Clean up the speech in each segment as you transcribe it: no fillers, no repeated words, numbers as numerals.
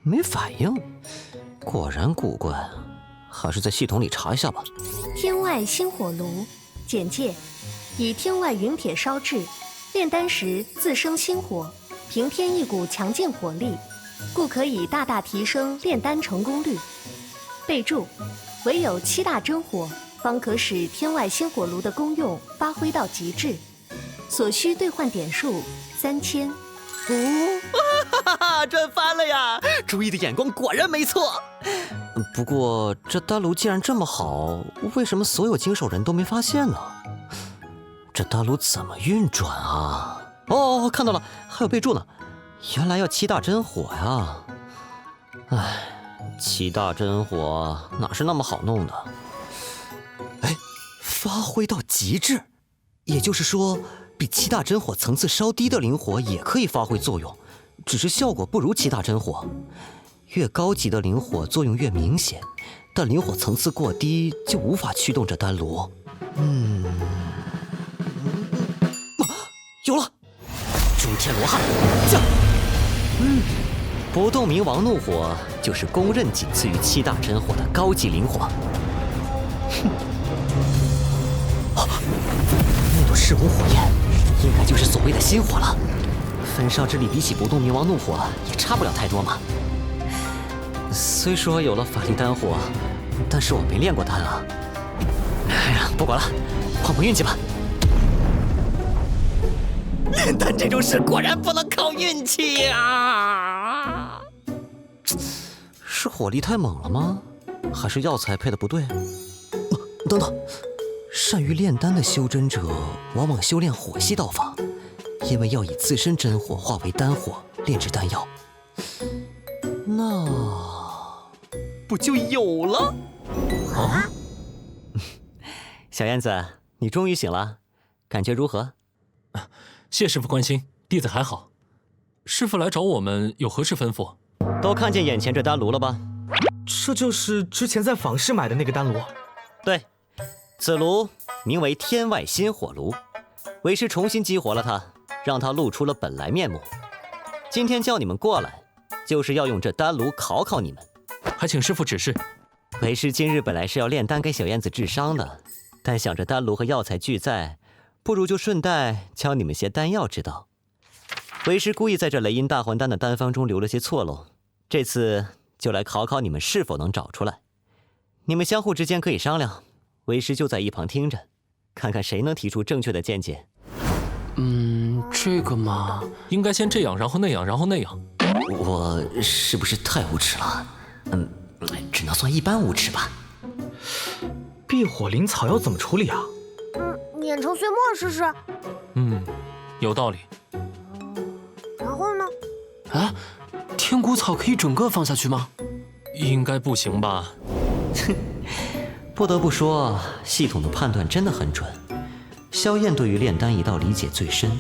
没反应，果然古怪，还是在系统里查一下吧。天外星火炉，简介：以天外陨铁烧制，炼丹时自生星火，平添一股强劲火力，故可以大大提升炼丹成功率。备注：唯有7大真火，方可使天外星火炉的功用发挥到极致。所需兑换点数3000。哈哈，赚翻了呀！朱毅的眼光果然没错。不过这丹炉既然这么好，为什么所有经手人都没发现呢？这丹炉怎么运转啊？哦，看到了，还有备注呢。原来要7大真火呀！唉，7大真火哪是那么好弄的？哎，发挥到极致，也就是说，比7大真火层次稍低的灵火也可以发挥作用，只是效果不如7大真火。越高级的灵火作用越明显，但灵火层次过低就无法驱动这丹炉。有了！中天罗汉降。不动明王怒火就是公认仅次于7大真火的高级灵火。那朵赤红火焰应该就是所谓的心火了，焚烧之力比起不动明王怒火也差不了太多嘛。虽说有了法力丹火，但是我没练过丹啊。哎呀，不管了，碰碰运气吧。炼丹这种事果然不能靠运气啊！是火力太猛了吗？还是药材配的不对？等等，善于炼丹的修真者往往修炼火系道法，因为要以自身真火化为丹火炼制丹药。那不就有了？啊！小燕子，你终于醒了，感觉如何？谢师傅关心，弟子还好。师傅来找我们有何事吩咐？都看见眼前这丹炉了吧？这就是之前在坊市买的那个丹炉。对，此炉名为天外心火炉，为师重新激活了它，让它露出了本来面目。今天叫你们过来，就是要用这丹炉考考你们。还请师傅指示。为师今日本来是要炼丹给小燕子治伤的，但想着丹炉和药材俱在，不如就顺带教你们些丹药之道。为师故意在这雷音大还丹的丹方中留了些错漏，这次就来考考你们是否能找出来。你们相互之间可以商量，为师就在一旁听着，看看谁能提出正确的见解。这个嘛，应该先这样，然后那样，然后那样。我是不是太无耻了？只能算一般无耻吧。避火灵草要怎么处理啊？碾成碎末试试。有道理。然后呢？啊，天骨草可以整个放下去吗？应该不行吧？不得不说，系统的判断真的很准。萧燕对于炼丹一道理解最深，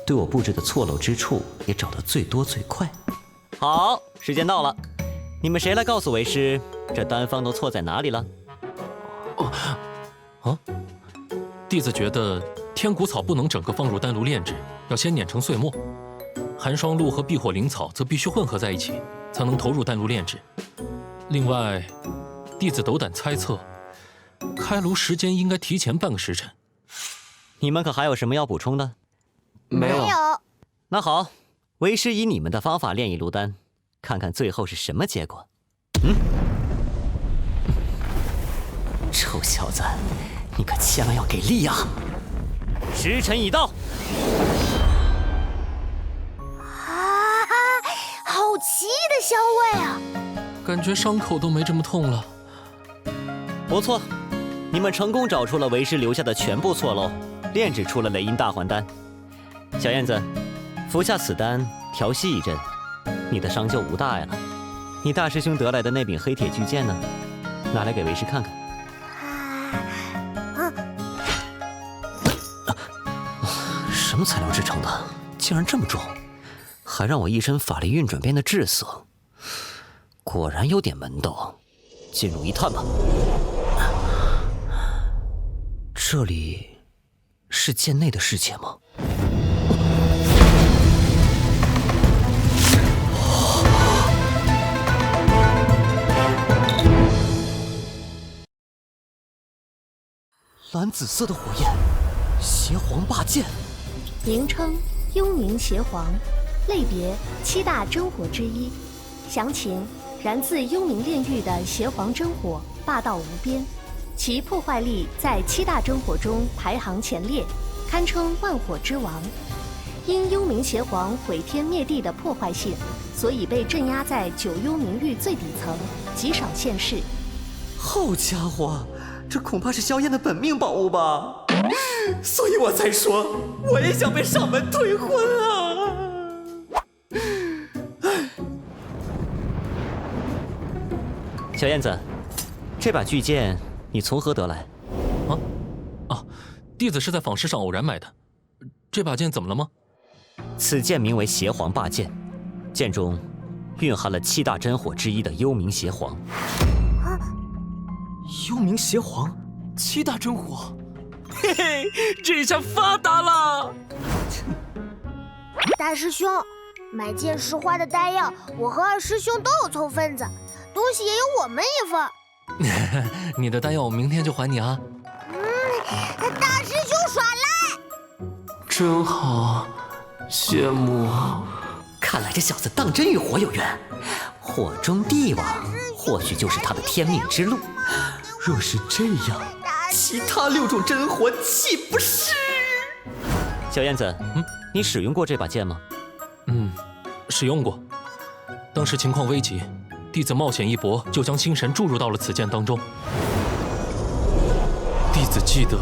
对我布置的错漏之处也找得最多最快。好，时间到了，你们谁来告诉为师，这丹方都错在哪里了？弟子觉得天骨草不能整个放入丹炉炼制，要先碾成碎末。寒霜露和避火灵草则必须混合在一起，才能投入丹炉炼制。另外，弟子斗胆猜测，开炉时间应该提前半个时辰。你们可还有什么要补充的？没有。那好，为师以你们的方法炼一炉丹，看看最后是什么结果。臭小子，你可千万要给力啊！时辰已到。好奇异的香味啊！感觉伤口都没这么痛了。不错，你们成功找出了为师留下的全部错漏，炼制出了雷音大还丹。小燕子，服下此丹，调息一阵，你的伤就无大碍了。你大师兄得来的那柄黑铁巨剑呢？拿来给为师看看。什么材料制成的？竟然这么重，还让我一身法力运转变得滞涩，果然有点门道。进入一探吧。这里是剑内的世界吗？蓝紫色的火焰，邪皇霸剑。名称：幽冥邪皇，类别：七大真火之一。详情：燃自幽冥炼狱的邪皇真火，霸道无边，其破坏力在七大真火中排行前列，堪称万火之王。因幽冥邪皇毁天灭地的破坏性，所以被镇压在9幽冥域最底层，极少现世。好家伙，这恐怕是萧燕的本命宝物吧？所以我才说，我也想被上门退婚啊！小燕子，这把巨剑你从何得来？弟子是在仿市上偶然买的。这把剑怎么了吗？此剑名为邪皇霸剑，剑中蕴含了7大真火之一的幽冥邪皇。幽冥邪皇7大真火，嘿嘿，这下发达了！大师兄，买剑石花的丹药，我和二师兄都有凑份子，东西也有我们一份。你的丹药我明天就还你啊！大师兄耍赖！真好，羡慕。看来这小子当真与火有缘，火中帝王或许就是他的天命之路。若是这样，其他6种真火岂不是？小燕子，你使用过这把剑吗？使用过。当时情况危急，弟子冒险一搏，就将心神注入到了此剑当中。弟子记得，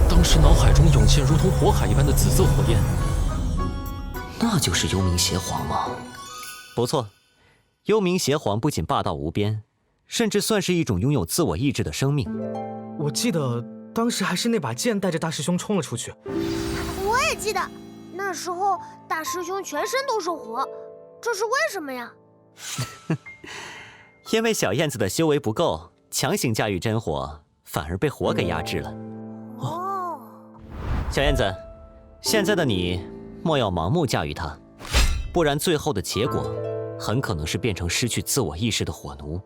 当时脑海中涌现如同火海一般的紫色火焰。那就是幽冥邪皇吗？不错，幽冥邪皇不仅霸道无边，甚至算是一种拥有自我意志的生命。我记得当时还是那把剑带着大师兄冲了出去。我也记得，那时候大师兄全身都是火，这是为什么呀？因为小燕子的修为不够，强行驾驭真火，反而被火给压制了。哦，小燕子，现在的你莫要盲目驾驭它，不然最后的结果很可能是变成失去自我意识的火奴。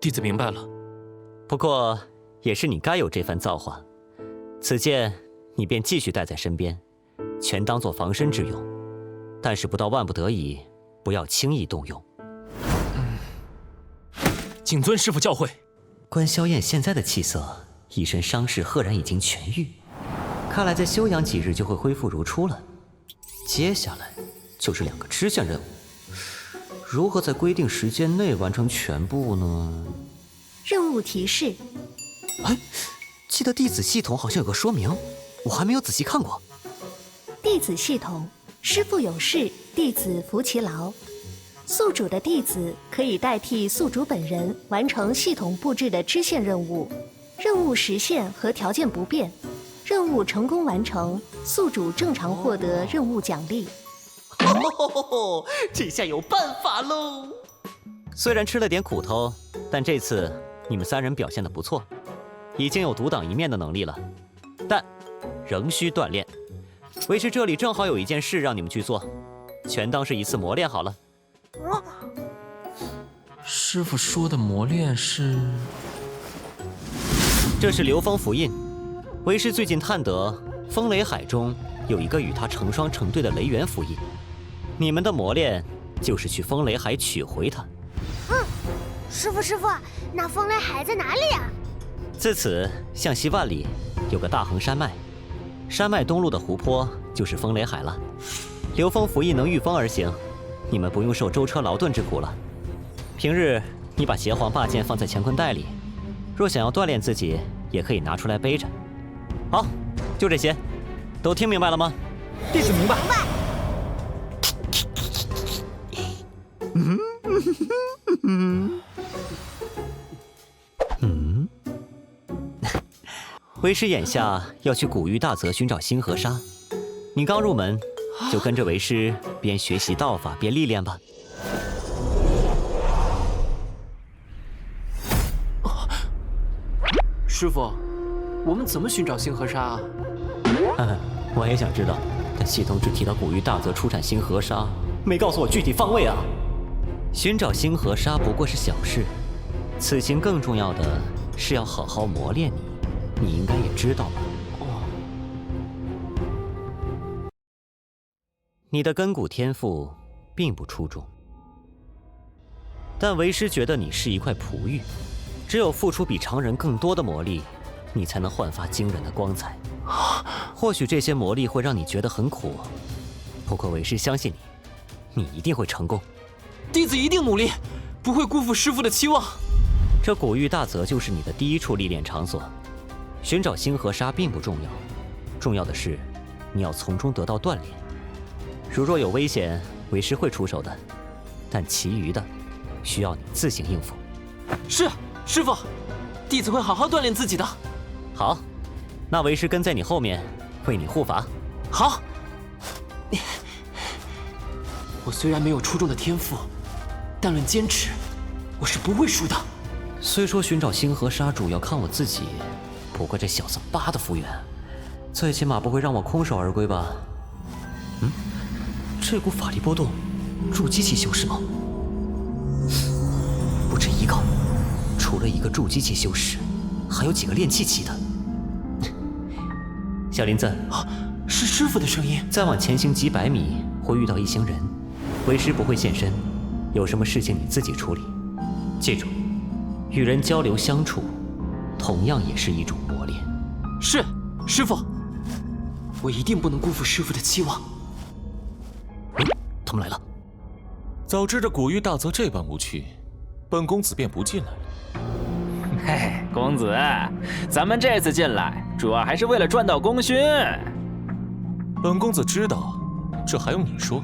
弟子明白了。不过也是你该有这番造化，此剑你便继续带在身边，全当做防身之用。但是不到万不得已，不要轻易动用。谨遵师父教诲。观萧燕现在的气色，一身伤势赫然已经痊愈，看来再休养几日就会恢复如初了。接下来就是2个支线任务，如何在规定时间内完成全部呢？任务提示：记得弟子系统好像有个说明，我还没有仔细看过。弟子系统，师父有事，弟子服其劳。宿主的弟子可以代替宿主本人完成系统布置的支线任务，任务时限和条件不变。任务成功完成，宿主正常获得任务奖励。这下有办法喽！虽然吃了点苦头，但这次你们3人表现得不错，已经有独当一面的能力了，但仍需锻炼。为师这里正好有一件事让你们去做，全当是一次磨练好了。师父说的磨练是？这是流风符印，为师最近探得风雷海中有一个与它成双成对的雷元符印，你们的磨练就是去风雷海取回它。师父，那风雷海在哪里呀？自此向西万里有个大横山脉，山脉东路的湖泊就是风雷海了。流风符印能御风而行，你们不用受舟车劳顿之苦了。平日你把邪皇霸剑放在乾坤袋里，若想要锻炼自己，也可以拿出来背着。好，就这些，都听明白了吗？弟子明白。为师眼下要去古玉大泽寻找星河沙，你刚入门，就跟着为师边学习道法边历练吧。师傅，我们怎么寻找星河沙啊？我也想知道，但系统只提到古玉大泽出产星河沙，没告诉我具体方位啊。寻找星河沙不过是小事，此行更重要的是要好好磨练你，你应该也知道吧？你的根骨天赋并不出众，但为师觉得你是一块璞玉，只有付出比常人更多的魔力，你才能焕发惊人的光彩。或许这些魔力会让你觉得很苦，不过为师相信你，你一定会成功。弟子一定努力，不会辜负师父的期望。这古玉大泽就是你的第一处历练场所，寻找星河沙并不重要，重要的是你要从中得到锻炼。如若有危险，为师会出手的，但其余的需要你自行应付。是，师父，弟子会好好锻炼自己的。好，那为师跟在你后面，为你护法。好。我虽然没有出众的天赋，但论坚持，我是不会输的。虽说寻找星河沙主要看我自己，不过这小子8的幅员，最起码不会让我空手而归吧？这股法力波动，筑基期修士吗？不止一个，除了一个筑基期修士，还有几个炼气期的。小林子，是师父的声音。再往前行几百米，会遇到一行人，为师不会现身，有什么事情你自己处理。记住，与人交流相处，同样也是一种磨练。是，师父，我一定不能辜负师父的期望。他们来了。早知这古玉大泽这般无趣，本公子便不进来了。嘿，公子，咱们这次进来主要还是为了赚到功勋。本公子知道，这还用你说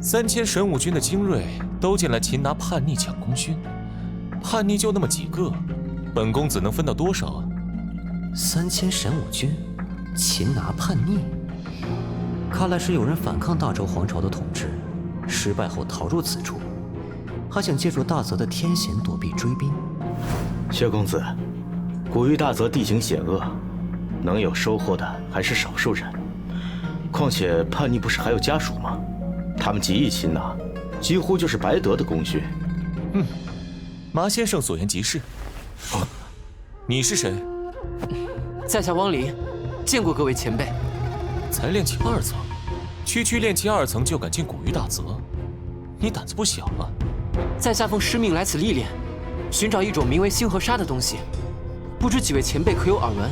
？3000神武军的精锐都进来擒拿叛逆抢功勋，叛逆就那么几个，本公子能分到多少啊？3000神武军擒拿叛逆，看来是有人反抗大周皇朝的统治，失败后逃入此处，还想借助大泽的天险躲避追兵。薛公子，古玉大泽地形险恶，能有收获的还是少数人。况且叛逆不是还有家属吗？他们极易擒拿，几乎就是白得的功勋。麻先生所言极是。你是谁？在下汪林，见过各位前辈。才炼气2层，区炼气2层就敢进古玉大泽，你胆子不小啊！在下奉师命来此历练，寻找一种名为星河沙的东西，不知几位前辈可有耳闻？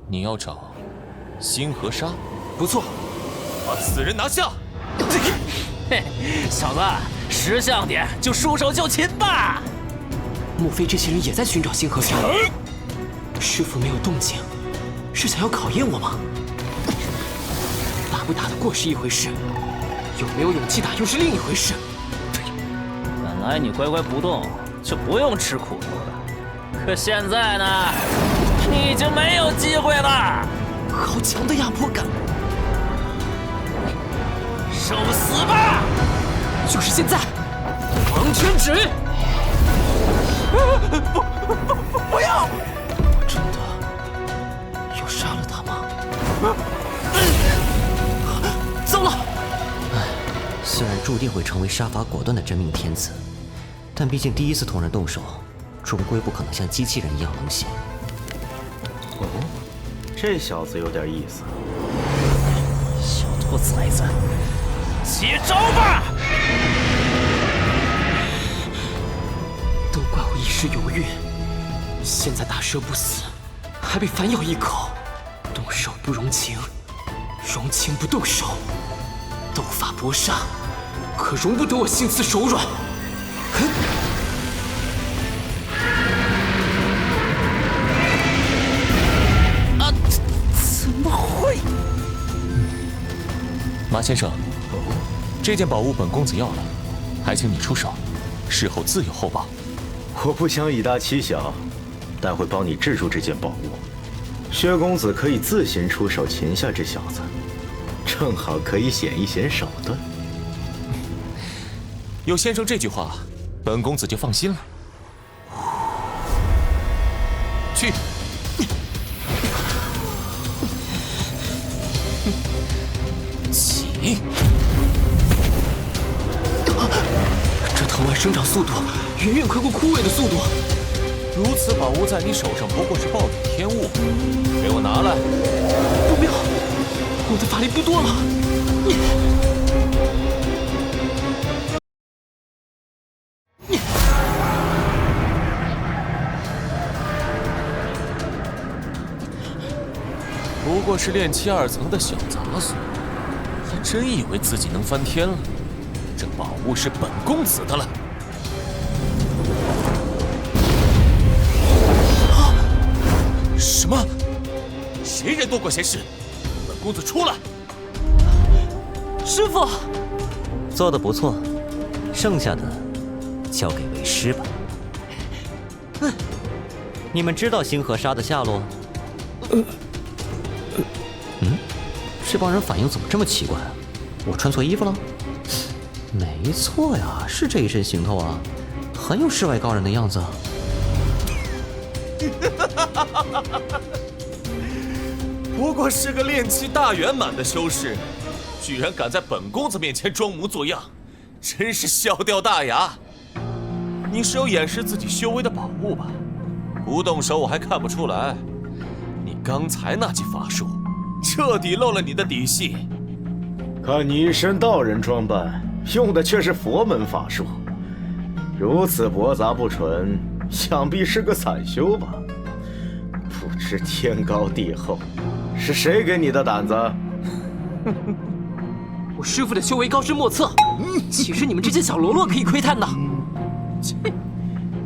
你要找星河沙？不错。把此人拿下！嘿，小子，识相点，就束手就擒吧！莫非这些人也在寻找星河沙？师父没有动静，是想要考验我吗？打不打得过是一回事，有没有勇气打又是另一回事。本来你乖乖不动，就不用吃苦头了。可现在呢，你已经没有机会了。好强的压迫感！受死吧！就是现在！黄泉指！不要！我真的要杀了他吗？糟了！虽然注定会成为杀伐果断的真命天子，但毕竟第一次同人动手，终归不可能像机器人一样冷血。哦，这小子有点意思。小兔崽子，接招吧！都怪我一时犹豫，现在打蛇不死，还被反咬一口。动手不容情，容情不动手。斗法搏杀，可容不得我心慈手软。怎么会？马先生，这件宝物本公子要了，还请你出手，事后自有厚报。我不想以大欺小，但会帮你制住这件宝物。薛公子可以自行出手擒下这小子，正好可以显一显手段。有先生这句话，本公子就放心了。去。起！这藤蔓生长速度远远快过枯萎的速度，如此宝物在你手上不过是暴殄天物，给我拿来！不妙，我的法力不多了。不过是炼气2层的小杂碎，还真以为自己能翻天了？这宝物是本公子的了。啊！什么？谁人多管闲事？本公子出来！师傅，做得不错，剩下的交给为师吧。你们知道星河沙的下落？这帮人反应怎么这么奇怪啊？我穿错衣服了？没错呀，是这一身行头啊，很有世外高人的样子啊。不过是个炼气大圆满的修士，居然敢在本公子面前装模作样，真是笑掉大牙。你是有掩饰自己修为的宝物吧？不动手我还看不出来，你刚才那记法术彻底漏了你的底细。看你一身道人装扮，用的却是佛门法术，如此驳杂不纯，想必是个散修吧？不知天高地厚，是谁给你的胆子？我师父的修为高深莫测，岂是你们这些小喽啰可以窥探的？切，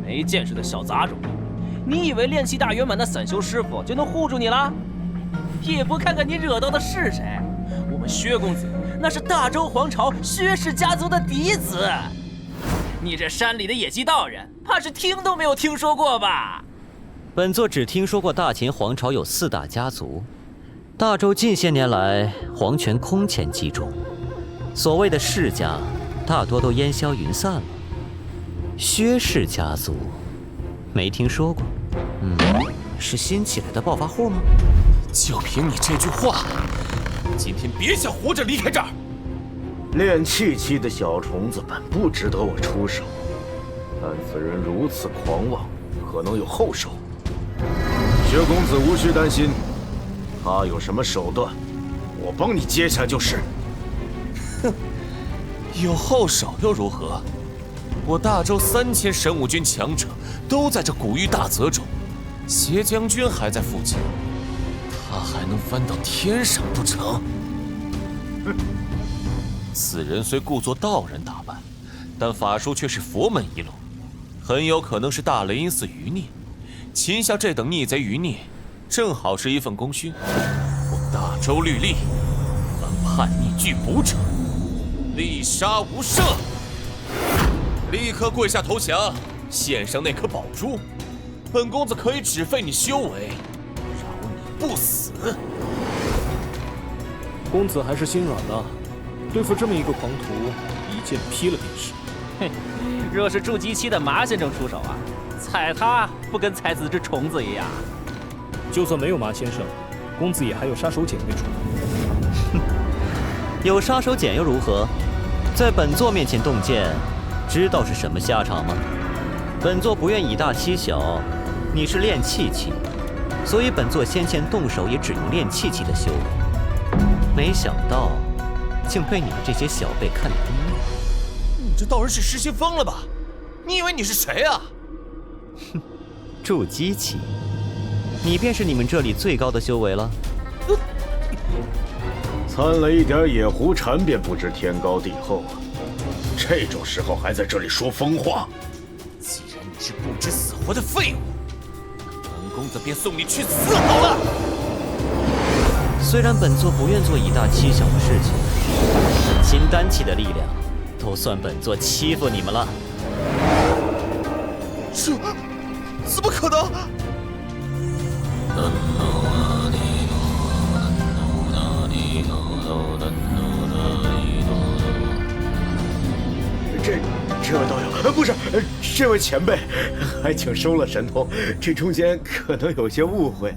没见识的小杂种！你以为炼气大圆满的散修师傅就能护住你了？也不看看你惹到的是谁？我们薛公子那是大周皇朝薛氏家族的嫡子，你这山里的野鸡道人，怕是听都没有听说过吧？本座只听说过大秦皇朝有4大家族，大周近些年来皇权空前集中，所谓的世家大多都烟消云散了。薛氏家族没听说过，是新起来的暴发户吗？就凭你这句话，今天别想活着离开这儿。炼气期的小虫子本不值得我出手，但此人如此狂妄，可能有后手。薛公子无需担心，他有什么手段，我帮你接下就是。哼，有后手又如何？我大周3000神武军强者都在这古玉大泽中，邪将军还在附近。他还能翻到天上不成？此人虽故作道人打扮，但法术却是佛门一路，很有可能是大雷音寺余孽。擒下这等逆贼余孽，正好是一份功勋。我大周律例，凡叛逆拒捕者，立杀无赦。立刻跪下投降，献上那颗宝珠，本公子可以只废你修为。不死，公子还是心软了，对付这么一个狂徒，一剑劈了便是。嘿，若是筑基期的麻先生出手啊，踩他不跟踩死只虫子一样？就算没有麻先生，公子也还有杀手锏没出。哼，有杀手锏又如何？在本座面前动剑，知道是什么下场吗？本座不愿以大欺小，你是炼气期。所以本座先前动手也只用炼气期的修为，没想到竟被你们这些小辈看低了。你这道人是失心疯了吧？你以为你是谁啊？哼，筑基期，你便是你们这里最高的修为了。参了一点野狐禅便不知天高地厚啊！这种时候还在这里说疯话？既然你是不知死活的废物，公子便送你去死好了。虽然本座不愿做以大欺小的事情，秦丹期的力量，都算本座欺负你们了。这怎么可能？这位道友，不是这位前辈，还请收了神通。这中间可能有些误会。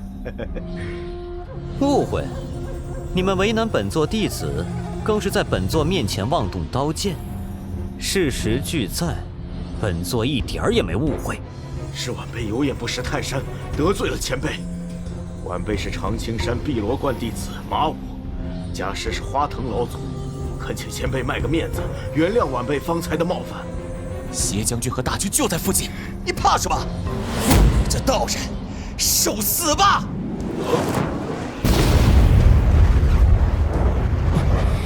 误会？你们为难本座弟子，更是在本座面前妄动刀剑。事实俱在，本座一点儿也没误会。是晚辈有眼不识泰山，得罪了前辈。晚辈是长青山碧螺观弟子马武，家师是花藤老祖，恳请前辈卖个面子，原谅晚辈方才的冒犯。邪将军和大军就在附近，你怕什么？你这道人，受死吧！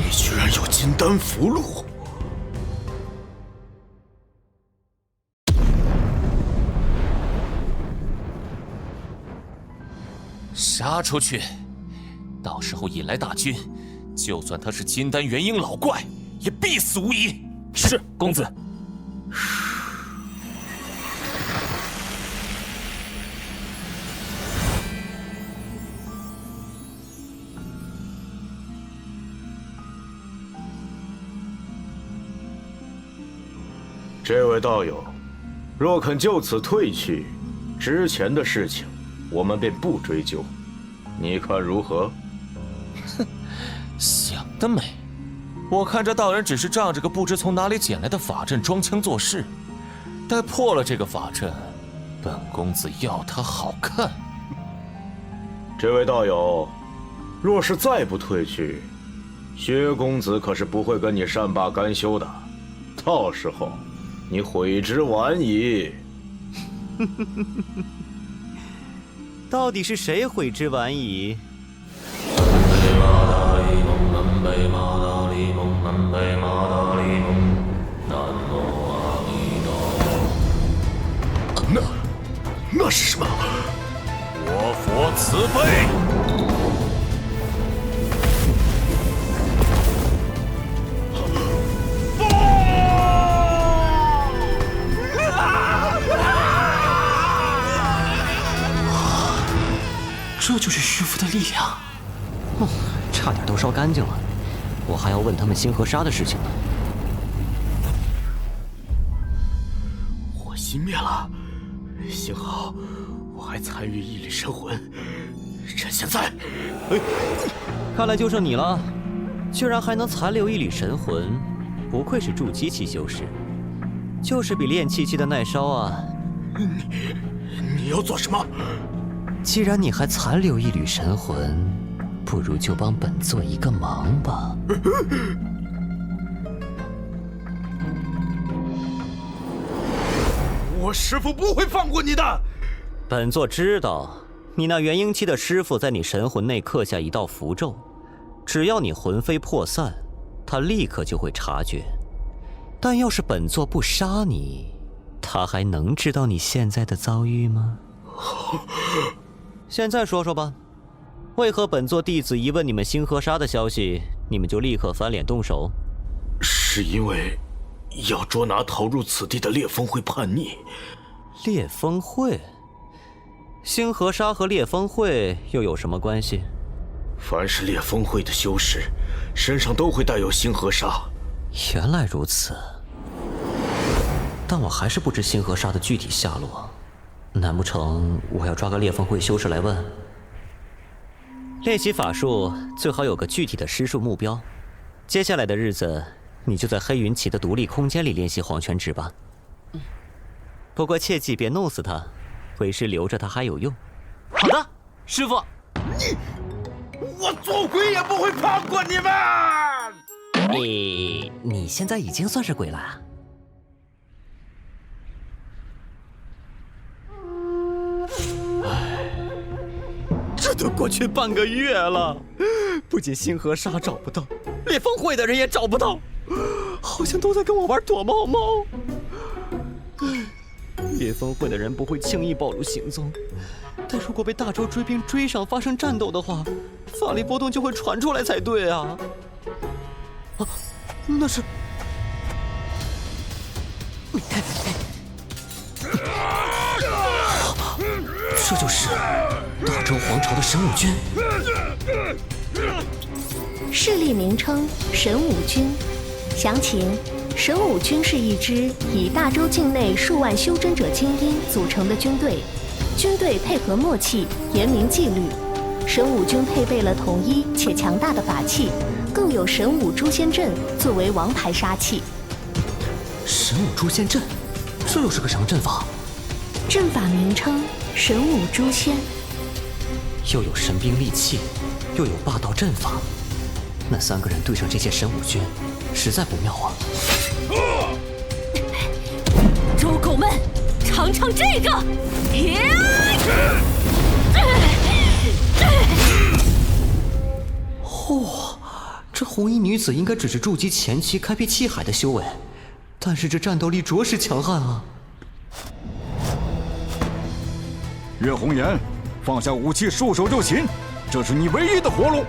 你居然有金丹符箓！杀出去！到时候引来大军，就算他是金丹元婴老怪，也必死无疑。是，公子。这位道友，若肯就此退去，之前的事情我们便不追究，你看如何？哼，想得美！我看这道人只是仗着个不知从哪里捡来的法阵装腔作势，待破了这个法阵，本公子要他好看。这位道友，若是再不退去，薛公子可是不会跟你善罢甘休的，到时候你悔之晚矣。到底是谁悔之晚矣？那是什么？我佛慈悲！这就是师父的力量。差点都烧干净了，我还要问他们星河沙的事情呢。火熄灭了，幸好我还参与一缕神魂。趁现在，看来就剩你了，居然还能残留一缕神魂，不愧是筑基期修士，就是比炼气期的耐烧啊。你要做什么？既然你还残留一缕神魂，不如就帮本座一个忙吧。我师父不会放过你的。本座知道，你那元婴期的师父在你神魂内刻下一道符咒，只要你魂飞魄散，他立刻就会察觉。但要是本座不杀你，他还能知道你现在的遭遇吗？现在说说吧，为何本座弟子一问你们星河沙的消息，你们就立刻翻脸动手？是因为要捉拿逃入此地的烈风会叛逆。烈风会？星河沙和烈风会又有什么关系？凡是烈风会的修士，身上都会带有星河沙。原来如此，但我还是不知星河沙的具体下落。难不成我要抓个烈风会修士来问？练习法术最好有个具体的施术目标。接下来的日子，你就在黑云旗的独立空间里练习黄泉指吧。不过切记别弄死他，为师留着他还有用。好的，师父。我做鬼也不会放过你们！你现在已经算是鬼了啊。这都过去半个月了，不仅星河沙找不到，烈风会的人也找不到，好像都在跟我玩躲猫猫。烈风会的人不会轻易暴露行踪，但如果被大周追兵追上发生战斗的话，法力波动就会传出来才对啊！啊，那是……这就是大周皇朝的神武军。势力名称：神武军。详情：神武军是一支以大周境内数万修真者精英组成的军队，军队配合默契，严明纪律。神武军配备了统一且强大的法器，更有神武诛仙阵作为王牌杀器。神武诛仙阵，这又是个什么阵法？阵法名称神武诛仙。又有神兵利器，又有霸道阵法，那3个人对上这些神武军，实在不妙啊！周狗们，尝尝这个！嚯，这红衣女子应该只是筑基前期开辟气海的修为，但是这战斗力着实强悍啊！岳红颜，放下武器，束手就擒，这是你唯一的活路。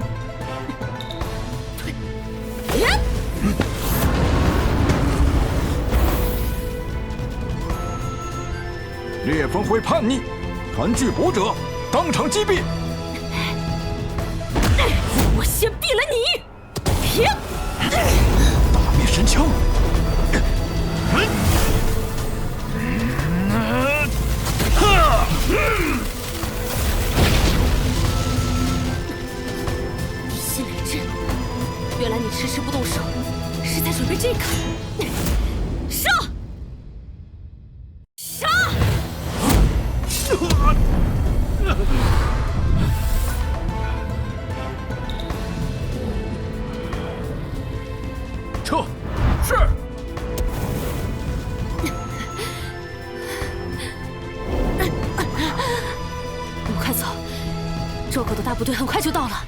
烈风会叛逆，团聚卜者，当场击毙。我先毙了你！大灭神枪！新雷阵，原来你迟迟不动手，是在准备这个。杀！杀！撤！是。我们快走，周狗的大部队很快就到了。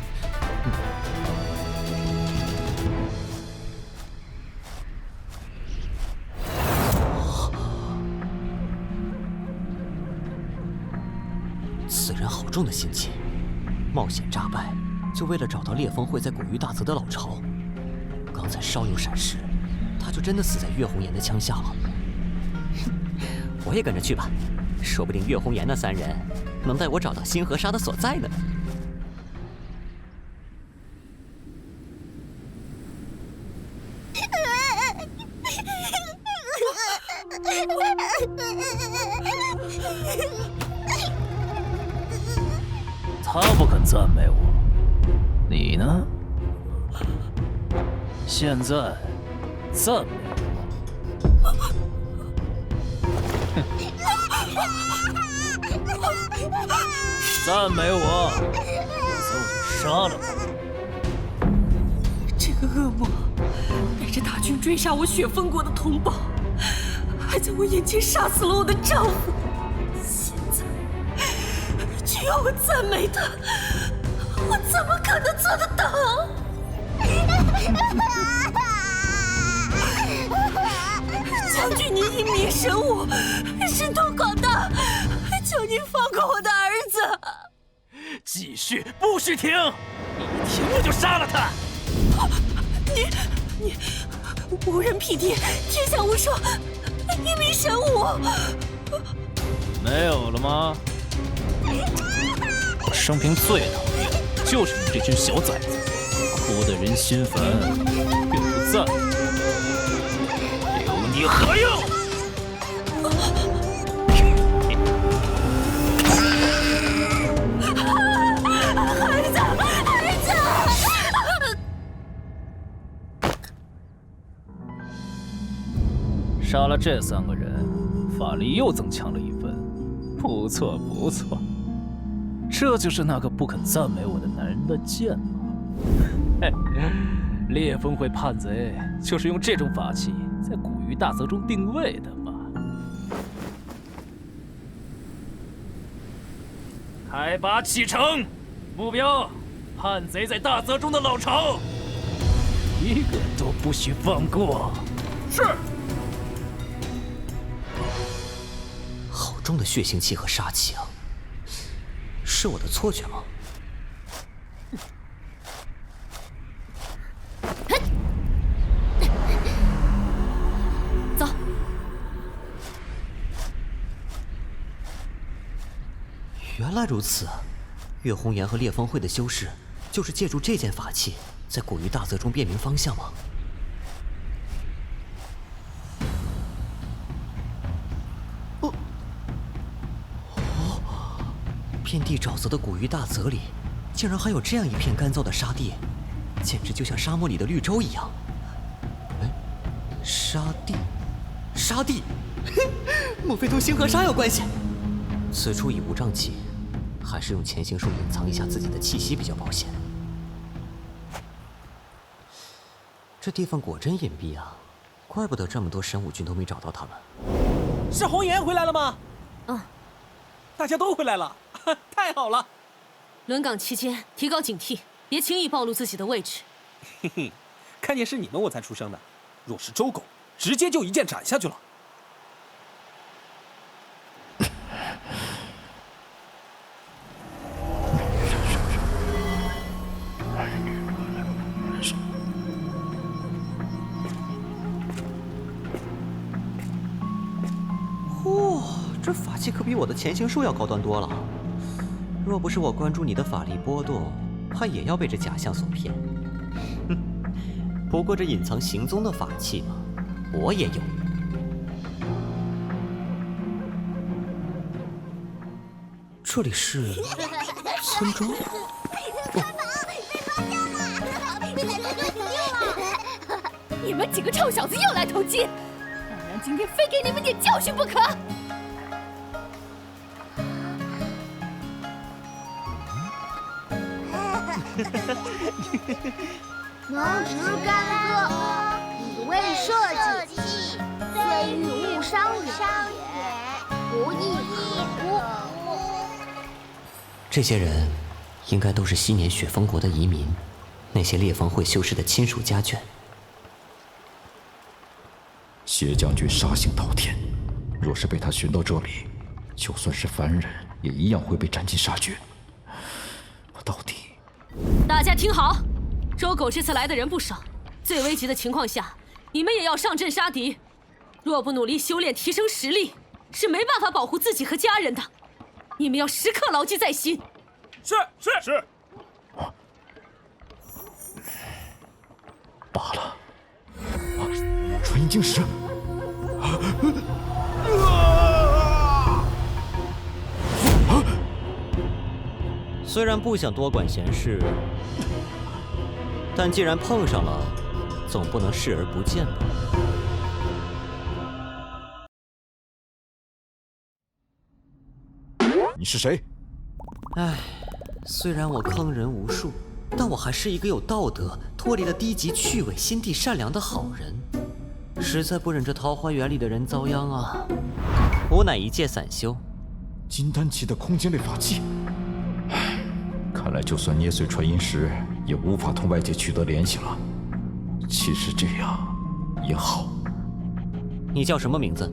此人好重的心机，冒险诈败，就为了找到烈风会在古玉大泽的老巢。刚才稍有闪失，他就真的死在岳红颜的枪下了。我也跟着去吧，说不定岳红颜那3人能带我找到星河沙的所在呢。他不肯赞美我，你呢？现在赞美我。赞美我，否则我就杀了他。这个恶魔带着大军追杀我雪峰国的同胞，还在我眼前杀死了我的丈夫，现在却要我赞美他，我怎么可能做得到？将军，您英明神武，神通广大，求您放过我的儿子！继续，不许停！一停我就杀了他！你无人匹敌，天下无双，英明神武。没有了吗？我生平最讨厌就是你这群小崽子，哭得人心烦，又不赞。留你何用？孩子，孩子！杀了这3个人，法力又增强了1分，不错不错。这就是那个不肯赞美我的男人的剑吗？嘿，烈风会叛贼就是用这种法器在古玉大泽中定位的嘛。开拔启程，目标叛贼在大泽中的老巢，一个都不许放过。是。好重的血腥气和杀气啊！是我的错觉吗？走。原来如此，岳红颜和烈风会的修士就是借助这件法器，在古玉大泽中辨明方向吗？遍地沼泽的古玉大泽里，竟然还有这样一片干燥的沙地，简直就像沙漠里的绿洲一样。哎，沙地，莫非同星河沙有关系？此处已无瘴气，还是用潜行术隐藏一下自己的气息比较保险。这地方果真隐蔽啊，怪不得这么多神武军都没找到他们。是红颜回来了吗？嗯，大家都回来了，太好了！轮岗期间提高警惕，别轻易暴露自己的位置。嘿嘿，看见是你们我才出生的，若是周狗，直接就一剑斩下去了。嚯，这法器可比我的潜行术要高端多了。若不是我关注你的法力波动，怕也要被这假象所骗。哼，不过这隐藏行踪的法器嘛，我也有。这里是村庄。你们几个臭小子又来偷鸡，老娘今天非给你们点教训不可！能直干戈，以为社稷，虽欲误伤也，不亦可乎？这些人应该都是昔年雪峰国的移民，那些裂缝会修士的亲属家眷。谢将军杀性滔天，若是被他寻到这里，就算是凡人也一样会被斩尽杀绝。到底……大家听好，周狗这次来的人不少，最危急的情况下，你们也要上阵杀敌。若不努力修炼提升实力，是没办法保护自己和家人的。你们要时刻牢记在心。是。罢了。传音晶石。虽然不想多管闲事，但既然碰上了，总不能视而不见吧。你是谁？唉，虽然我坑人无数，但我还是一个有道德、脱离了低级趣味、心地善良的好人。实在不忍这桃花源里的人遭殃啊！吾乃一介散修，金丹期的空间类法器。看来就算捏碎传音石，也无法同外界取得联系了。其实这样也好。你叫什么名字？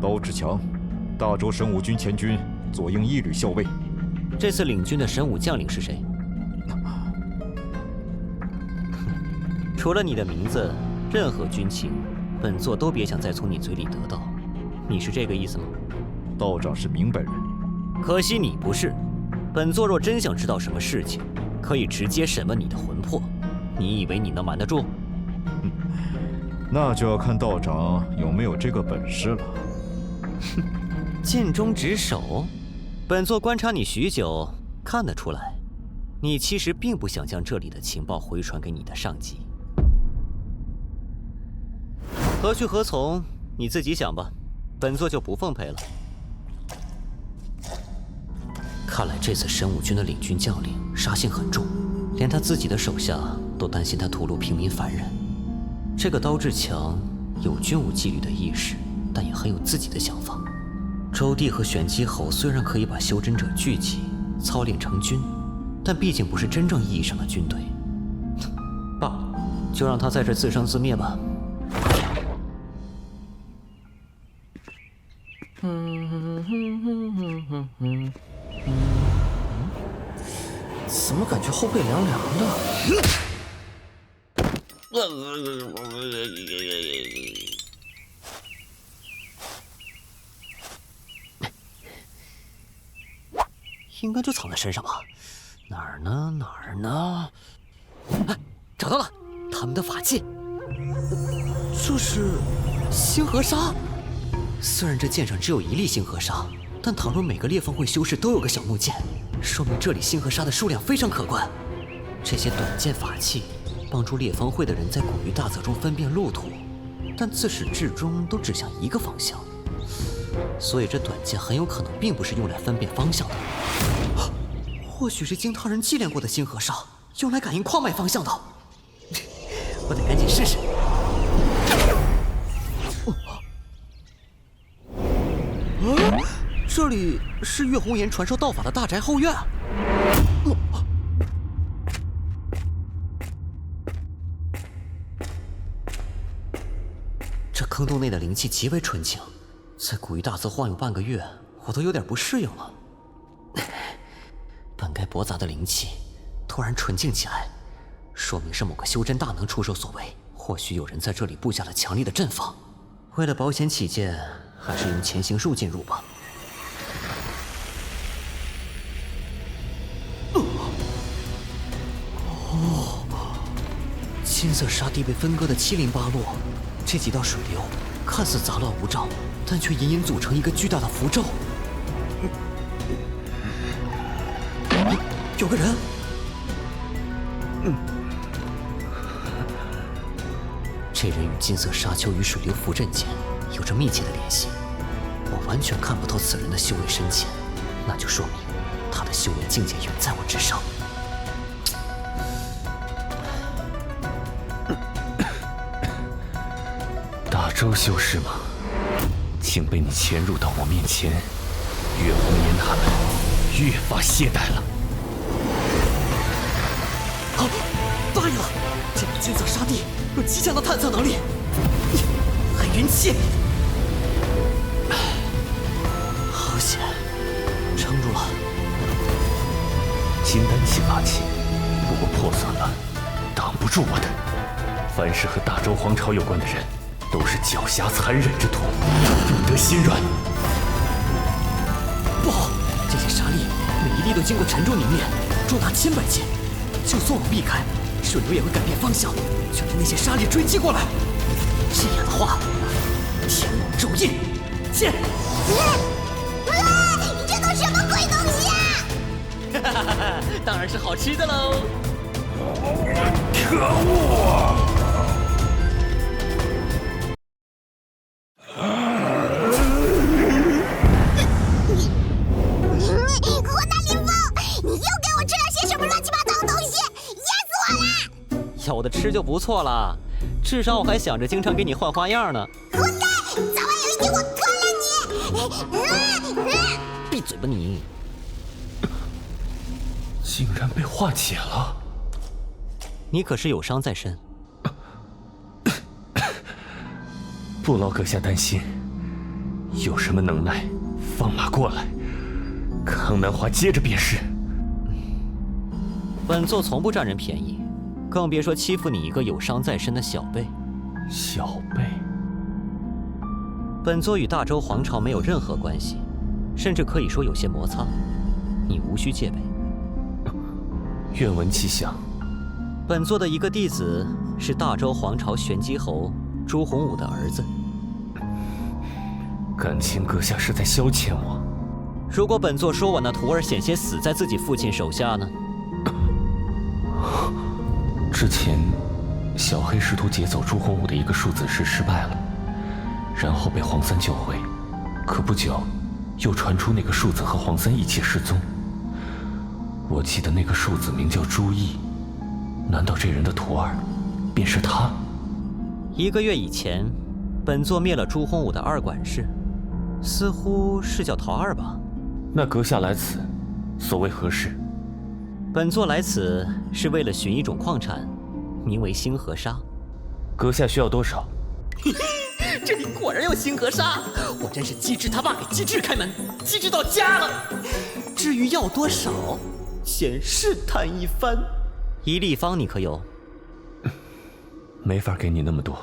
刀志强，大周神武军前军左营一旅校尉。这次领军的神武将领是谁？除了你的名字，任何军情，本座都别想再从你嘴里得到。你是这个意思吗？道长是明白人，可惜你不是。本座若真想知道什么事情，可以直接审问你的魂魄。你以为你能瞒得住？那就要看道长有没有这个本事了。哼，尽忠职守。本座观察你许久，看得出来，你其实并不想将这里的情报回传给你的上级。何去何从，你自己想吧，本座就不奉陪了。看来这次神武军的领军将领杀性很重，连他自己的手下都担心他屠戮平民凡人。这个刀志强有军武纪律的意识，但也很有自己的想法。周帝和玄机侯虽然可以把修真者聚集、操练成军，但毕竟不是真正意义上的军队。罢了，就让他在这自生自灭吧。怎么感觉后背凉凉的？应该就藏在身上吧？哪儿呢？哪儿呢？哎，找到了，他们的法器。这是星河沙。虽然这剑上只有一粒星河沙，但倘若每个裂缝会修士都有个小木剑，说明这里星河沙的数量非常可观。这些短剑法器帮助裂缝会的人在古域大泽中分辨路途，但自始至终都指向一个方向。所以这短剑很有可能并不是用来分辨方向的。或许是惊涛人祭炼过的星河沙，用来感应矿脉方向的。我得赶紧试试。这里是岳红颜传授道法的大宅后院。这坑洞内的灵气极为纯净，在古玉大泽晃悠半个月，我都有点不适应了。本该驳杂的灵气突然纯净起来，说明是某个修真大能出手所为。或许有人在这里布下了强力的阵法，为了保险起见，还是用潜行术进入吧。金色沙地被分割得七零八落，这几道水流看似杂乱无章，但却隐隐组成一个巨大的符咒。有个人。这人与金色沙丘与水流符阵间有着密切的联系，我完全看不透此人的修为深浅，那就说明他的修为境界远在我之上。大周修士吗？竟被你潜入到我面前，岳红颜他们越发懈怠了。好，答应了。这个金色沙地有极强的探测能力，还人气。好险，撑住了。金丹系法器，不过破损了，挡不住我的。凡是和大周皇朝有关的人，都是狡黠残忍之徒，不得心软。不好，这些沙粒每一粒都经过沉重凝练，重达千百斤。就算我避开，水流也会改变方向，卷着那些沙粒追击过来。这样的话，天网咒印，见！你这都什么鬼东西啊？当然是好吃的喽！可恶！胡大林峰，你又给我吃了些什么乱七八糟的东西，噎死我了！有的吃就不错了，至少我还想着经常给你换花样呢。混蛋！早晚有一天我吞了你！闭嘴吧你！竟然被化解了！你可是有伤在身。不劳阁下担心，有什么能耐，放马过来，康南华接着便是。本座从不占人便宜，更别说欺负你一个有伤在身的小辈。小辈？本座与大周皇朝没有任何关系，甚至可以说有些摩擦，你无需戒备。愿闻其详。本座的一个弟子是大周皇朝玄机侯朱洪武的儿子。感情阁下是在消遣我？如果本座说我那徒儿险些死在自己父亲手下呢？之前，小黑试图劫走朱洪武的一个数子氏失败了，然后被黄三救回。可不久，又传出那个数子和黄三一起失踪。我记得那个数子名叫朱毅，难道这人的徒儿便是他？1个月以前，本座灭了朱洪武的二管事，似乎是叫陶二吧？那阁下来此，所为何事？本座来此是为了寻一种矿产，名为星河沙。阁下需要多少？这里果然有星河沙，我真是机智他爸给机智开门，机智到家了。至于要多少，先试探一番。1立方你可有？没法给你那么多。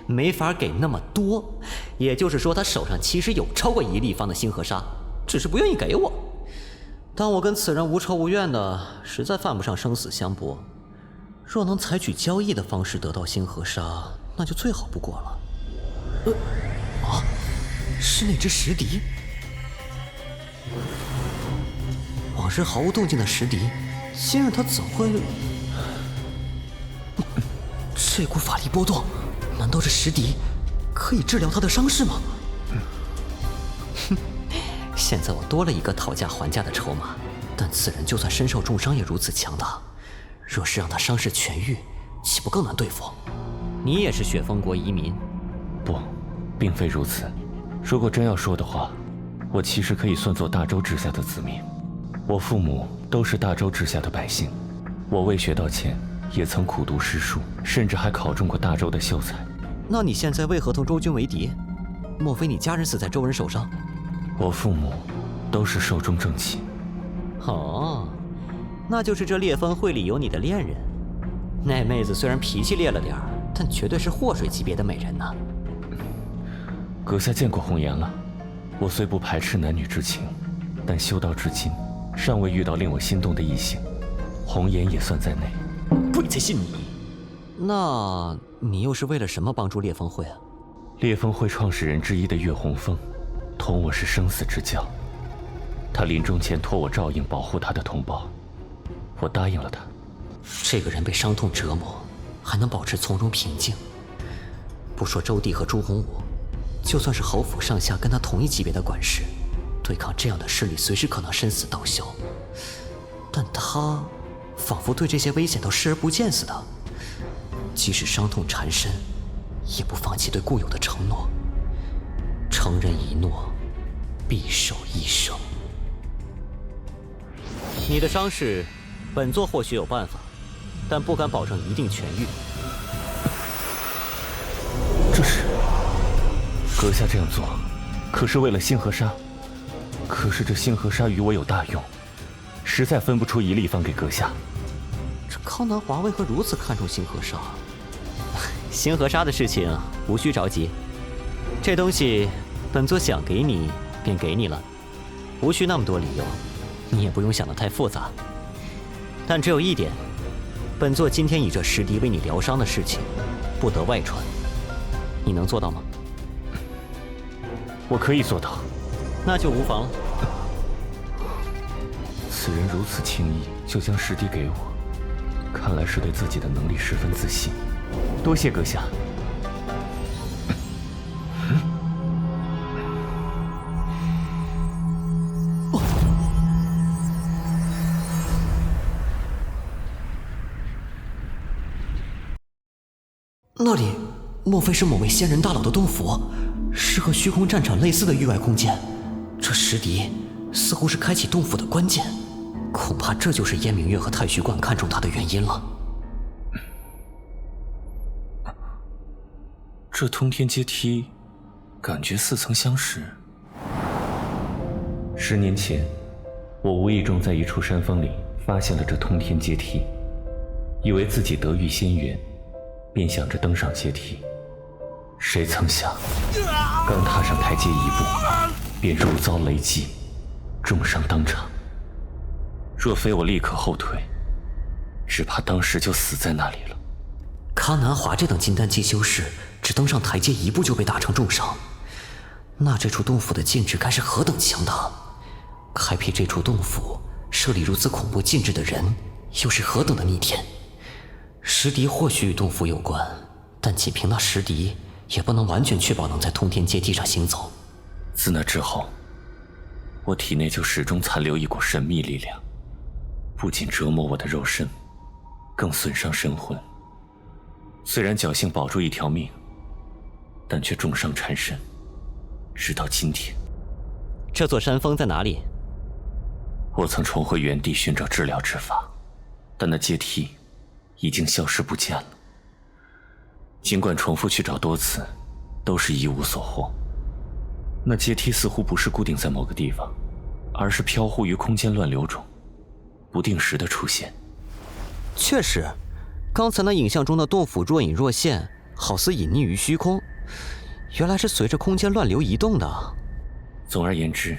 没法给那么多，也就是说他手上其实有超过1立方的星河沙，只是不愿意给我。但我跟此人无仇无怨的，实在犯不上生死相搏。若能采取交易的方式得到星河沙，那就最好不过了。是那只石笛。往日毫无动静的石笛，今日他怎会？这股法力波动，难道这石笛可以治疗他的伤势吗？现在我多了一个讨价还价的筹码，但此人就算身受重伤也如此强大，若是让他伤势痊愈，岂不更难对付？你也是雪峰国移民？不，并非如此。如果真要说的话，我其实可以算作大周治下的子民。我父母都是大周治下的百姓，我未学到前也曾苦读诗书，甚至还考中过大周的秀才。那你现在为何同周军为敌？莫非你家人死在周人手上？我父母都是寿终正寝。哦，那就是这烈风会里有你的恋人。那妹子虽然脾气烈了点儿，但绝对是祸水级别的美人呢。阁下见过红颜了。我虽不排斥男女之情，但修道至今，尚未遇到令我心动的异性，红颜也算在内。鬼才信你！那你又是为了什么帮助烈风会啊？烈风会创始人之一的岳洪峰，同我是生死之交。他临终前托我照应保护他的同胞，我答应了他。这个人被伤痛折磨，还能保持从容平静，不说周帝和朱洪武，就算是侯府上下跟他同一级别的管事，对抗这样的势力，随时可能身死道消。但他仿佛对这些危险都视而不见似的，即使伤痛缠身，也不放弃对固有的承诺。承认一诺，必守一生。你的伤势，本座或许有办法，但不敢保证一定痊愈。这是阁下这样做，可是为了星河沙？可是这星河沙与我有大用，实在分不出一立方给阁下。这康南华为何如此看重星河沙？星河沙的事情无需着急，这东西本座想给你便给你了，无需那么多理由，你也不用想得太复杂。但只有一点，本座今天以这石笛为你疗伤的事情，不得外传，你能做到吗？我可以做到。那就无妨了。此人如此轻易就将石笛给我，看来是对自己的能力十分自信。多谢阁下。那里莫非是某位仙人大佬的洞府？是和虚空战场类似的域外空间？这石笛似乎是开启洞府的关键，恐怕这就是燕明月和太虚观看中他的原因了。这通天阶梯，感觉似曾相识。10年前，我无意中在一处山峰里发现了这通天阶梯，以为自己得遇仙缘，便想着登上阶梯。谁曾想，刚踏上台阶一步，便如遭雷击，重伤当场。若非我立刻后退，只怕当时就死在那里了。康南华这等金丹期修士，只登上台阶一步就被打成重伤，那这处洞府的禁制该是何等强大？开辟这处洞府，设立如此恐怖禁制的人，又是何等的逆天？石笛或许与洞府有关，但仅凭那石笛，也不能完全确保能在通天阶梯上行走。自那之后，我体内就始终残留一股神秘力量，不仅折磨我的肉身，更损伤神魂。虽然侥幸保住一条命，但却重伤缠身，直到今天。这座山峰在哪里？我曾重回原地寻找治疗之法，但那阶梯已经消失不见了。尽管重复去找多次，都是一无所获。那阶梯似乎不是固定在某个地方，而是飘忽于空间乱流中，不定时的出现。确实，刚才那影像中的洞府若隐若现，好似隐匿于虚空，原来是随着空间乱流移动的。总而言之，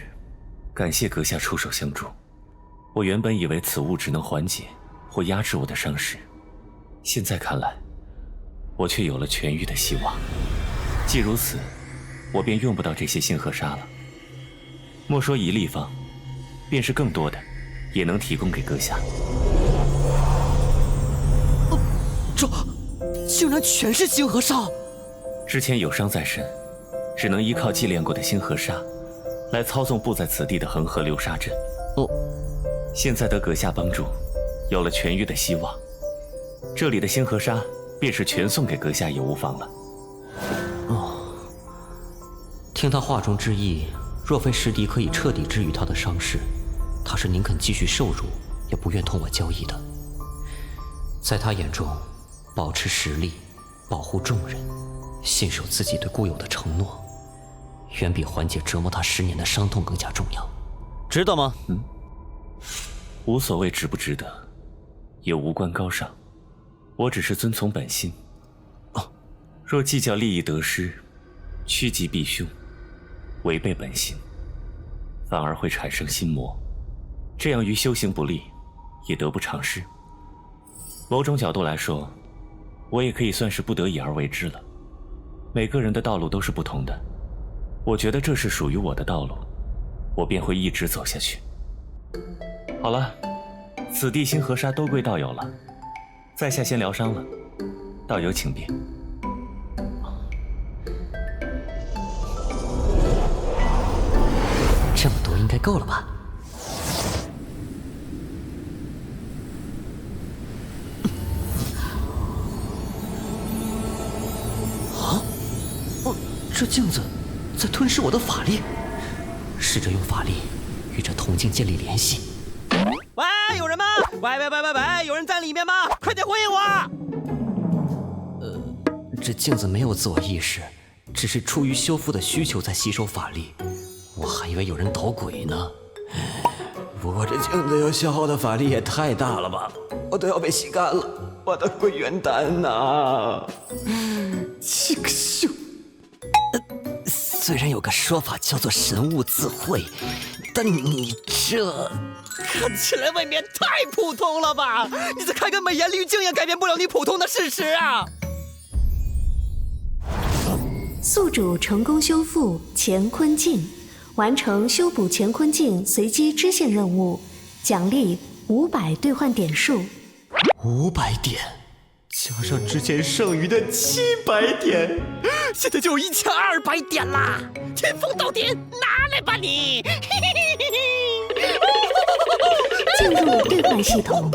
感谢阁下出手相助。我原本以为此物只能缓解或压制我的伤势，现在看来，我却有了痊愈的希望。既如此，我便用不到这些星河沙了。莫说一立方，便是更多的，也能提供给阁下。这竟然全是星河沙！之前有伤在身，只能依靠祭炼过的星河沙，来操纵布在此地的恒河流沙阵。哦，现在得阁下帮助，有了痊愈的希望，这里的星河沙便是全送给阁下也无妨了。哦，听他话中之意，若非师弟可以彻底治愈他的伤势，他是宁肯继续受辱，也不愿同我交易的。在他眼中，保持实力，保护众人，信守自己对固有的承诺，远比缓解折磨他10年的伤痛更加重要。值得吗？无所谓值不值得，也无关高尚，我只是遵从本心。若计较利益得失，趋吉避凶，违背本心，反而会产生心魔，这样于修行不利，也得不偿失。某种角度来说，我也可以算是不得已而为之了。每个人的道路都是不同的，我觉得这是属于我的道路，我便会一直走下去。好了，此地星河沙都归道友了，在下先疗伤了，道友请便。这么多应该够了吧？啊！哦，这镜子在吞噬我的法力，试着用法力与这铜镜建立联系。喂，有人吗？喂，有人在里面吗？快点回应我！这镜子没有自我意识，只是出于修复的需求在吸收法力。我还以为有人捣鬼呢。不过这镜子要消耗的法力也太大了吧，我都要被吸干了，我的归元丹呐！这个秀，虽然有个说法叫做神物自会，但你这看起来未免太普通了吧？你再开个美颜滤镜也改变不了你普通的事实啊！宿主成功修复乾坤镜，完成修补乾坤镜随机支线任务，奖励500兑换点数。500点，加上之前剩余的700点，现在就有1200点啦！天风到点，拿来吧你！进入兑换系统，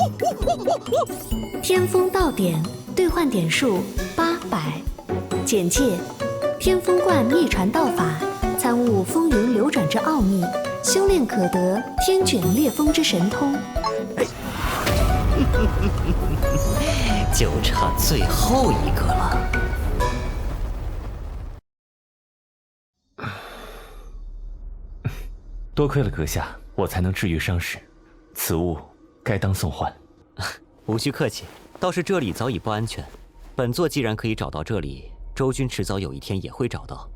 天风到点，兑换点数800。简介：天风观秘传道法，参悟风云流转之奥秘，修炼可得天卷裂风之神通。就差最后一个了。多亏了阁下，我才能治愈伤势，此物该当送还。无需客气，倒是这里早已不安全。本座既然可以找到这里，周君迟早有一天也会找到。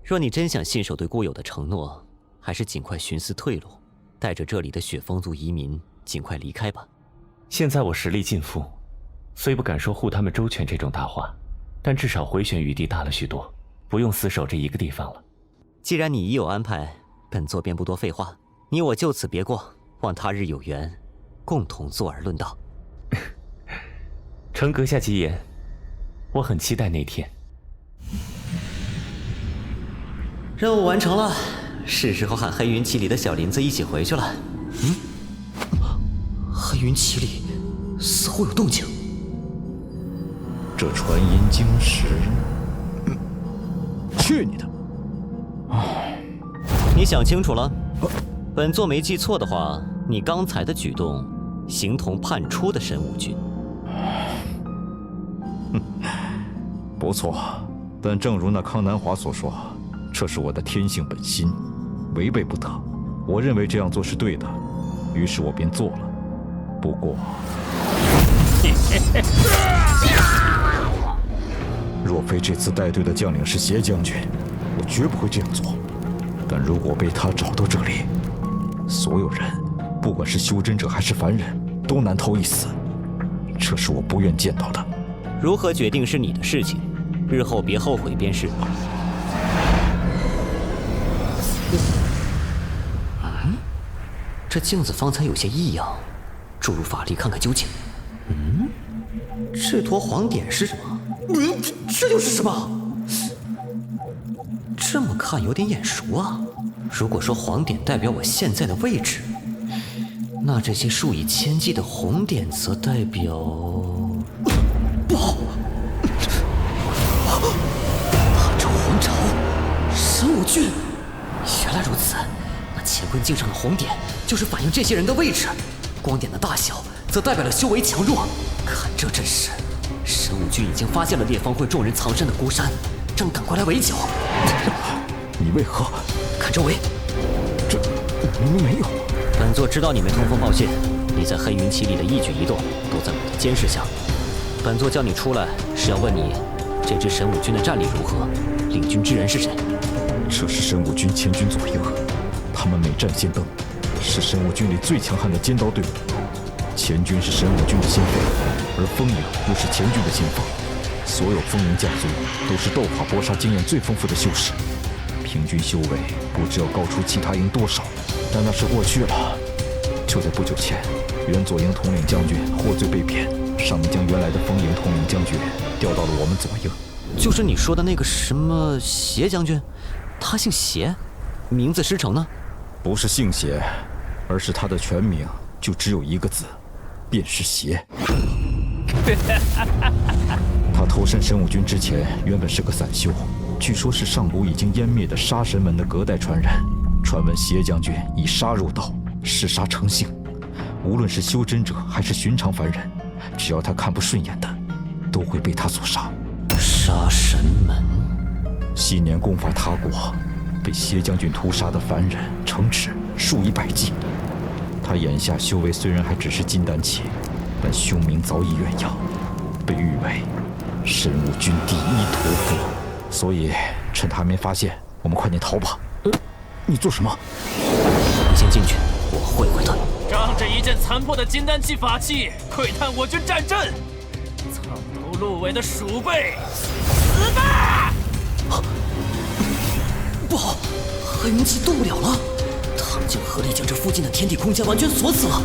若你真想信守对固有的承诺，还是尽快寻思退路，带着这里的雪风族移民尽快离开吧。现在我实力尽复，虽不敢说护他们周全这种大话，但至少回旋余地大了许多，不用死守这一个地方了。既然你已有安排，本座便不多废话，你我就此别过，望他日有缘，共同坐而论道。承阁下吉言，我很期待那天。任务完成了，是时候喊黑云旗里的小林子一起回去了。黑云旗里似乎有动静。这传音晶石，去你的！你想清楚了？本座没记错的话，你刚才的举动形同叛出的神武军。不错，但正如那康南华所说，这是我的天性本心，违背不得。我认为这样做是对的，于是我便做了。不过，若非这次带队的将领是邪将军，我绝不会这样做。但如果被他找到这里，所有人，不管是修真者还是凡人，都难逃一死。这是我不愿见到的。如何决定是你的事情，日后别后悔便是。这镜子方才有些异样，注入法力看看究竟。这坨黄点是什么？这又是什么？这么看有点眼熟啊。如果说黄点代表我现在的位置，那这些数以千计的红点则代表……不好！汉朝皇朝，神武郡，原来如此。那乾坤镜上的红点就是反映这些人的位置，光点的大小则代表了修为强弱。看这阵势，神武郡已经发现了烈方会众人藏身的孤山，正赶过来围剿。你为何？看周围，这明明没有。本座知道你们通风报信，你在黑云旗里的一举一动都在我的监视下。本座叫你出来是要问你，这支神武军的战力如何，领军之人是谁？这是神武军前军左右，他们每战先登，是神武军里最强悍的尖刀队伍。前军是神武军的先锋，而风影又是前军的先锋。所有风影将族都是斗法搏杀经验最丰富的修士，平均修为不知要高出其他营多少。但那是过去了。就在不久前，原左营统领将军获罪被贬，上面将原来的风营统领将军调到了我们左营。就是你说的那个什么邪将军，他姓邪，名字师承呢？不是姓邪，而是他的全名就只有一个字，便是邪。他投身神武军之前，原本是个散修，据说是上古已经湮灭的杀神门的隔代传人。传闻邪将军以杀入道，嗜杀成性，无论是修真者还是寻常凡人，只要他看不顺眼的，都会被他所杀。杀神门，昔年攻伐他国，被邪将军屠杀的凡人城池数以百计。他眼下修为虽然还只是金丹期，但凶名早已远扬，被誉为神武军第一屠夫。所以趁他还没发现，我们快点逃吧。你做什么？你先进去，我会会他。仗着一件残破的金丹期法器，窥探我军战阵，藏头露尾的鼠辈，死吧！不好，黑云旗动不了了，他们竟合力将这附近的天地空间完全锁死了。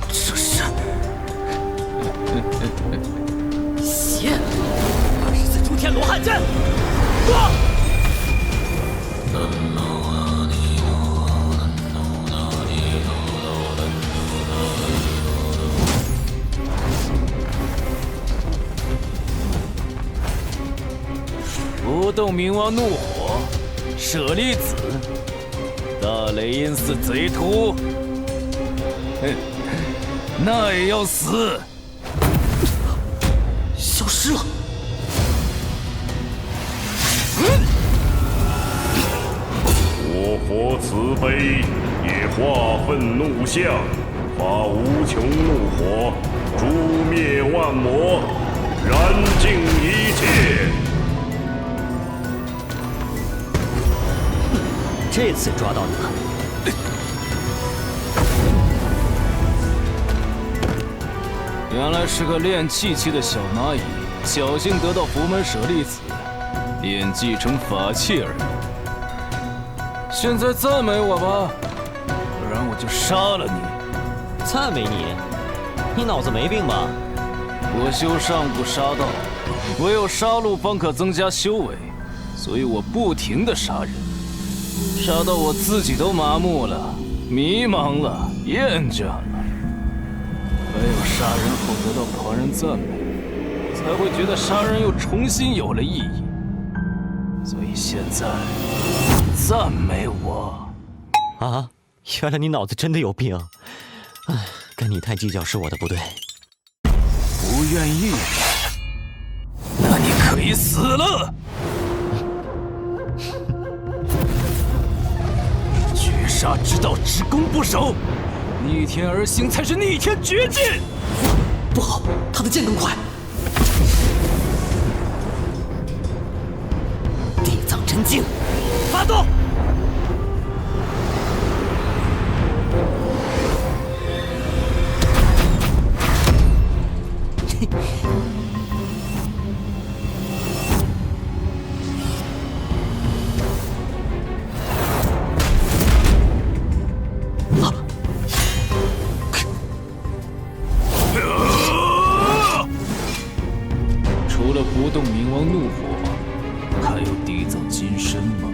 这是邪，24诸天罗汉阵。不动明王怒火，舍利子，大雷音寺贼徒，哼，那也要死！消失了。我佛慈悲，也化愤怒相，发无穷怒火，诛灭万魔，燃尽一切。这次抓到你了。原来是个练气期的小蚂蚁，侥幸得到佛门舍利子，便继承法器而已。现在赞美我吧，不然我就杀了你。赞美你？你脑子没病吧？我修上古杀道，唯有杀戮方可增加修为，所以我不停地杀人，杀到我自己都麻木了、迷茫了、厌倦了。唯有杀人后得到旁人赞美，才会觉得杀人又重新有了意义。所以现在赞美我啊！原来你脑子真的有病。唉，跟你太计较是我的不对。不愿意，那你可以死了。绝杀之道，只攻不守，逆天而行才是逆天绝技。不好，他的剑更快。地藏真经，发动！除了不动明王怒火，还有缔造金身吗？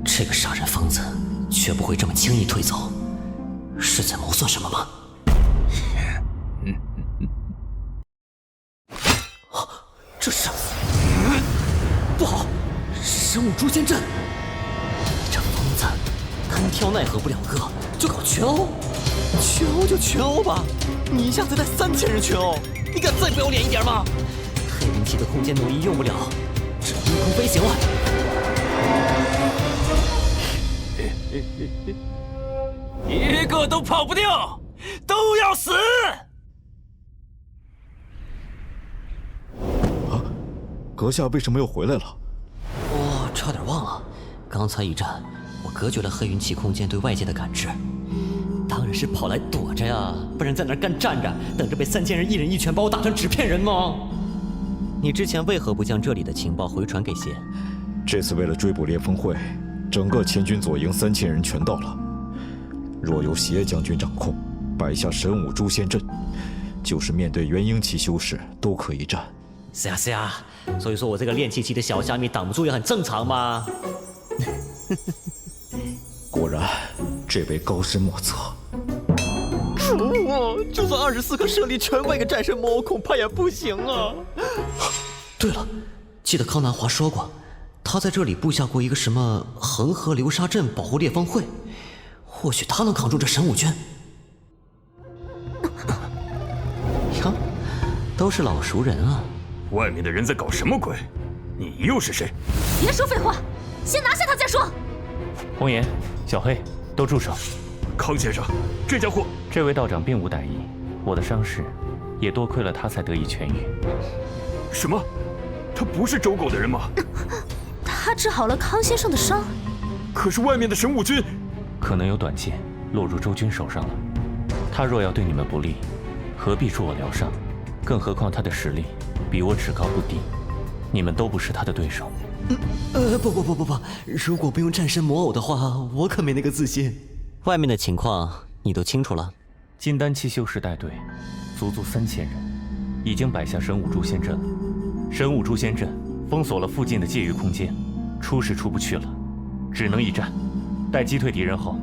这个杀人疯子绝不会这么轻易退走，是在谋算什么吗？这是不好，神武诛仙阵！你这疯子，单挑奈何不了个，就搞群殴？群殴就群殴吧，你一下子带3000人群殴，你敢再不要脸一点吗？黑灵气的空间挪移用不了，只能低空飞行了。一个都跑不掉，都要死！阁下为什么又回来了？差点忘了，刚才一战，我隔绝了黑云气空间对外界的感知，当然是跑来躲着呀，不然在那儿干站着，等着被3000人一人一拳把我打成纸片人吗？你之前为何不将这里的情报回传给邪？这次为了追捕烈风会，整个前军左营3000人全到了。若由邪将军掌控，摆下神武诛仙阵，就是面对元婴期修士都可以战。是啊，所以说我这个练气期的小虾米挡不住也很正常嘛。果然，这位高深莫测。主啊，就算24颗舍利全外个战神魔，恐怕也不行啊。对了，记得康南华说过，他在这里布下过一个什么恒河流沙阵保护烈风会，或许他能扛住这神武军。呀，都是老熟人啊。外面的人在搞什么鬼？你又是谁？别说废话，先拿下他再说。红颜、小黑，都住手！康先生，这家伙……这位道长并无歹意，我的伤势也多亏了他才得以痊愈。什么？他不是周狗的人吗？他治好了康先生的伤。可是外面的神武军……可能有短剑落入周军手上了。他若要对你们不利，何必助我疗伤？更何况他的实力比我只高不低，你们都不是他的对手。不，如果不用战神魔偶的话，我可没那个自信。外面的情况你都清楚了？金丹期修士带队，足3000人，已经摆下神武诛仙阵了。神武诛仙阵封锁了附近的界域空间，出是出不去了，只能一战。待击退敌人后，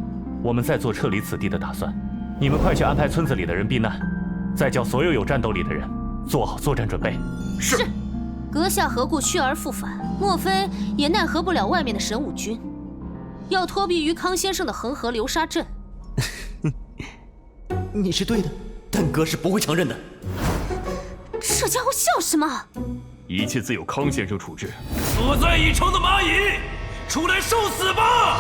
我们再做撤离此地的打算。你们快去安排村子里的人避难，再叫所有有战斗力的人做好作战准备。是。阁下何故去而复返？莫非也奈何不了外面的神武军？要托庇于康先生的恒河流沙阵？你是对的，但哥是不会承认的。这家伙笑什么？一切自有康先生处置。所在已成的蚂蚁，出来受死吧！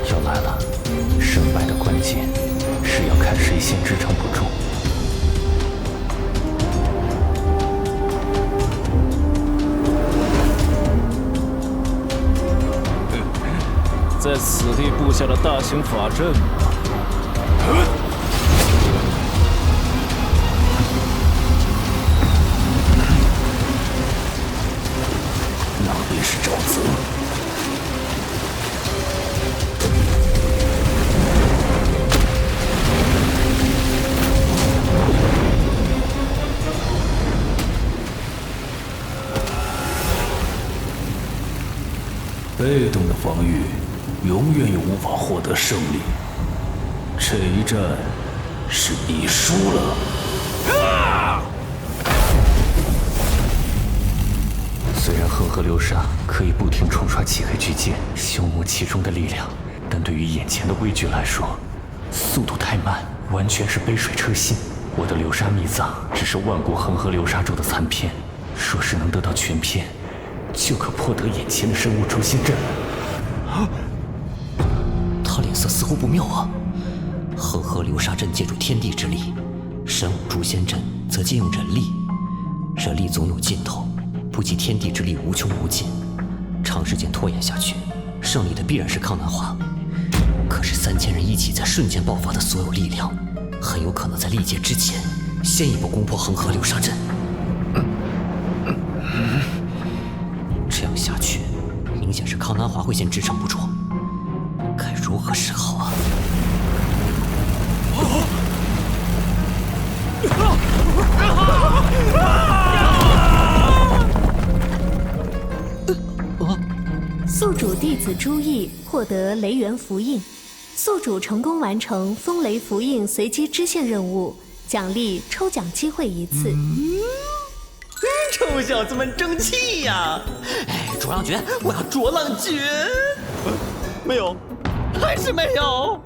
要来了，胜败的关键是要看谁先支撑不住。在此地布下了大型法阵吗？那便是沼泽。被动的防御永远也无法获得胜利。这一战是你输了。虽然恒河流沙可以不停冲刷漆黑巨剑，消磨其中的力量，但对于眼前的危局来说，速度太慢，完全是杯水车薪。我的流沙秘藏只是万古恒河流沙咒的残篇，若是能得到全篇，就可破得眼前的神武诛仙阵。他脸色似乎不妙啊！恒河流沙阵借助天地之力，神武诛仙阵则借用人力，人力总有尽头，不及天地之力无穷无尽。长时间拖延下去，胜利的必然是康南华。可是3000人一起在瞬间爆发的所有力量，很有可能在历劫之前先一步攻破恒河流沙阵。康南华会先支撑不住，该如何是好啊？宿主弟子朱毅获得雷元符印，宿主成功完成风雷符印随机支线任务，奖励抽奖机会1次。臭小子们争气呀！哎，卓浪诀，我要卓浪诀！没有，还是没有？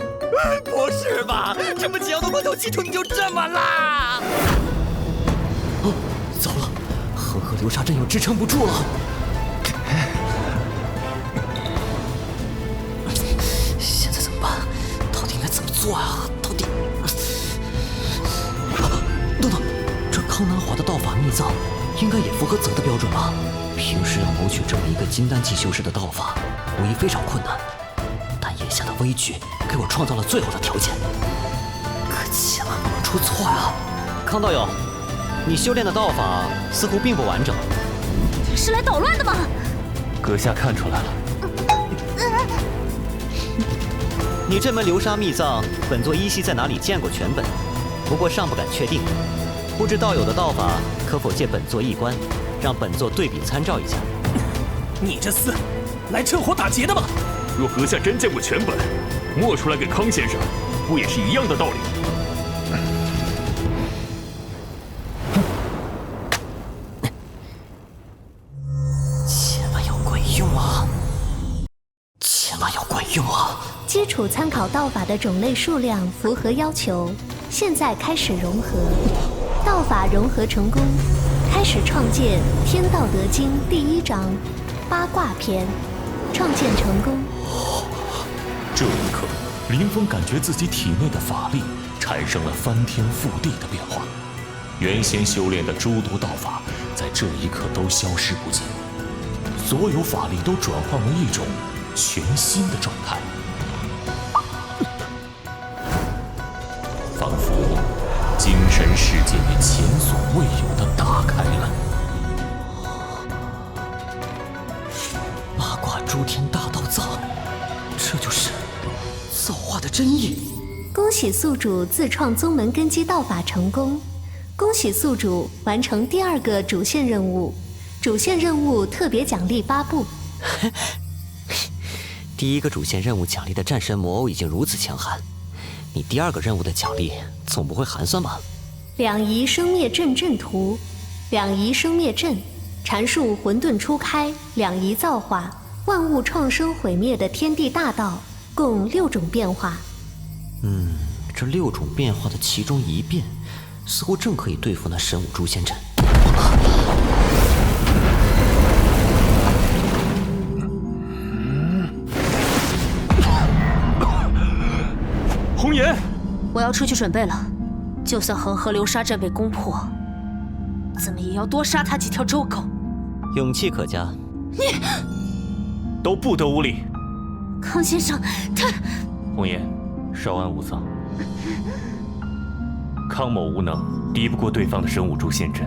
不是吧？这么解药的关头企图你就这么啦？哦，糟了，恒河流沙阵又支撑不住了。现在怎么办？到底应该怎么做啊？到底……等等，这康南华的道法秘藏应该也符合泽的标准吧？平时要谋取这么一个金丹级修士的道法，无疑非常困难。但眼下的危局给我创造了最好的条件，可千万不能出错呀！康道友，你修炼的道法似乎并不完整，是来捣乱的吗？阁下看出来了。你这门流沙秘藏，本座依稀在哪里见过全本，不过尚不敢确定。不知道友的道法可否借本座一观，让本座对比参照一下？你这厮，来趁火打劫的吗？若阁下真见过全本，默出来给康先生，不也是一样的道理？千万要管用啊！千万要管用啊！基础参考道法的种类数量符合要求，现在开始融合。道法融合成功，开始创建《天道德经》第1章八卦篇，创建成功。这一刻，林峰感觉自己体内的法力产生了翻天覆地的变化，原先修炼的诸多道法在这一刻都消失不见，所有法力都转换为一种全新的状态，仿佛精神世界也前所未有的打开了。八卦诸天大道藏，这就是造化的真意。恭喜宿主自创宗门根基道法成功，恭喜宿主完成第2个主线任务。主线任务特别奖励8部。第1个主线任务奖励的战神魔偶已经如此强悍，你第2个任务的奖励总不会寒酸吧？两仪生灭阵阵图，两仪生灭阵阐述混沌初开，两仪造化，万物创生毁灭的天地大道，共6种变化。这6种变化的其中一变，似乎正可以对付那神武诛仙阵。红颜，我要出去准备了。就算恒河流沙阵被攻破，怎么也要多杀他几条周狗。勇气可嘉。你都不得无礼。康先生，他……红颜，稍安勿躁。康某无能，敌不过对方的神武诛仙阵。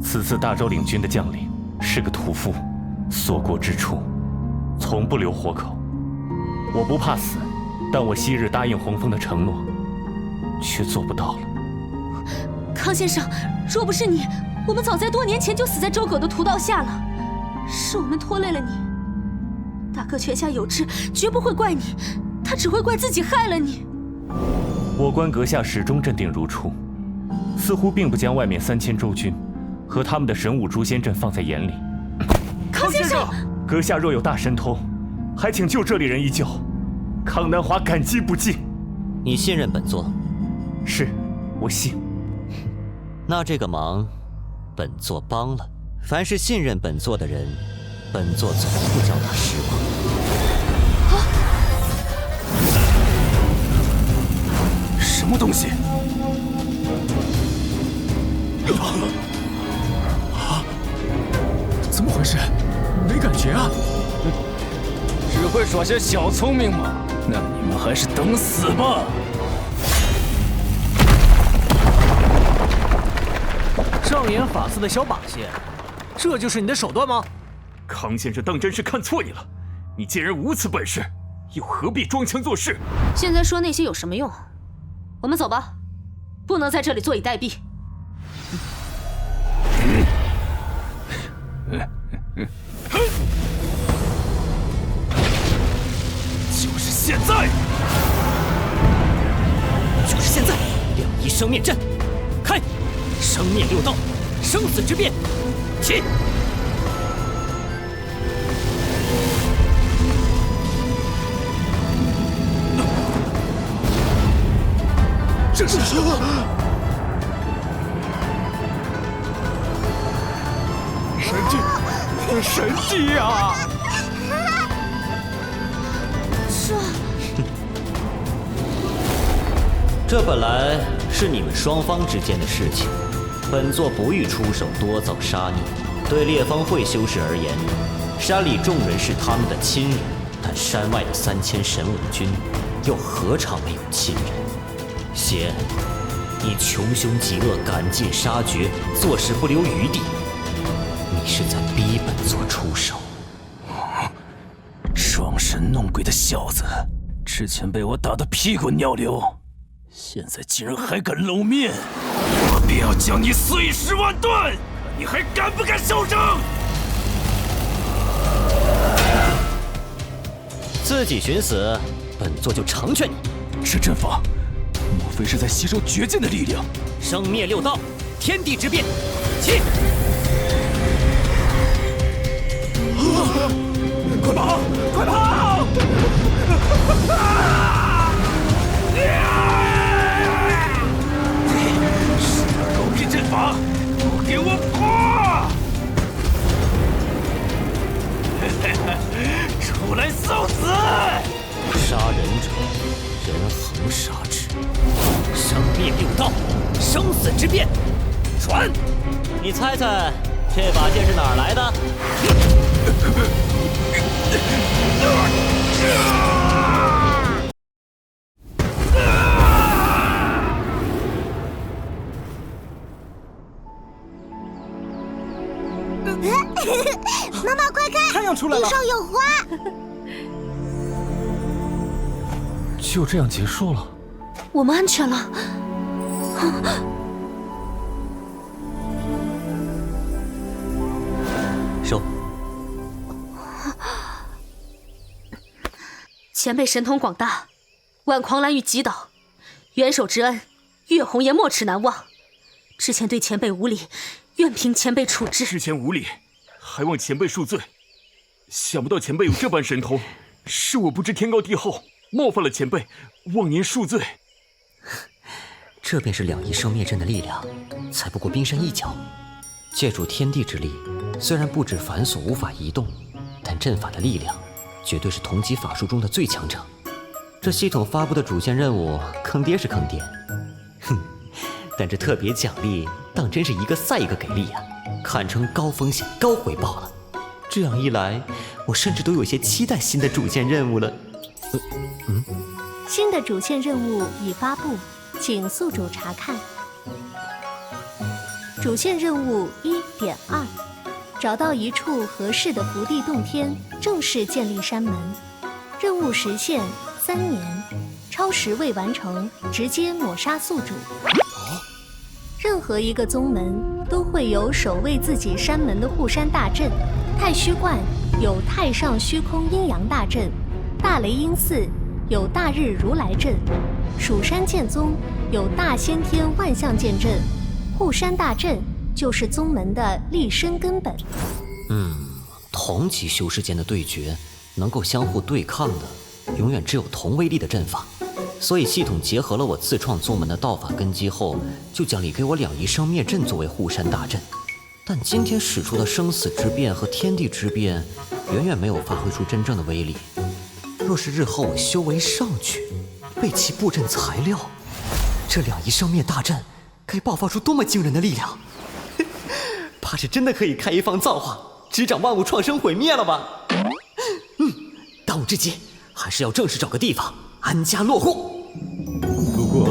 此次大周领军的将领是个屠夫，所过之处，从不留活口。我不怕死，但我昔日答应洪峰的承诺，却做不到了。康先生，若不是你，我们早在多年前就死在周狗的屠刀下了。是我们拖累了你，大哥泉下有知，绝不会怪你，他只会怪自己害了你。我观阁下始终镇定如初，似乎并不将外面3000周军和他们的神武诛仙阵放在眼里。康先生，阁下若有大神通，还请救这里人一救。康南华感激不尽。你信任本座？是，我信。那这个忙，本座帮了。凡是信任本座的人，本座总不叫他失望。什么东西？怎么回事？没感觉啊？只会耍些小聪明吗？那你们还是等死吧！障眼法司的小把戏，这就是你的手段吗？康先生当真是看错你了，你既然无此本事，又何必装腔作势？现在说那些有什么用？我们走吧，不能在这里坐以待毙。就是现在！就是现在！两仪生灭阵，开！生灭六道，生死之变，起！这是什么？神迹！神迹呀！这本来是你们双方之间的事情，本座不欲出手多造杀孽。对烈风会修士而言，山里众人是他们的亲人，但山外的3000神武军又何尝没有亲人？贤，你穷凶极恶，赶尽杀绝，做事不留余地，你是在逼本座出手。装神弄鬼的小子，之前被我打得屁滚尿流，现在竟然还敢露面！我便要将你碎尸万段！你还敢不敢嚣张？自己寻死，本座就成全你。这阵法，莫非是在吸收绝剑的力量？生灭六道，天地之变，起！快跑！快跑！是个狗屁阵法，都给我破！出来送死！杀人者，人恒杀之。生灭六道，生死之变，传！你猜猜，这把剑是哪儿来的？妈妈，快看，太阳出来了，地上有花。就这样结束了？我们安全了。收。前辈神通广大，挽狂澜于极岛，元首之恩，岳红颜没齿难忘。之前对前辈无礼，愿凭前辈处置。之前无礼，还望前辈恕罪。想不到前辈有这般神通，是我不知天高地厚，冒犯了前辈，望您恕罪。这便是两仪生灭阵的力量，才不过冰山一角。借助天地之力，虽然布置繁琐无法移动，但阵法的力量绝对是同级法术中的最强者。这系统发布的主线任务，坑爹是坑爹，哼！但这特别奖励当真是一个赛一个给力啊，堪称高风险高回报了。这样一来，我甚至都有些期待新的主线任务了。新的主线任务已发布，请宿主查看。主线任务 1.2， 找到一处合适的福地洞天，正式建立山门。任务时限3年，超时未完成，直接抹杀宿主。任何一个宗门都会有守卫自己山门的护山大阵。太虚观有太上虚空阴阳大阵，大雷音寺有大日如来阵，蜀山剑宗有大先天万象剑阵。护山大阵就是宗门的立身根本。同级修士间的对决，能够相互对抗的，永远只有同威力的阵法。所以系统结合了我自创宗门的道法根基后，就奖励给我两仪生灭阵作为护山大阵。但今天使出的生死之变和天地之变，远远没有发挥出真正的威力。若是日后我修为上去，备其布阵材料，这两仪生灭大阵该爆发出多么惊人的力量！怕是真的可以开一方造化，执掌万物创生毁灭了吧？当务之急还是要正式找个地方安家落户。不过，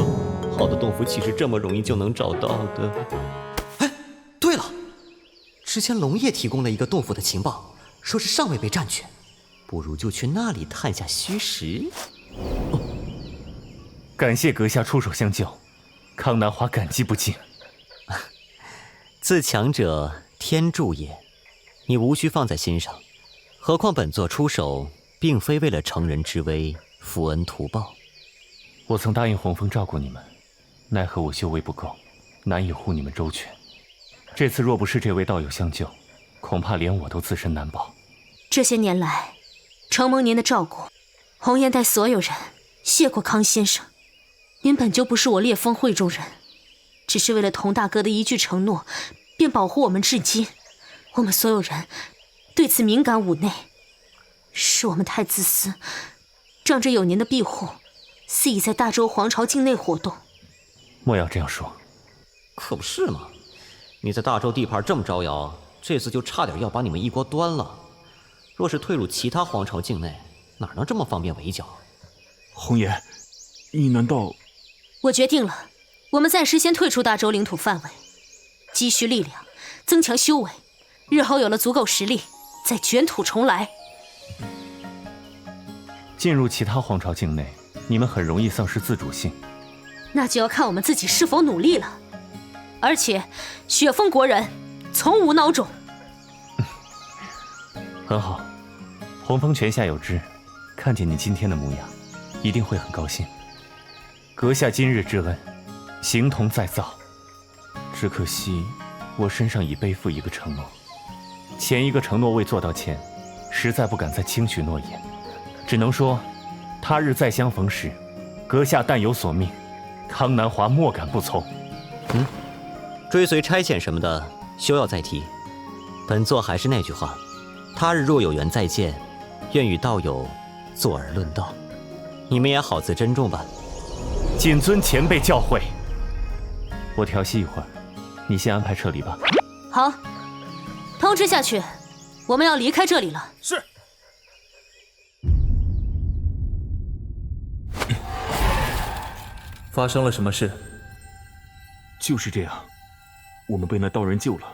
好的洞府岂是这么容易就能找到的？哎，对了，之前龙叶提供了一个洞府的情报，说是尚未被占据。不如就去那里探下虚实。感谢阁下出手相救，康南华感激不尽。自强者天助也，你无需放在心上。何况本座出手，并非为了成人之危，扶恩图报。我曾答应洪峰照顾你们，奈何我修为不够，难以护你们周全。这次若不是这位道友相救，恐怕连我都自身难保。这些年来，承蒙您的照顾，红颜带所有人谢过康先生。您本就不是我烈风会中人，只是为了佟大哥的一句承诺，便保护我们至今。我们所有人对此敏感五内，是我们太自私，仗着有您的庇护，肆意在大周皇朝境内活动。莫要这样说。可不是嘛，你在大周地盘这么招摇，这次就差点要把你们一锅端了。若是退入其他皇朝境内，哪能这么方便围剿？红颜，你难道……我决定了，我们暂时先退出大周领土范围，积蓄力量，增强修为，日后有了足够实力，再卷土重来。进入其他皇朝境内，你们很容易丧失自主性。那就要看我们自己是否努力了。而且，雪峰国人从无孬种。很好，洪峰泉下有知，看见你今天的模样，一定会很高兴。阁下今日之恩，形同再造。只可惜，我身上已背负一个承诺，前一个承诺未做到前，实在不敢再轻许诺言，只能说，他日再相逢时，阁下但有所命，康南华莫敢不从。追随差遣什么的，休要再提。本座还是那句话，他日若有缘再见，愿与道友坐而论道。你们也好自珍重吧。谨遵前辈教诲。我调息一会儿，你先安排撤离吧。好，通知下去，我们要离开这里了。是。发生了什么事？就是这样，我们被那道人救了。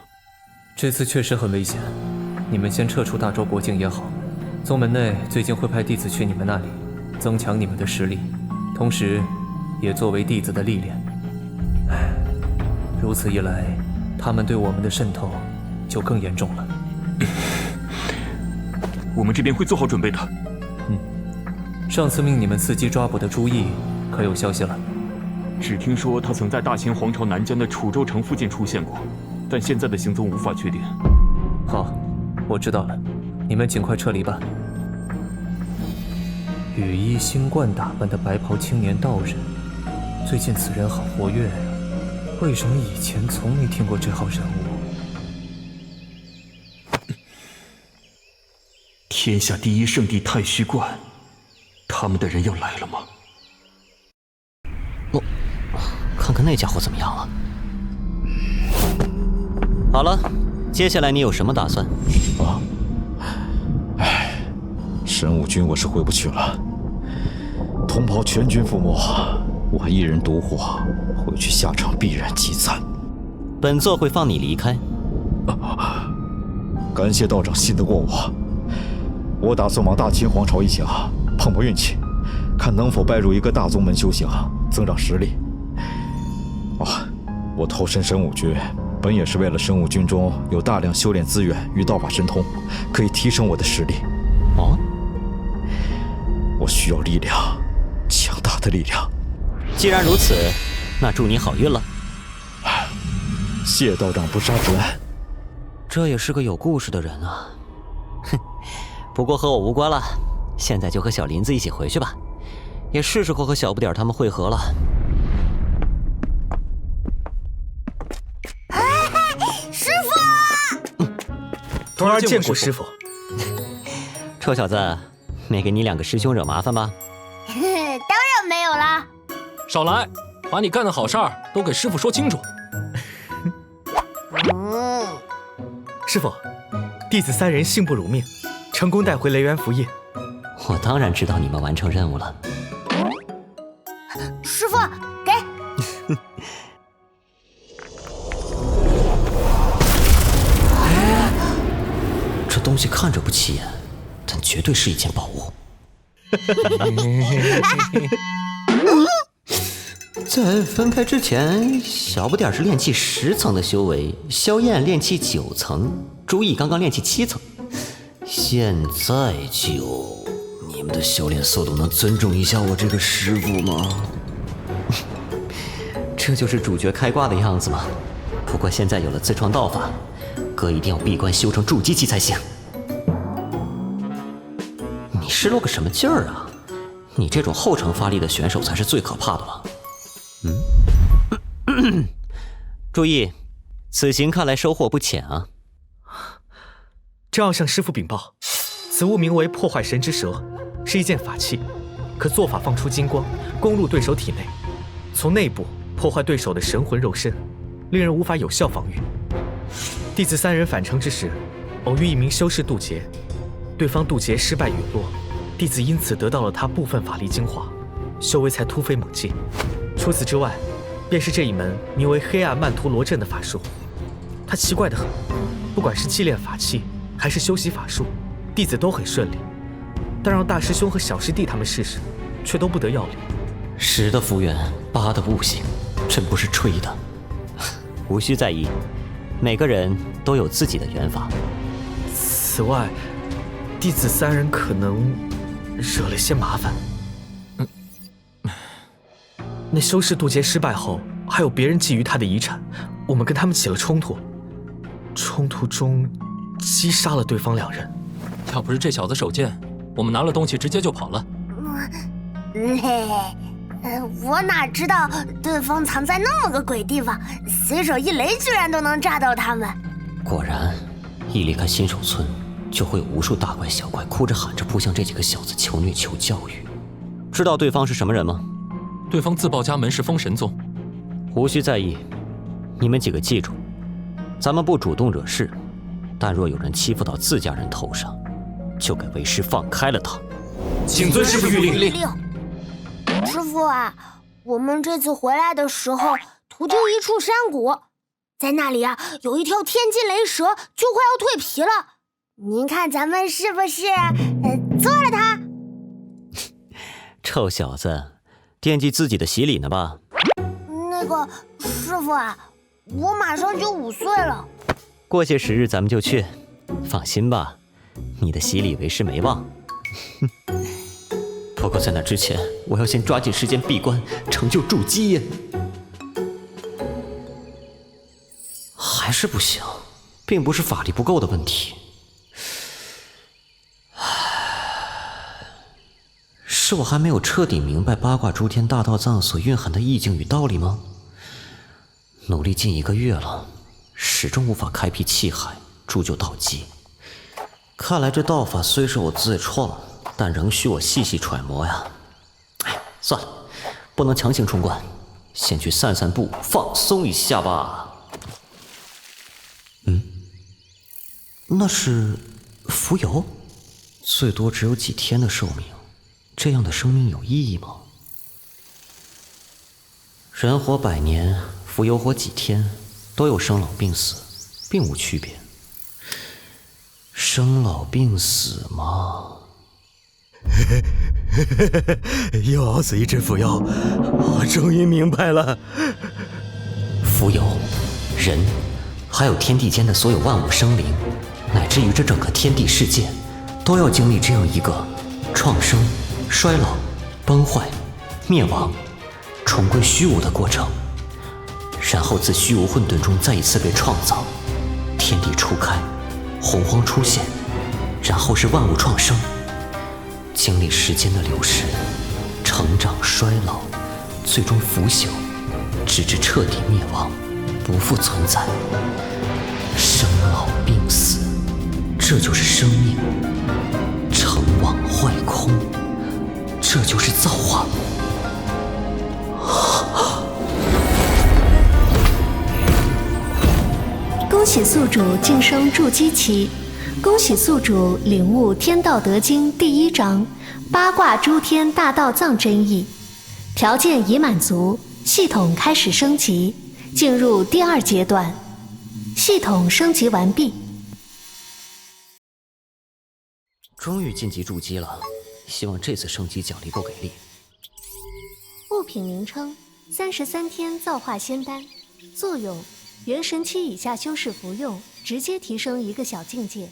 这次确实很危险，你们先撤出大周国境也好。宗门内最近会派弟子去你们那里，增强你们的实力，同时也作为弟子的历练。如此一来，他们对我们的渗透就更严重了。我们这边会做好准备的。上次命你们伺机抓捕的朱毅，可有消息了？只听说他曾在大秦皇朝南疆的楚州城附近出现过，但现在的行踪无法确定。好，我知道了，你们尽快撤离吧。羽衣星冠打扮的白袍青年道人，最近此人好活跃呀，为什么以前从没听过这号人物？天下第一圣地太虚观，他们的人要来了吗？看看那家伙怎么样了。好了，接下来你有什么打算？神武军我是回不去了，同袍全军覆没，我一人独活，回去下场必然凄惨。本座会放你离开。感谢道长信得过我，我打算往大秦皇朝一家碰碰运气，看能否拜入一个大宗门修行，增长实力。我投身神武军，本也是为了神武军中有大量修炼资源与道法神通，可以提升我的实力。我需要力量，强大的力量。既然如此，那祝你好运了。谢道长不杀之恩。这也是个有故事的人啊。哼，不过和我无关了，现在就和小林子一起回去吧，也是时候和小不点他们会合了。师傅！徒儿见过师傅。臭小子，没给你两个师兄惹麻烦吧？当然没有啦。少来，把你干的好事儿都给师傅说清楚。师傅，弟子三人幸不辱命，成功带回雷元符印。我当然知道你们完成任务了。师傅，给。这东西看着不起眼，但绝对是一件宝物。在分开之前，小不点是炼气10层的修为，萧燕炼气9层，朱毅刚刚炼气7层。现在你们的修炼速度能尊重一下我这个师傅吗？这就是主角开挂的样子吗？不过现在有了自创道法，哥一定要闭关修成筑基期才行。你失落个什么劲儿啊？你这种后程发力的选手才是最可怕的了。注意，此行看来收获不浅啊。正要向师父禀报，此物名为破坏神之蛇，是一件法器，可做法放出金光，攻入对手体内，从内部破坏对手的神魂肉身，令人无法有效防御。弟子3人返程之时，偶遇一名修士渡劫，对方渡劫失败陨落，弟子因此得到了他部分法力精华，修为才突飞猛进。除此之外，便是这一门名为黑暗曼陀罗阵的法术。它奇怪得很，不管是祭炼法器还是修习法术，弟子都很顺利。但让大师兄和小师弟他们试试，却都不得要领。10的福缘，8的悟性，真不是吹的。无需在意，每个人都有自己的缘法。此外，弟子3人可能惹了些麻烦。那修士渡劫失败后，还有别人觊觎他的遗产，我们跟他们起了冲突，冲突中击杀了对方2人。要不是这小子手贱，我们拿了东西直接就跑了。我哪知道对方藏在那么个鬼地方，随手一雷居然都能炸到他们。果然，一离开新手村，就会有无数大怪小怪哭着喊着扑向这几个小子求虐求教育。知道对方是什么人吗？对方自报家门是封神宗。无需在意，你们几个记住，咱们不主动惹事，但若有人欺负到自家人头上，就给为师放开了他。请遵师父谕令。师父啊，我们这次回来的时候，途经一处山谷，在那里啊，有一条天津雷蛇，就快要蜕皮了。您看咱们是不是做了它？臭小子，惦记自己的洗礼呢吧？那个师父啊，我马上就5岁了。过些时日咱们就去，放心吧，你的洗礼为师没忘。不过在那之前，我要先抓紧时间闭关，成就筑基呀。还是不行，并不是法力不够的问题，是我还没有彻底明白八卦诸天大道藏所蕴含的意境与道理吗？努力近1个月了，始终无法开辟气海，铸就道基。看来这道法虽是我自创，但仍需我细细揣摩呀。哎，算了，不能强行冲关，先去散散步，放松一下吧。那是蜉蝣，最多只有几天的寿命，这样的生命有意义吗？人活100年，蜉蝣活几天，都有生老病死，并无区别。生老病死吗？又熬死一只蜉蝣，我终于明白了。蜉蝣、人，还有天地间的所有万物生灵，乃至于这整个天地世界，都要经历这样一个创生、衰老、崩坏、灭亡、重归虚无的过程，然后自虚无混沌中再一次被创造，天地初开，洪荒出现，然后是万物创生，经历时间的流逝，成长衰老，最终腐朽，直至彻底灭亡，不复存在。生老病死，这就是生命；成王坏空，这就是造化。恭喜宿主晋升筑基期，恭喜宿主领悟《天道德经》第1章八卦诸天大道藏真意，条件已满足，系统开始升级，进入第2阶段。系统升级完毕。终于晋级筑基了，希望这次升级奖励够给力。物品名称：33天造化仙丹，作用：元神期以下修士服用，直接提升1个小境界，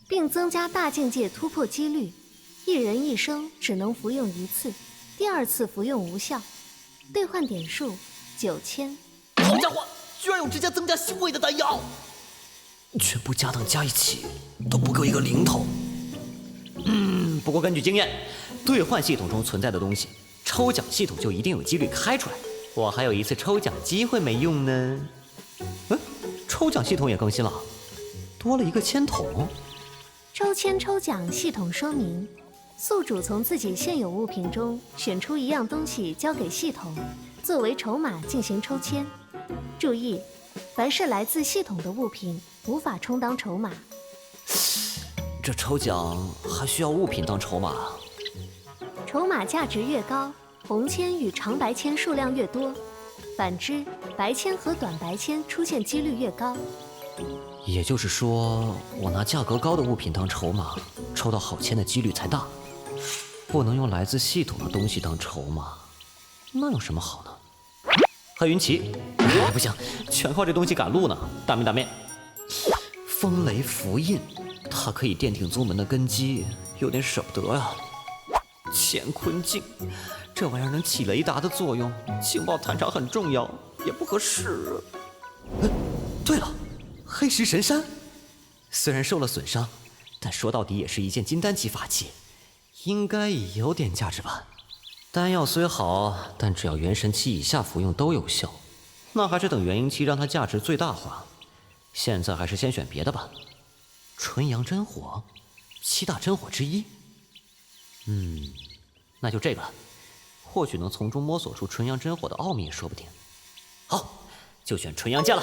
并增加大境界突破几率。一人一生只能服用1次，第2次服用无效。兑换点数9000。好家伙，居然有直接增加修为的丹药！全部家当加一起都不够一个零头。不过根据经验，兑换系统中存在的东西，抽奖系统就一定有几率开出来。我还有1次抽奖机会没用呢。抽奖系统也更新了，多了一个签筒。抽签抽奖系统说明：宿主从自己现有物品中选出1样东西交给系统，作为筹码进行抽签。注意，凡是来自系统的物品无法充当筹码。这抽奖还需要物品当筹码？筹码价值越高，红签与长白签数量越多，反之，白签和短白签出现几率越高。也就是说，我拿价格高的物品当筹码，抽到好签的几率才大。不能用来自系统的东西当筹码，那有什么好呢？黑云旗，不行，全靠这东西赶路呢。大面大面，风雷符印，它可以奠定宗门的根基，有点舍不得啊。乾坤镜，这玩意儿能起雷达的作用，情报探查很重要，也不合适。对了，黑石神山，虽然受了损伤，但说到底也是一件金丹级法器，应该也有点价值吧。丹药虽好，但只要元神期以下服用都有效，那还是等元婴期让它价值最大化。现在还是先选别的吧。纯阳真火，7大真火之一。那就这个了，或许能从中摸索出纯阳真火的奥秘也说不定。好，就选纯阳剑了。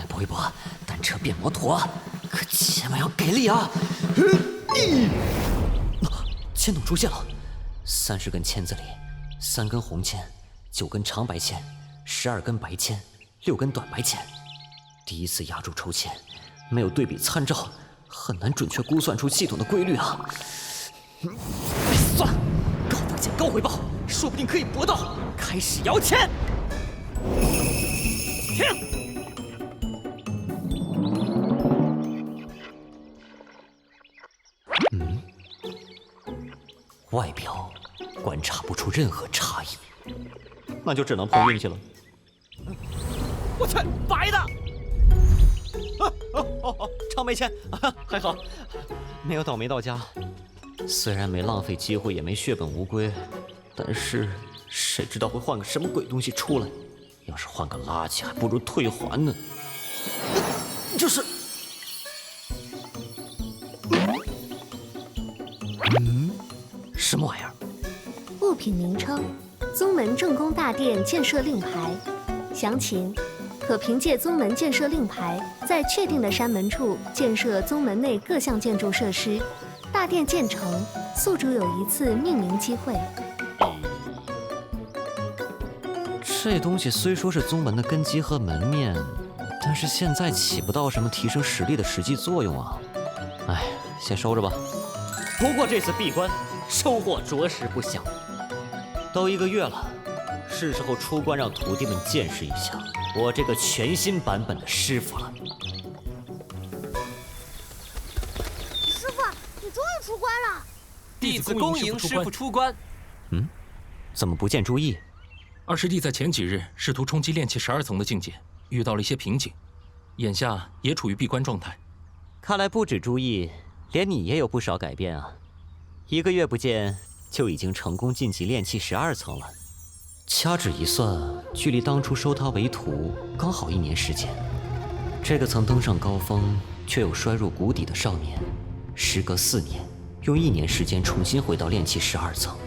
搏一搏，单车变摩托，可千万要给力啊！签筒出现了，30根签子里，3根红签，9根长白签，12根白签，6根短白签。第一次压轴抽签，没有对比参照，很难准确估算出系统的规律啊。算了，高风险高回报，说不定可以搏到。开始摇签，停！外表观察不出任何差异，那就只能碰运气了。我去，白的！长白签，还好，没有倒霉到家。虽然没浪费机会，也没血本无归，但是谁知道会换个什么鬼东西出来？要是换个垃圾，还不如退还呢。这是……什么玩意儿？物品名称：宗门正宫大殿建设令牌。详情：可凭借宗门建设令牌，在确定的山门处建设宗门内各项建筑设施。大殿建成，宿主有1次命名机会。这东西虽说是宗门的根基和门面，但是现在起不到什么提升实力的实际作用啊。先收着吧。不过这次闭关收获着实不小。都1个月了，是时候出关让徒弟们见识一下我这个全新版本的师傅了。师傅，你终于出关了！弟子恭迎师傅出关。怎么不见朱毅？二师弟在前几日试图冲击炼气12层的境界，遇到了一些瓶颈，眼下也处于闭关状态。看来不止朱毅，连你也有不少改变啊！1个月不见，就已经成功晋级炼气12层了。掐指一算，距离当初收他为徒刚好1年时间。这个曾登上高峰却又衰入谷底的少年，时隔4年，用1年时间重新回到炼气12层，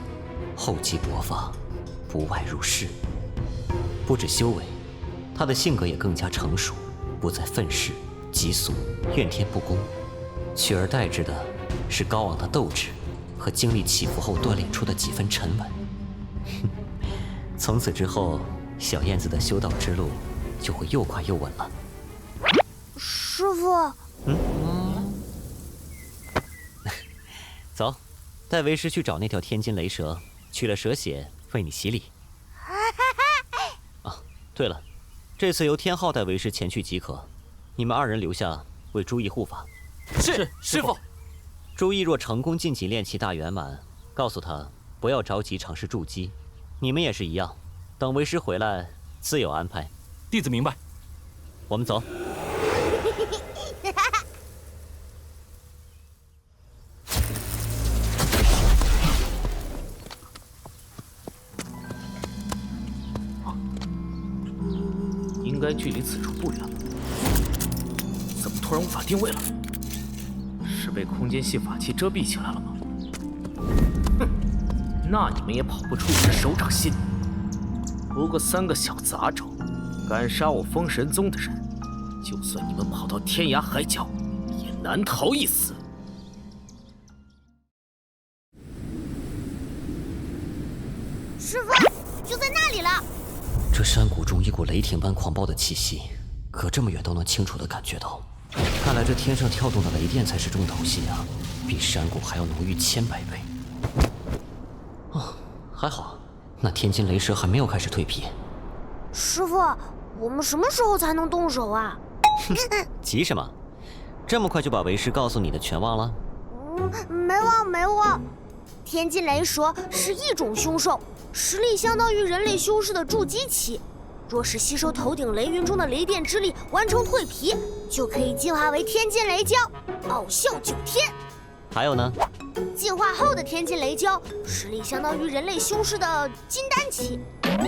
厚积薄发，不外入世。不止修为，他的性格也更加成熟，不再愤世嫉俗、怨天不公，取而代之的是高昂的斗志和经历起伏后锻炼出的几分沉稳。从此之后，小燕子的修道之路就会又快又稳了。师傅，走，带为师去找那条天金雷蛇，取了蛇血为你洗礼。啊，对了，这次由天昊带为师前去即可，你们2人留下为朱毅护法。是，师傅。朱毅若成功晋级炼气大圆满，告诉他不要着急尝试筑基。你们也是一样，等为师回来自有安排。弟子明白。我们走。应该距离此处不远了，怎么突然无法定位了？是被空间系法器遮蔽起来了吗？哼，那你们也跑不出我的手掌心。不过3个小杂种，敢杀我封神宗的人，就算你们跑到天涯海角，也难逃一死。师傅，就在那里了。这山谷中一股雷霆般狂暴的气息，隔这么远都能清楚地感觉到。看来这天上跳动的雷电才是重头戏啊，比山谷还要浓郁100倍。哦，还好，那天金雷蛇还没有开始蜕皮。师傅，我们什么时候才能动手啊？急什么？这么快就把为师告诉你的全忘了？没忘。天金雷蛇是一种凶兽，实力相当于人类修士的筑基期。若是吸收头顶雷云中的雷电之力，完成蜕皮，就可以进化为天金雷蛟，傲笑9天。还有呢？进化后的天金雷蛟实力相当于人类修士的金丹期。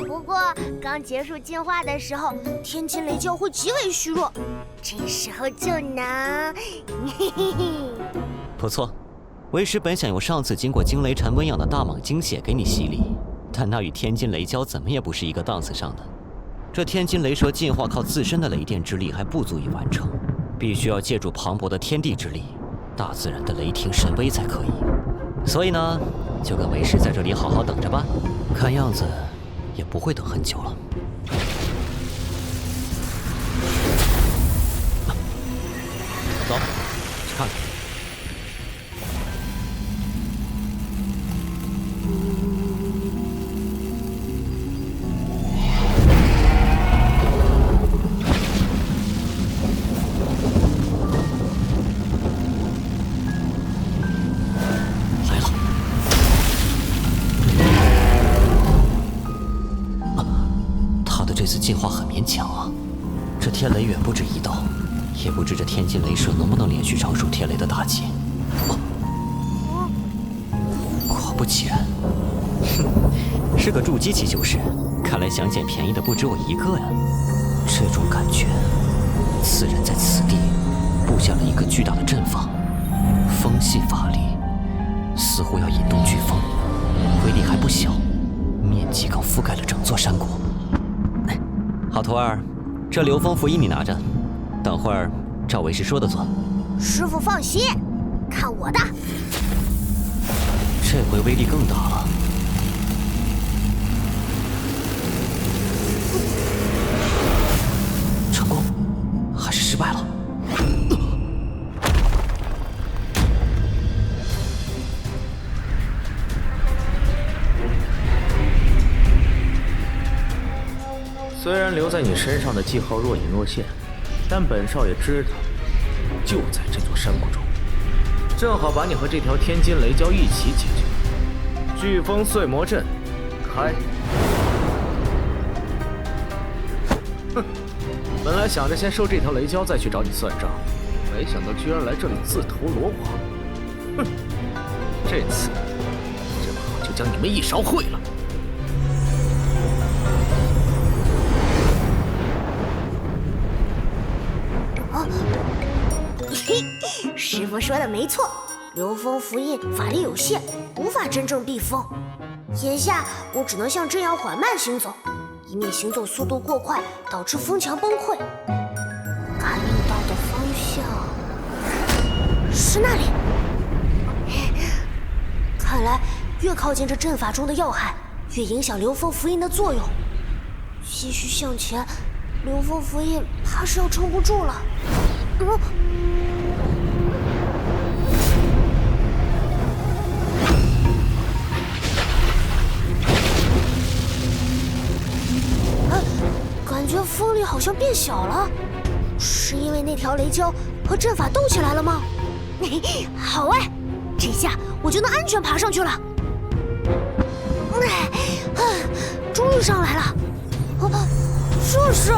不过刚结束进化的时候，天金雷蛟会极为虚弱，这时候就能……不错，为师本想用上次经过惊雷禅温养的大蟒精血给你洗礼，但那与天金雷蛟怎么也不是一个档次上的。这天金雷蛇进化靠自身的雷电之力还不足以完成，必须要借助磅礴的天地之力，大自然的雷霆神威才可以。所以呢，就跟为师在这里好好等着吧，看样子也不会等很久了。走，去看看。这次进化很勉强啊，这天雷远不止1道，也不知这天金雷蛇能不能连续承受天雷的打击。果不其然，是个筑基期修士，看来想捡便宜的不止我一个呀。这种感觉，此人在此地布下了一个巨大的阵法，风系法力，似乎要引动飓风，威力还不小，面积更覆盖了整座山谷。好徒儿，这流风符印你拿着，等会儿照为师说的做。师傅放心，看我的！这回威力更大了。成功，还是失败了？虽然留在你身上的记号若隐若现，但本少爷知道，就在这座山谷中，正好把你和这条天金雷蛟一起解决。飓风碎魔阵，开！哼，本来想着先收这条雷蛟，再去找你算账，没想到居然来这里自投罗网。哼，这次正好就将你们一勺烩了。师傅说的没错，流风符印法力有限，无法真正避风。眼下我只能像这样缓慢行走，以免行走速度过快导致风墙崩溃。感应到的方向是那里，看来越靠近这阵法中的要害，越影响流风符印的作用。继续向前，流风符印怕是要撑不住了。感觉风力好像变小了，是因为那条雷蛟和阵法斗起来了吗？好哎，这下我就能安全爬上去了。终于上来了。这是……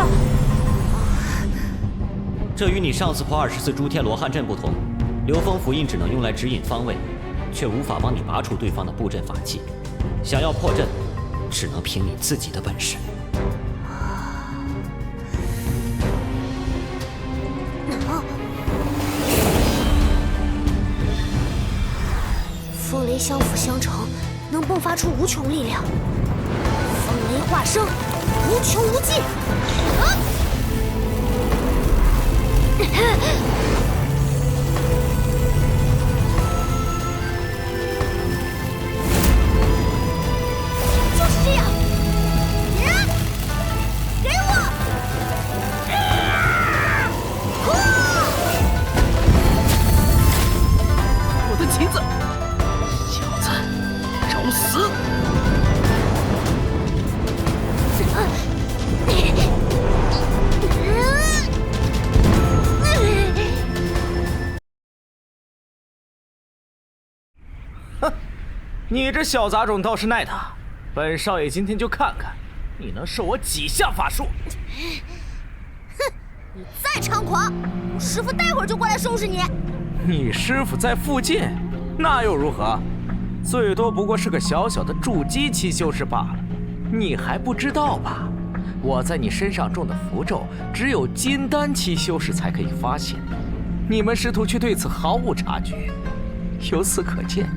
这与你上次破24诸天罗汉阵不同，流风符印只能用来指引方位，却无法帮你拔出对方的布阵法器。想要破阵，只能凭你自己的本事。风雷相辅相成，能迸发出无穷力量。风雷化生，无穷无尽。就是这样。给我！我的旗子！小子，找死！哼，你这小杂种倒是耐打，本少爷今天就看看你能受我几下法术。哼，你再猖狂，我师傅待会儿就过来收拾你。你师傅在附近，那又如何？最多不过是个小小的筑基期修士罢了，你还不知道吧？我在你身上中的符咒，只有金丹期修士才可以发现，你们师徒却对此毫无察觉。由此可见，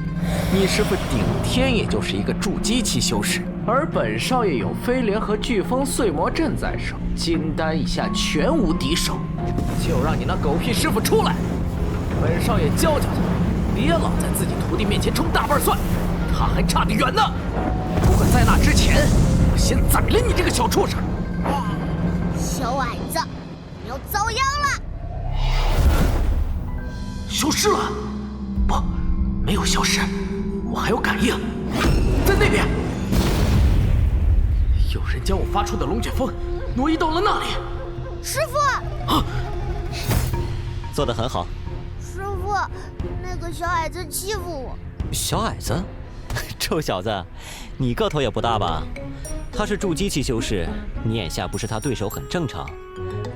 你师傅顶天也就是一个筑基期修士，而本少爷有飞莲和飓风碎魔阵在手，金丹以下全无敌手。就让你那狗屁师傅出来，本少爷教教他，别老在自己徒弟面前充大腕算，他还差得远呢。不过在那之前，我先宰了你这个小畜生！小矮子，你要遭殃了！消失了？不，没有消失，我还有感应，在那边。有人将我发出的龙卷风挪移到了那里。师傅！啊！做得很好。师傅，那个小矮子欺负我。小矮子？臭小子，你个头也不大吧？他是筑基期修士，你眼下不是他对手很正常。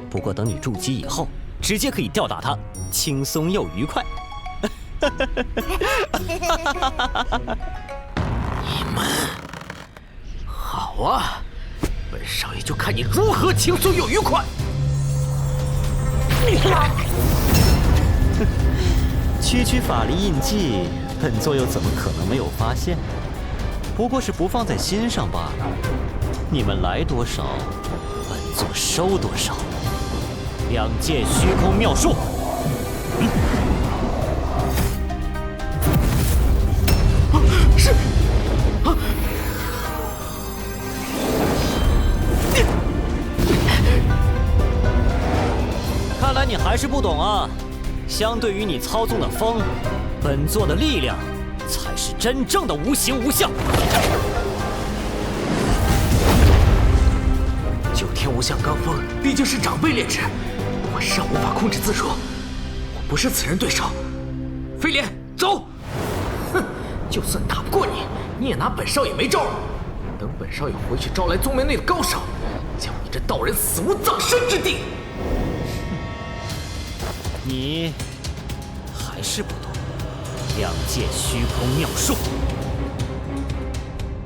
不过等你筑基以后，直接可以吊打他，轻松又愉快。你们好啊，本少爷就看你如何轻松又愉快。区区法力印记，本座又怎么可能没有发现？不过是不放在心上罢了。你们来多少，本座收多少。两界虚空妙术。是。啊！看来你还是不懂啊。相对于你操纵的风，本座的力量才是真正的无形无相。九天无相罡风毕竟是长辈炼制，我尚无法控制自如，我不是此人对手。飞莲，走！哼，就算打不过你，你也拿本少爷没招。等本少爷回去招来宗门内的高手，将你这道人死无葬身之地。你还是不懂两界虚空妙术。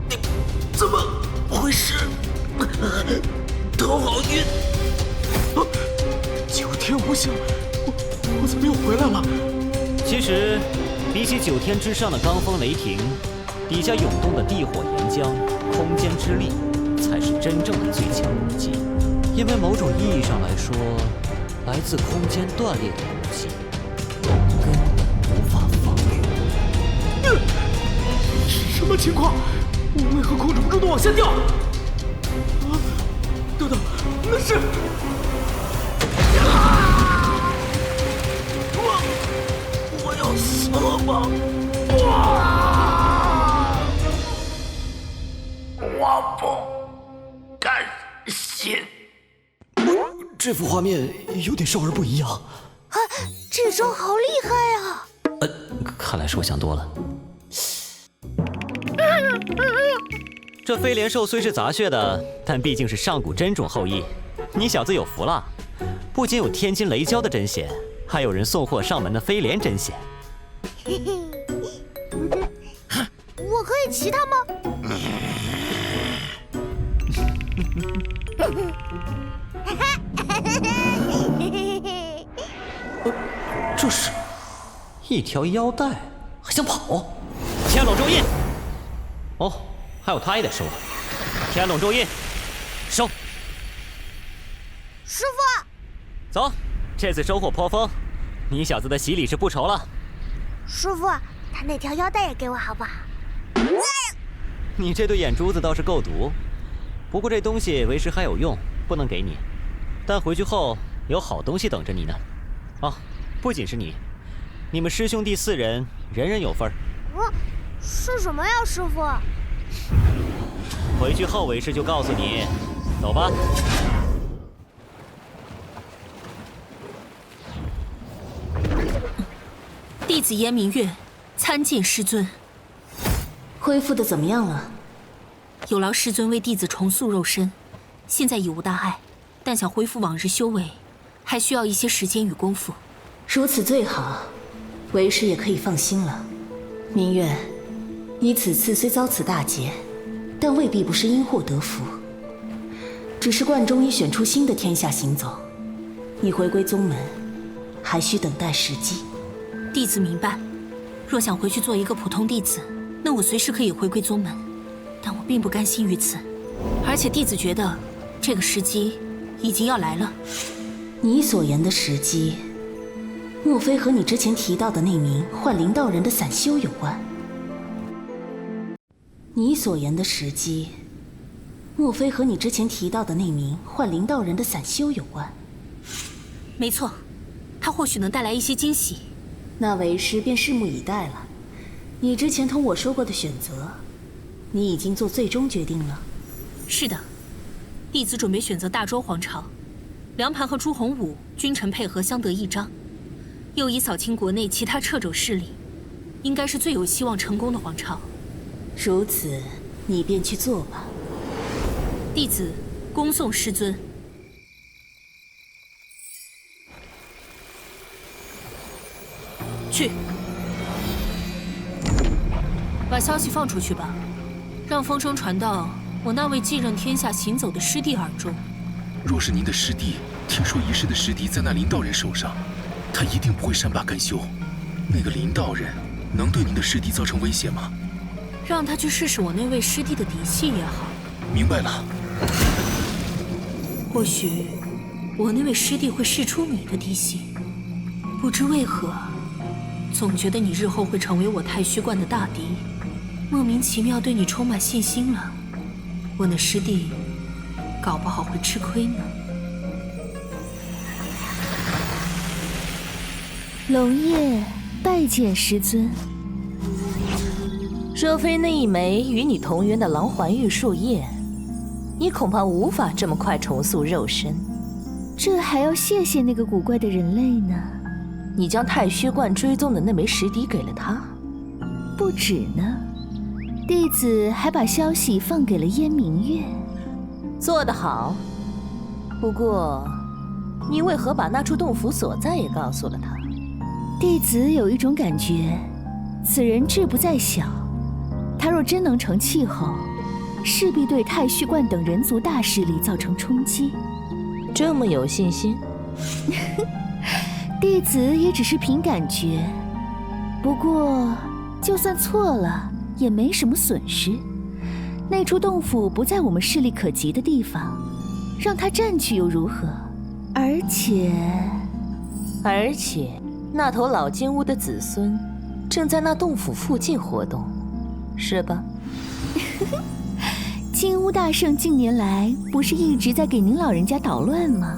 你怎么回事？头好晕。九天无相，我怎么又回来了？其实，比起九天之上的罡风雷霆，底下涌动的地火岩浆、空间之力，才是真正的最强武技。因为某种意义上来说，来自空间断裂的武器，根本无法防御。什么情况？我为何控制不住的往下掉？啊！等等，那是……我要死了吗？我不甘心。这幅画面有点少儿不宜啊！啊，这招好厉害啊！看来是我想多了。这飞廉兽虽是杂血的，但毕竟是上古真种后裔，你小子有福了，不仅有天津雷蛟的真血，还有人送货上门的飞廉真血。我可以骑它吗？这是一条腰带，还想跑？天龙咒印。哦，还有他也得收了。天龙咒印，收。师傅，走，这次收获颇丰，你小子的洗礼是不愁了。师傅，他那条腰带也给我好不好？你这对眼珠子倒是够毒，不过这东西为师还有用，不能给你。但回去后有好东西等着你呢。哦，不仅是你，你们师兄弟4人，人人有份儿。是什么呀，师傅？回去后为师就告诉你。走吧。弟子燕明月参见师尊。恢复的怎么样了？有劳师尊为弟子重塑肉身，现在已无大碍，但想恢复往日修为，还需要一些时间与功夫。如此最好，为师也可以放心了。明月，你此次虽遭此大劫，但未必不是因祸得福，只是观中已选出新的天下行走，你回归宗门，还需等待时机。弟子明白，若想回去做一个普通弟子，那我随时可以回归宗门，但我并不甘心于此，而且弟子觉得这个时机已经要来了。你所言的时机，莫非和你之前提到的那名幻灵道人的散修有关？你所言的时机，莫非和你之前提到的那名幻灵道人的散修有关？没错，他或许能带来一些惊喜。那为师便拭目以待了。你之前同我说过的选择，你已经做最终决定了？是的，弟子准备选择大周皇朝，梁盘和朱洪武君臣配合相得益彰，又以扫清国内其他掣肘势力，应该是最有希望成功的皇朝。如此，你便去做吧。弟子恭送师尊。去，把消息放出去吧，让风声传到我那位继任天下行走的师弟耳中。若是您的师弟听说遗失的师弟在那林道人手上，他一定不会善罢甘休。那个林道人能对您的师弟造成威胁吗？让他去试试我那位师弟的底细也好。明白了。或许我那位师弟会试出你的底细，不知为何，总觉得你日后会成为我太虚观的大敌，莫名其妙对你充满信心了。我那师弟搞不好会吃亏呢。龙叶拜见师尊。若非那一枚与你同源的狼环玉树叶，你恐怕无法这么快重塑肉身。这还要谢谢那个古怪的人类呢。你将太虚观追踪的那枚石笛给了他？不止呢，弟子还把消息放给了燕明月。做得好。不过，你为何把那处洞府所在也告诉了他？弟子有一种感觉，此人志不在小，他若真能成气候，势必对太虚观等人族大势力造成冲击。这么有信心？弟子也只是凭感觉，不过就算错了也没什么损失。那处洞府不在我们势力可及的地方，让他占据又如何？而且，那头老金乌的子孙正在那洞府附近活动，是吧？金乌大圣近年来不是一直在给您老人家捣乱吗？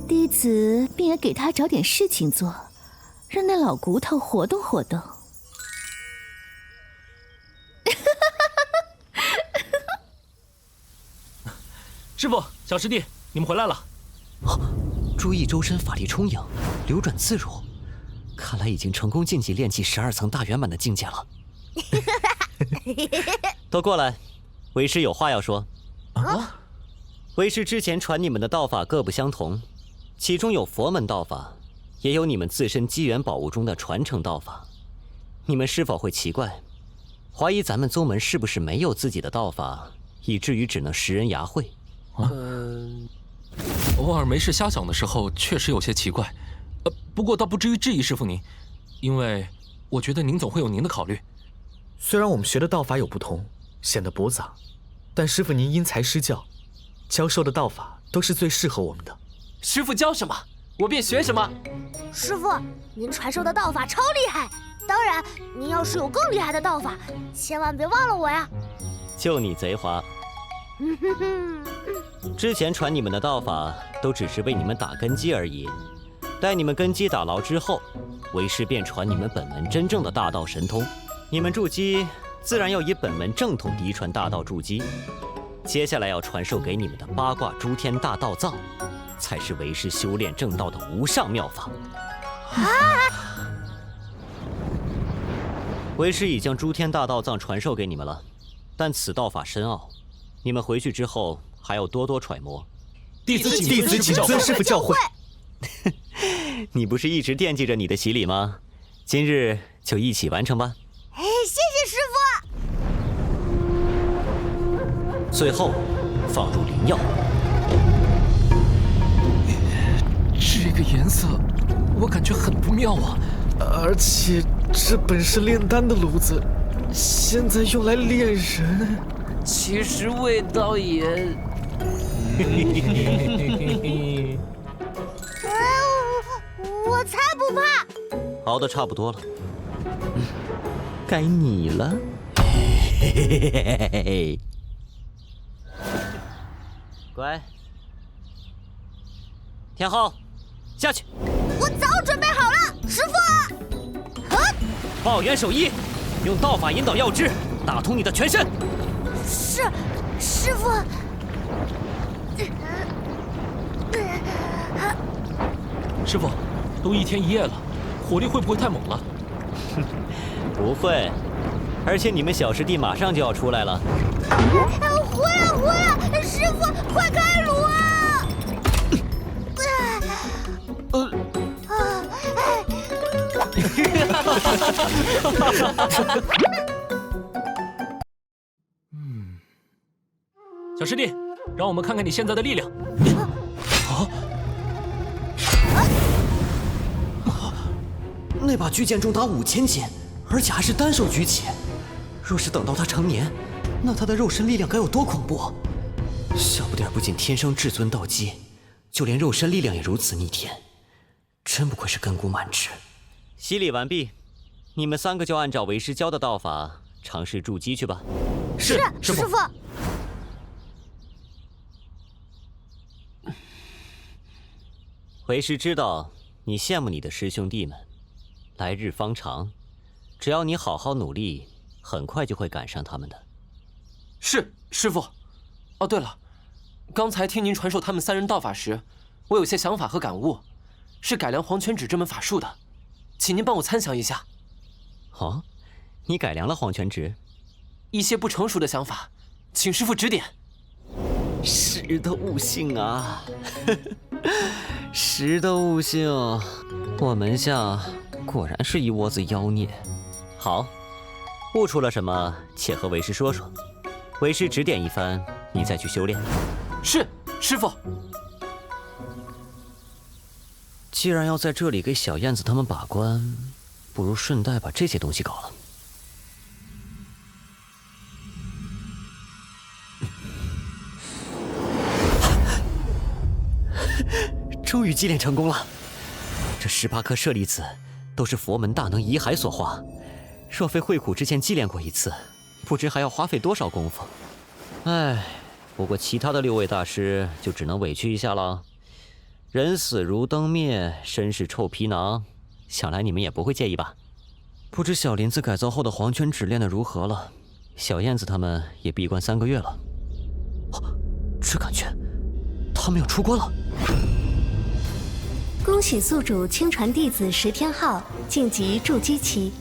弟子便也给他找点事情做，让那老骨头活动活动。师傅，小师弟，你们回来了。注意周身法力充盈，流转自如，看来已经成功晋级炼气12层大圆满的境界了。都过来，为师有话要说。啊！为师之前传你们的道法各不相同，其中有佛门道法，也有你们自身机缘宝物中的传承道法。你们是否会奇怪，怀疑咱们宗门是不是没有自己的道法，以至于只能识人牙慧？偶尔没事瞎想的时候，确实有些奇怪。不过倒不至于质疑师傅您，因为我觉得您总会有您的考虑。虽然我们学的道法有不同，显得驳杂，但师傅您因材施教，教授的道法都是最适合我们的。师傅教什么，我便学什么。师傅，您传授的道法超厉害，当然，您要是有更厉害的道法，千万别忘了我呀。就你贼滑。之前传你们的道法都只是为你们打根基而已，待你们根基打牢之后，为师便传你们本门真正的大道神通。你们筑基自然要以本门正统嫡传大道筑基，接下来要传授给你们的八卦诸天大道藏，才是为师修炼正道的无上妙法。为师已将诸天大道藏传授给你们了，但此道法深奥，你们回去之后还要多多揣摩。弟子请遵师傅教诲。你不是一直惦记着你的洗礼吗？今日就一起完成吧。哎，谢谢师傅。最后，放入灵药。这个颜色，我感觉很不妙啊！而且这本是炼丹的炉子，现在用来炼人，其实味道也……我才不怕。熬得差不多了，该你了。乖，天昊，下去。我早准备好了，师傅。抱元守一，用道法引导药汁，打通你的全身。是，师傅。师傅，都1天1夜了，火力会不会太猛了？不会，而且你们小师弟马上就要出来了。火呀！师傅，快开炉啊！小师弟，让我们看看你现在的力量。那把巨剑重达5000斤，而且还是单手举起。若是等到他成年，那他的肉身力量该有多恐怖！小不点不仅天生至尊道基，就连肉身力量也如此逆天，真不愧是根骨满枝。洗礼完毕，你们3个就按照为师教的道法尝试筑基去吧。是，师傅。为师知道你羡慕你的师兄弟们，来日方长，只要你好好努力，很快就会赶上他们的。是，师傅。哦，对了，刚才听您传授他们3人道法时，我有些想法和感悟，是改良黄泉指这门法术的，请您帮我参详一下。哦，你改良了黄泉指？一些不成熟的想法，请师傅指点。识得悟性啊！识得悟性，我门下果然是一窝子妖孽。好，悟出了什么，且和为师说说，为师指点一番，你再去修炼。是，师傅。既然要在这里给小燕子他们把关，不如顺带把这些东西搞了。终于祭炼成功了！这18颗舍利子都是佛门大能遗骸所化，若非慧苦之前祭炼过一次，不知还要花费多少功夫。唉，不过其他的6位大师就只能委屈一下了。人死如灯灭，身是臭皮囊，想来你们也不会介意吧？不知小林子改造后的黄泉指练得如何了？小燕子他们也闭关3个月了。这感觉，他们要出关了。恭喜宿主亲传弟子石天浩晋级筑基期，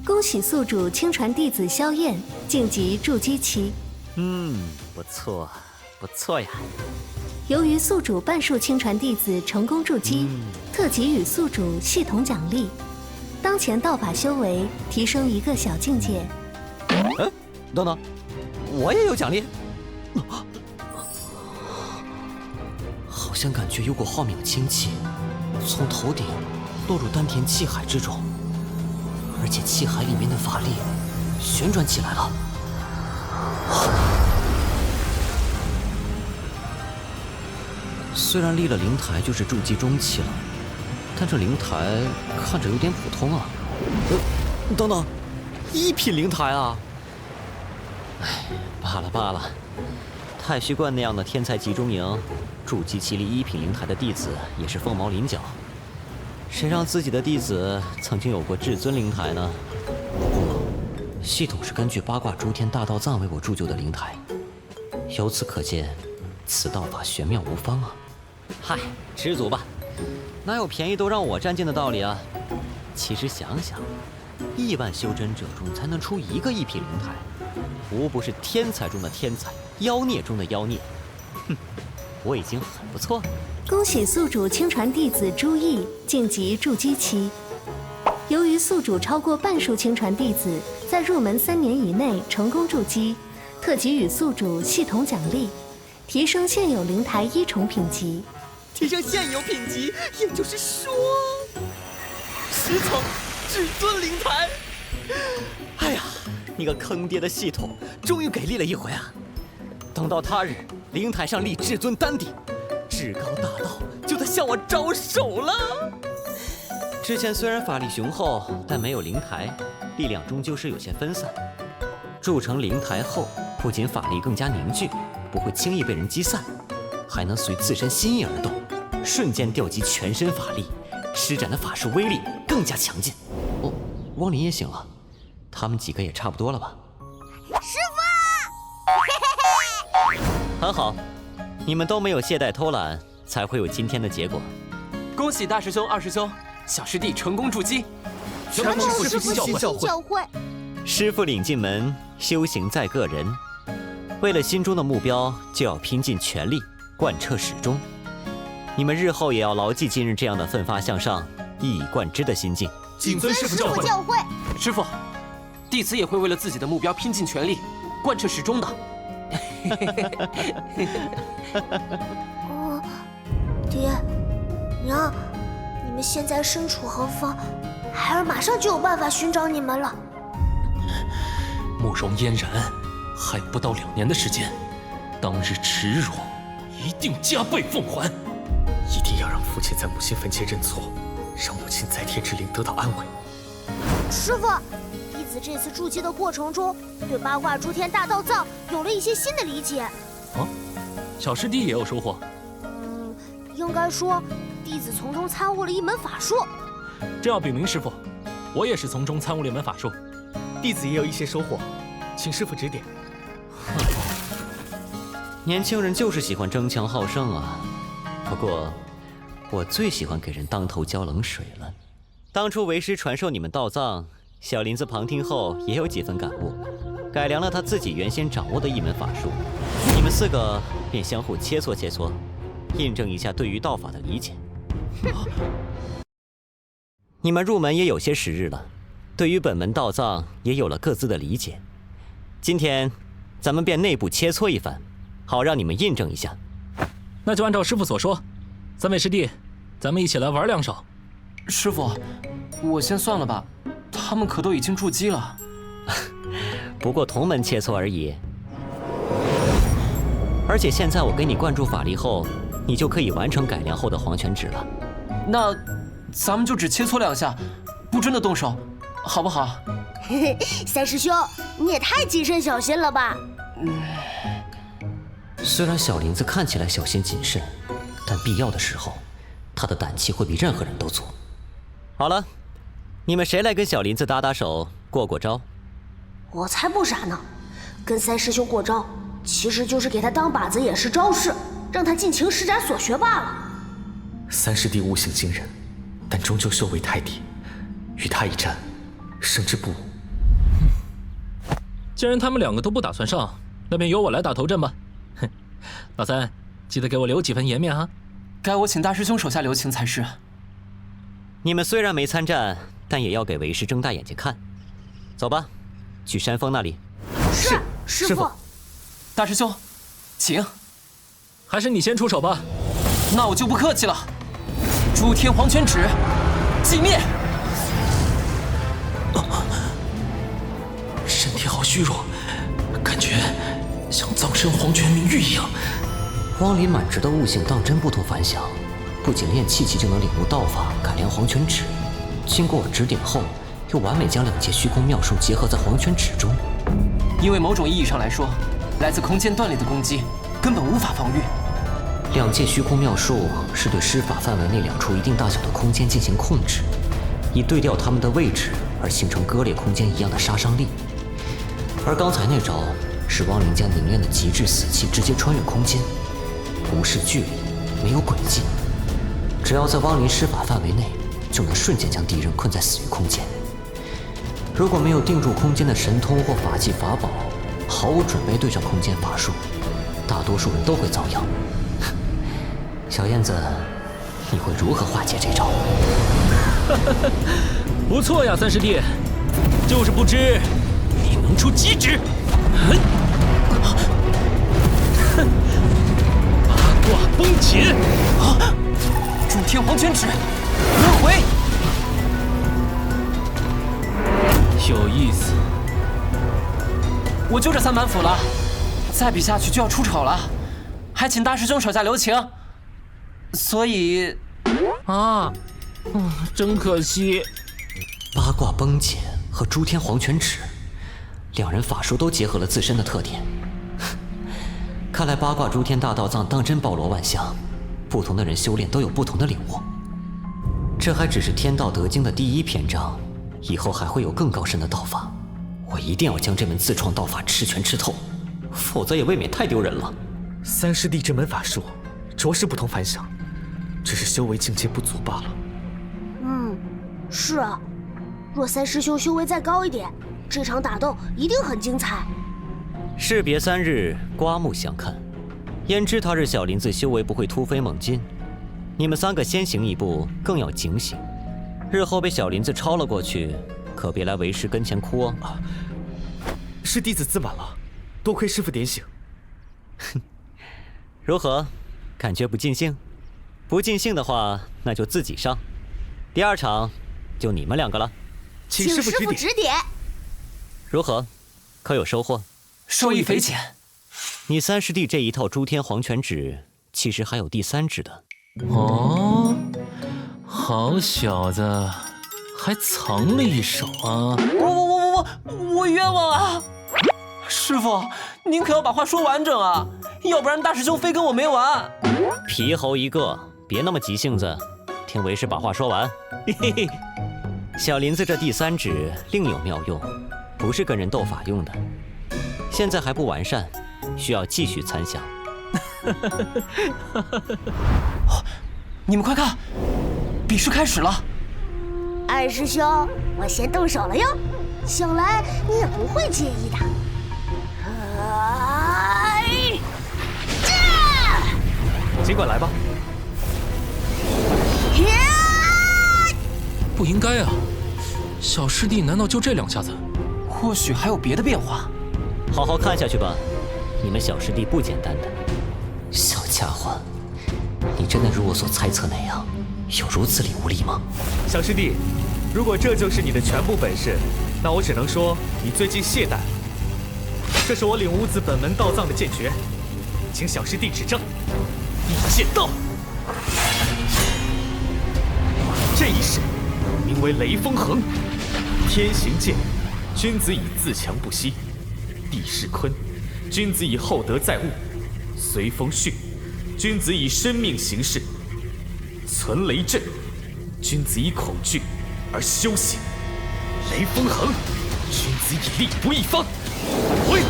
恭喜宿主亲传弟子萧燕晋级筑基期。不错，不错呀。由于宿主半数亲传弟子成功筑基，特给予宿主系统奖励。当前道法修为提升1个小境界。等等，我也有奖励？好像感觉有股浩渺的清气从头顶落入丹田气海之中，而且气海里面的法力旋转起来了。虽然立了灵台就是筑基中期了，但这灵台看着有点普通啊。等等，1品灵台啊！哎，罢了罢了，太虚观那样的天才集中营，筑基期立1品灵台的弟子也是凤毛麟角。谁让自己的弟子曾经有过至尊灵台呢？不过，系统是根据八卦诸天大道藏为我铸就的灵台，由此可见，此道法玄妙无方啊！嗨，知足吧，哪有便宜都让我占尽的道理啊？其实想想，亿万修真者中才能出1个1品灵台，无不是天才中的天才，妖孽中的妖孽。哼，我已经很不错了。恭喜宿主亲传弟子朱毅晋级筑基期。由于宿主超过半数亲传弟子在入门3年以内成功筑基，特给予宿主系统奖励，提升现有灵台1重品级。提升现有品级，也就是说，10层至尊灵台。哎呀，你个坑爹的系统，终于给力了一回啊！等到他日灵台上立至尊丹鼎，至高大道就得向我招手了。之前虽然法力雄厚，但没有灵台，力量终究是有些分散。铸成灵台后，不仅法力更加凝聚，不会轻易被人击散，还能随自身心意而动，瞬间调集全身法力，施展的法术威力更加强劲。哦，汪林也醒了，他们几个也差不多了吧？师傅，很好，你们都没有懈怠偷懒，才会有今天的结果。恭喜大师兄、二师兄，小师弟成功筑基，全蒙师父悉心教诲。师父领进门，修行在个人。为了心中的目标，就要拼尽全力，贯彻始终。你们日后也要牢记今日这样的奋发向上、一以贯之的心境。谨遵师父教诲。师父，弟子也会为了自己的目标拼尽全力，贯彻始终的。爹娘，你们现在身处何方？孩儿马上就有办法寻找你们了。慕容嫣然，还不到2年的时间，当日耻辱一定加倍奉还。一定要让父亲在母亲坟前认错，让母亲在天之灵得到安慰。师父，弟子这次筑基的过程中，对八卦诸天大道藏有了一些新的理解。啊，小师弟也有收获。应该说，弟子从中参悟了一门法术。这要禀明师父，我也是从中参悟了一门法术。弟子也有一些收获，请师父指点。年轻人就是喜欢争强好胜啊。不过，我最喜欢给人当头浇冷水了。当初为师传授你们道藏，小林子旁听后也有几分感悟，改良了他自己原先掌握的一门法术。你们4个便相互切磋切磋，印证一下对于道法的理解。你们入门也有些时日了，对于本门道藏也有了各自的理解。今天，咱们便内部切磋一番，好让你们印证一下。那就按照师父所说，3位师弟，咱们一起来玩2手。师父，我先算了吧，他们可都已经筑基了。不过同门切磋而已。而且现在我给你灌注法力后，你就可以完成改良后的黄泉指了。那咱们就只切磋2下，不真的动手，好不好？三师兄，你也太谨慎小心了吧？虽然小林子看起来小心谨慎，但必要的时候，他的胆气会比任何人都足。好了，你们谁来跟小林子搭手，过过招？我才不傻呢，跟三师兄过招，其实就是给他当靶子演示招式，让他尽情施展所学罢了。3师弟悟性惊人，但终究修为太低，与他一战，胜之不武。既然他们2个都不打算上，那便由我来打头阵吧。哼，老三，记得给我留几分颜面啊！该我请大师兄手下留情才是。你们虽然没参战，但也要给为师睁大眼睛看。走吧，去山峰那里。是，师父。大师兄，请。还是你先出手吧。那我就不客气了。诸天黄泉指，寂灭。身体好虚弱，感觉像葬身黄泉明玉一样。汪林满值的悟性当真不同凡响，不仅练气就能领悟道法，改良黄泉指。经过我指点后，又完美将2界虚空妙术结合在黄泉指中。因为某种意义上来说，来自空间断裂的攻击根本无法防御。2界虚空妙术是对施法范围内2处一定大小的空间进行控制，以对调它们的位置而形成割裂空间一样的杀伤力。而刚才那招是汪林将凝练的极致死气直接穿越空间，无视距离，没有轨迹，只要在汪林施法范围内，就能瞬间将敌人困在死于空间。如果没有定住空间的神通或法器法宝，毫无准备对上空间法术，大多数人都会遭殃。小燕子，你会如何化解这招？不错呀，三师弟，就是不知你能出几指。八卦崩解！啊！诸天黄泉指，轮回。有意思。我就这3板斧了，再比下去就要出丑了，还请大师兄手下留情。所以，真可惜。八卦崩解和诸天黄泉指，2人法术都结合了自身的特点。看来八卦诸天大道藏当真包罗万象，不同的人修炼都有不同的领悟。这还只是天道德经的第1篇章，以后还会有更高深的道法。我一定要将这门自创道法吃全吃透，否则也未免太丢人了。三师弟这门法术着实不同凡响，只是修为境界不足罢了。是啊，若3师兄修为再高一点，这场打斗一定很精彩。士别3日，刮目相看。焉知他日小林子修为不会突飞猛进？你们3个先行一步，更要警醒。日后被小林子超了过去，可别来为师跟前哭哦。是弟子自满了，多亏师父点醒。如何？感觉不尽兴？不尽兴的话，那就自己上。第2场就你们2个了，请师父指点。如何？可有收获？受益匪浅。你3师弟这一套诸天黄泉指，其实还有第3指的。哦，好小子，还藏了一手啊！我冤枉啊！师父，您可要把话说完整啊，要不然大师兄非跟我没完。皮猴一个，别那么急性子，听为师把话说完。嘿嘿，小林子这第3指另有妙用，不是跟人斗法用的，现在还不完善，需要继续参详。你们快看，比试开始了。2师兄，我先动手了哟，想来你也不会介意的。尽管来吧。不应该啊，小师弟难道就这2下子？或许还有别的变化。好好看下去吧，你们小师弟不简单的。小家伙，你真的如我所猜测那样，有如此领悟力吗？小师弟，如果这就是你的全部本事，那我只能说你最近懈怠了。这是我领悟自本门道藏的剑诀，请小师弟指正。一剑道，这一式名为雷锋横，天行健，君子以自强不息；地势坤，君子以厚德载物；随风巽，君子以生命行事；存雷震，君子以恐惧而修行；雷锋横，君子以力不一方。喂！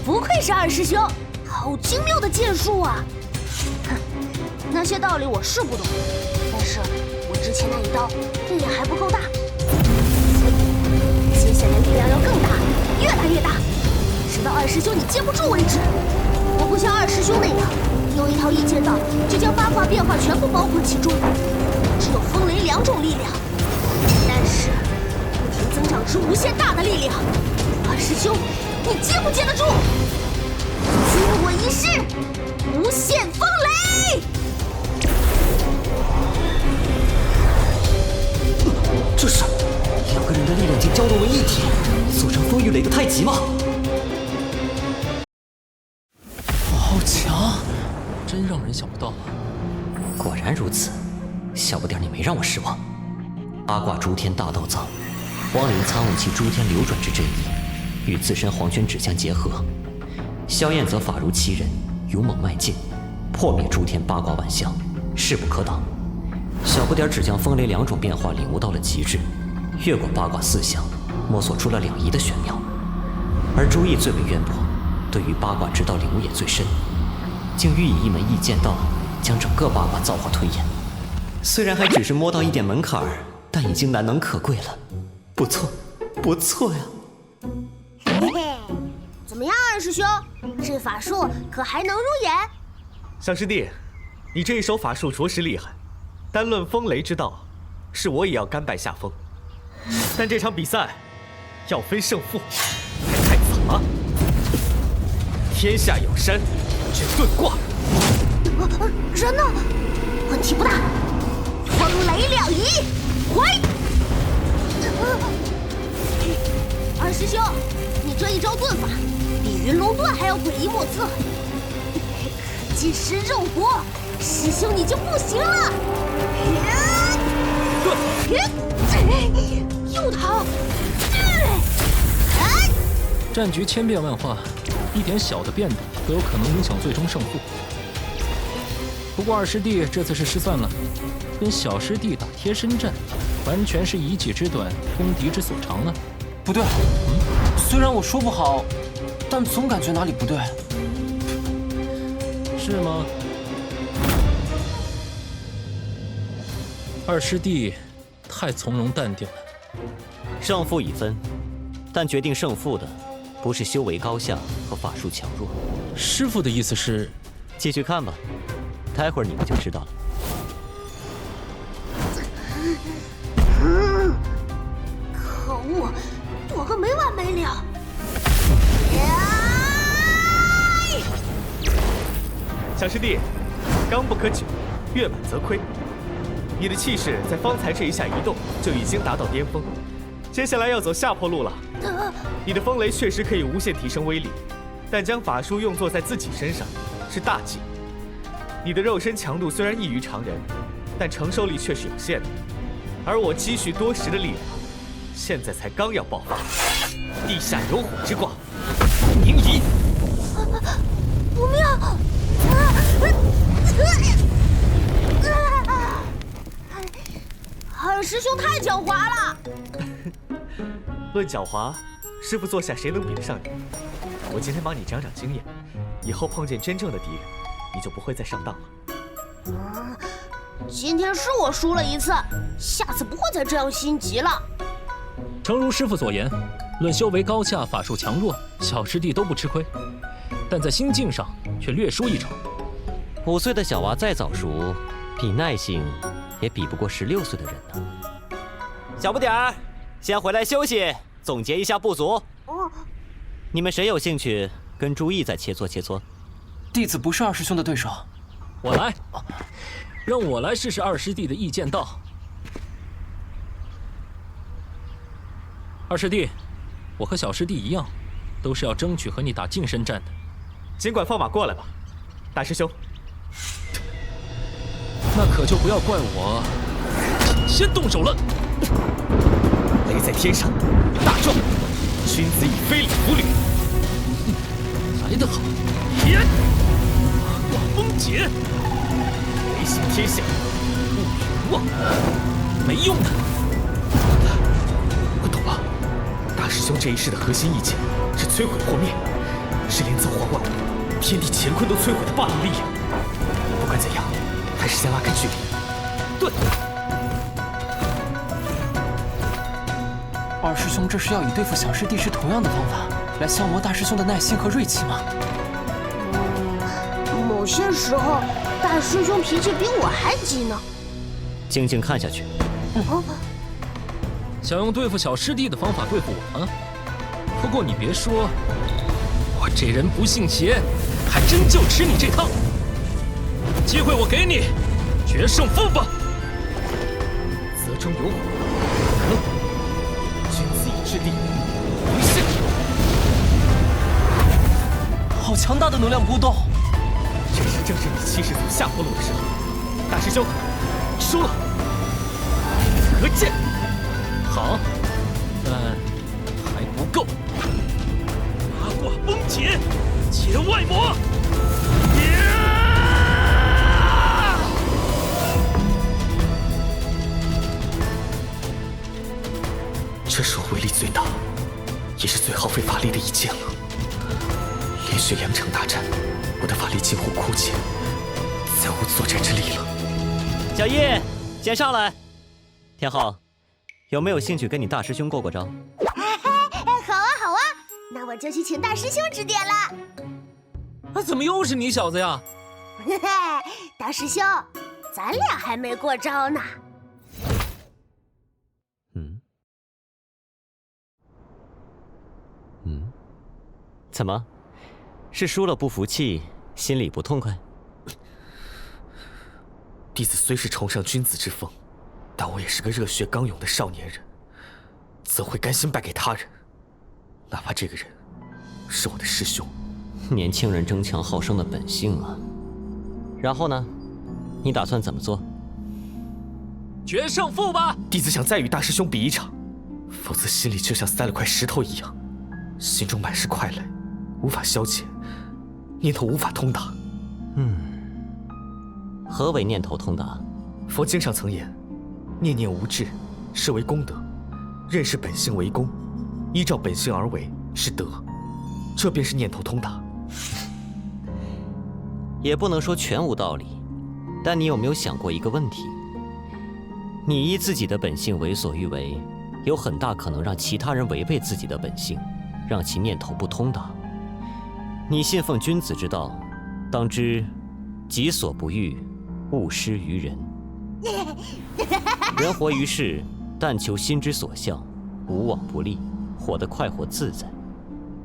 不愧是2师兄，好精妙的剑术啊！哼，那那些道理我是不懂，但是我之前那一刀力量还不够大，所以接下来力量要更大，越来越大，直到二师兄你接不住为止。我不像二师兄那样用一套一剑道就将八卦变化全部包括其中，只有风雷2种力量，但是不停增长至无限大的力量。二师兄，你接不接得住？借我一试，无限风雷！这是2个人的力量竟交融为一体，组成风与雷的太极吗？好强，真让人想不到啊！果然如此，小不点你没让我失望。八卦诸天大道藏，荒灵参悟其诸天流转之真意，与自身黄泉指相结合。萧燕则法如其人，勇猛迈进，破灭诸天八卦万象，势不可挡。小不点只将风雷2种变化领悟到了极致，越过八卦4象，摸索出了2仪的玄妙。而朱毅最为渊博，对于八卦之道领悟也最深，竟欲以一门异剑道将整个八卦造化推演。虽然还只是摸到一点门槛儿，但已经难能可贵了。不错，不错呀。嘿嘿，怎么样，二师兄？这法术可还能入眼？小师弟，你这一手法术着实厉害，单论风雷之道，是我也要甘拜下风。但这场比赛要分胜负，还太早了。天下有山，只遁卦。真的？问题不大。风雷2仪，回！二师兄，你这一招遁法比云龙遁还要诡异莫测，金石肉搏，师兄你就不行了。又逃！战局千变万化，一点小的变动都有可能影响最终胜负。不过二师弟这次是失算了，跟小师弟打贴身战，完全是以己之短攻敌之所长啊！不对，虽然我说不好，但总感觉哪里不对。是吗？二师弟太从容淡定了。胜负已分，但决定胜负的不是修为高下和法术强弱。师傅的意思是，继续看吧，待会儿你们就知道了。可恶，躲个没完没了！小师弟，刚不可久，月满则亏。你的气势在方才这一下移动就已经达到巅峰，接下来要走下坡路了。你的风雷确实可以无限提升威力，但将法术用作在自己身上是大忌。你的肉身强度虽然异于常人，但承受力却是有限的。而我积蓄多时的力量，现在才刚要爆发。地下有火之卦，凝仪。不妙！二师兄太狡猾了。论狡猾，师傅座下谁能比得上你？我今天帮你长长经验，以后碰见真正的敌人，你就不会再上当了。今天是我输了一次，下次不会再这样心急了。诚如师傅所言，论修为高下、法术强弱，小师弟都不吃亏，但在心境上却略输一筹。5岁的小娃再早熟，比耐性也比不过16岁的人呢。小不点儿，先回来休息，总结一下不足。你们谁有兴趣跟朱毅再切磋切磋？弟子不是二师兄的对手。我来，让我来试试二师弟的异剑道。二师弟，我和小师弟一样，都是要争取和你打近身战的。尽管放马过来吧，大师兄。那可就不要怪我先动手了。雷在天上，大壮，君子以非礼勿履。来得好！刮风劫，雷行天下，不远望，没用的。我懂了，大师兄这一世的核心意见是摧毁破灭，是连造化万物、天地乾坤都摧毁的霸凌力量。不管怎样，还是先拉开距离。对。二师兄这是要以对付小师弟时同样的方法来消磨大师兄的耐心和锐气吗？某些时候，大师兄脾气比我还急呢。静静看下去。想用对付小师弟的方法对付我吗？不过你别说，我这人不信邪，还真就吃你这套。机会我给你，决胜负吧！泽中有虎，君子以智力，于是好强大的能量波动！这正是你欺世祖下坡路的时候。大师兄，输了。何剑？好，但还不够。八卦崩解，切外魔。这是我威力最大，也是最耗费法力的一剑了。连续2场大战，我的法力近乎枯竭，再无作战之力了。小叶，先上来。天昊，有没有兴趣跟你大师兄过过招？好啊好啊，那我就去请大师兄指点了。怎么又是你小子呀？嘿嘿，大师兄，咱俩还没过招呢。怎么？是输了不服气，心里不痛快？弟子虽是崇尚君子之风，但我也是个热血刚勇的少年人，怎会甘心败给他人？哪怕这个人是我的师兄。年轻人争强好胜的本性啊。然后呢？你打算怎么做？决胜负吧！弟子想再与大师兄比一场，否则心里就像塞了块石头一样，心中满是快乐。无法消解，念头无法通达。何为念头通达？佛经上曾言：“念念无志，是为功德；认识本性为功，依照本性而为是德。”这便是念头通达。也不能说全无道理，但你有没有想过一个问题？你依自己的本性为所欲为，有很大可能让其他人违背自己的本性，让其念头不通达。你信奉君子之道，当知己所不欲，勿施于人。人活于世，但求心之所向，无往不利，活得快活自在，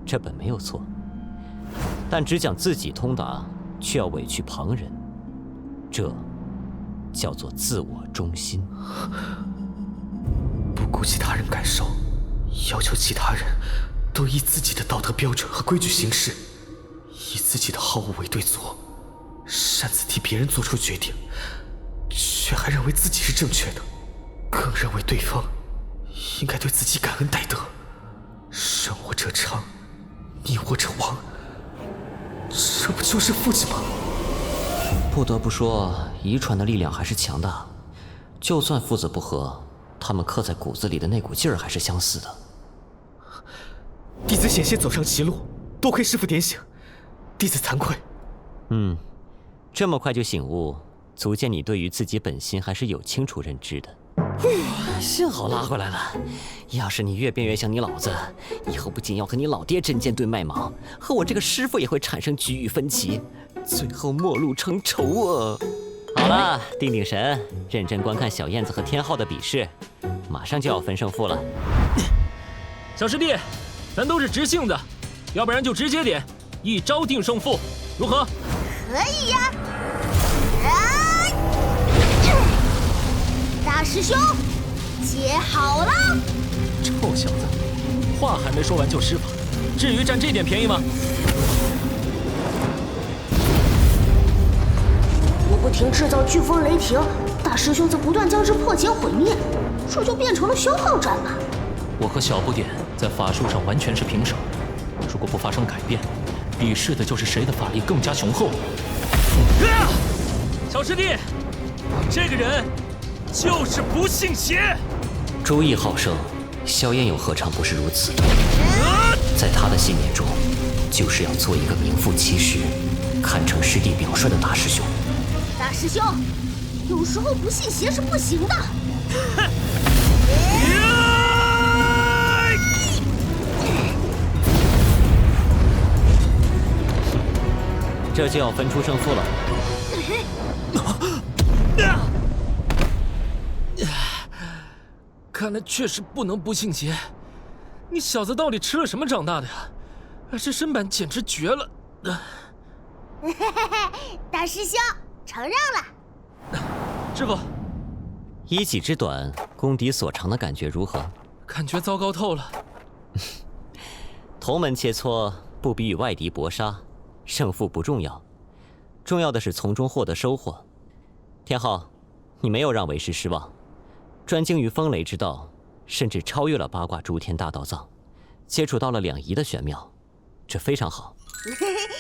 这本没有错。但只讲自己通达，却要委屈旁人，这叫做自我中心。不顾其他人感受，要求其他人都依自己的道德标准和规矩行事，以自己的好恶为对错，擅自替别人做出决定，却还认为自己是正确的，更认为对方应该对自己感恩戴德。生我者昌，逆我者亡，这不就是父亲吗？不得不说，遗传的力量还是强大。就算父子不和，他们刻在骨子里的那股劲儿还是相似的。弟子险些走上歧路，多亏师父点醒，弟子惭愧。这么快就醒悟，足见你对于自己本心还是有清楚认知的。幸好拉回来了，要是你越变越像你老子，以后不仅要和你老爹针尖对麦芒，和我这个师父也会产生局域分歧，最后陌路成仇啊！好了，定定神，认真观看小燕子和天昊的比试，马上就要分胜负了。小师弟，咱都是直性子，要不然就直接点，一招定胜负，如何？可以呀！大师兄，接好了！臭小子，话还没说完就施法，至于占这点便宜吗？我不停制造飓风雷霆，大师兄则不断将之破解毁灭，这就变成了消耗战嘛。我和小不点在法术上完全是平手，如果不发生改变，比试的就是谁的法力更加雄厚。小师弟，这个人就是不信邪。朱意好胜，萧燕又何尝不是如此？在他的信念中，就是要做一个名副其实、堪称师弟表率的大师兄。大师兄，有时候不信邪是不行的。这就要分出胜负了。看来确实不能不信邪。你小子到底吃了什么长大的呀？这身板简直绝了！大师兄，承让了。师傅，以己之短，攻敌所长的感觉如何？感觉糟糕透了。同门切磋不比与外敌搏杀，胜负不重要，重要的是从中获得收获。天昊，你没有让为师失望，专精于风雷之道，甚至超越了八卦诸天大道藏，接触到了两仪的玄妙，这非常好。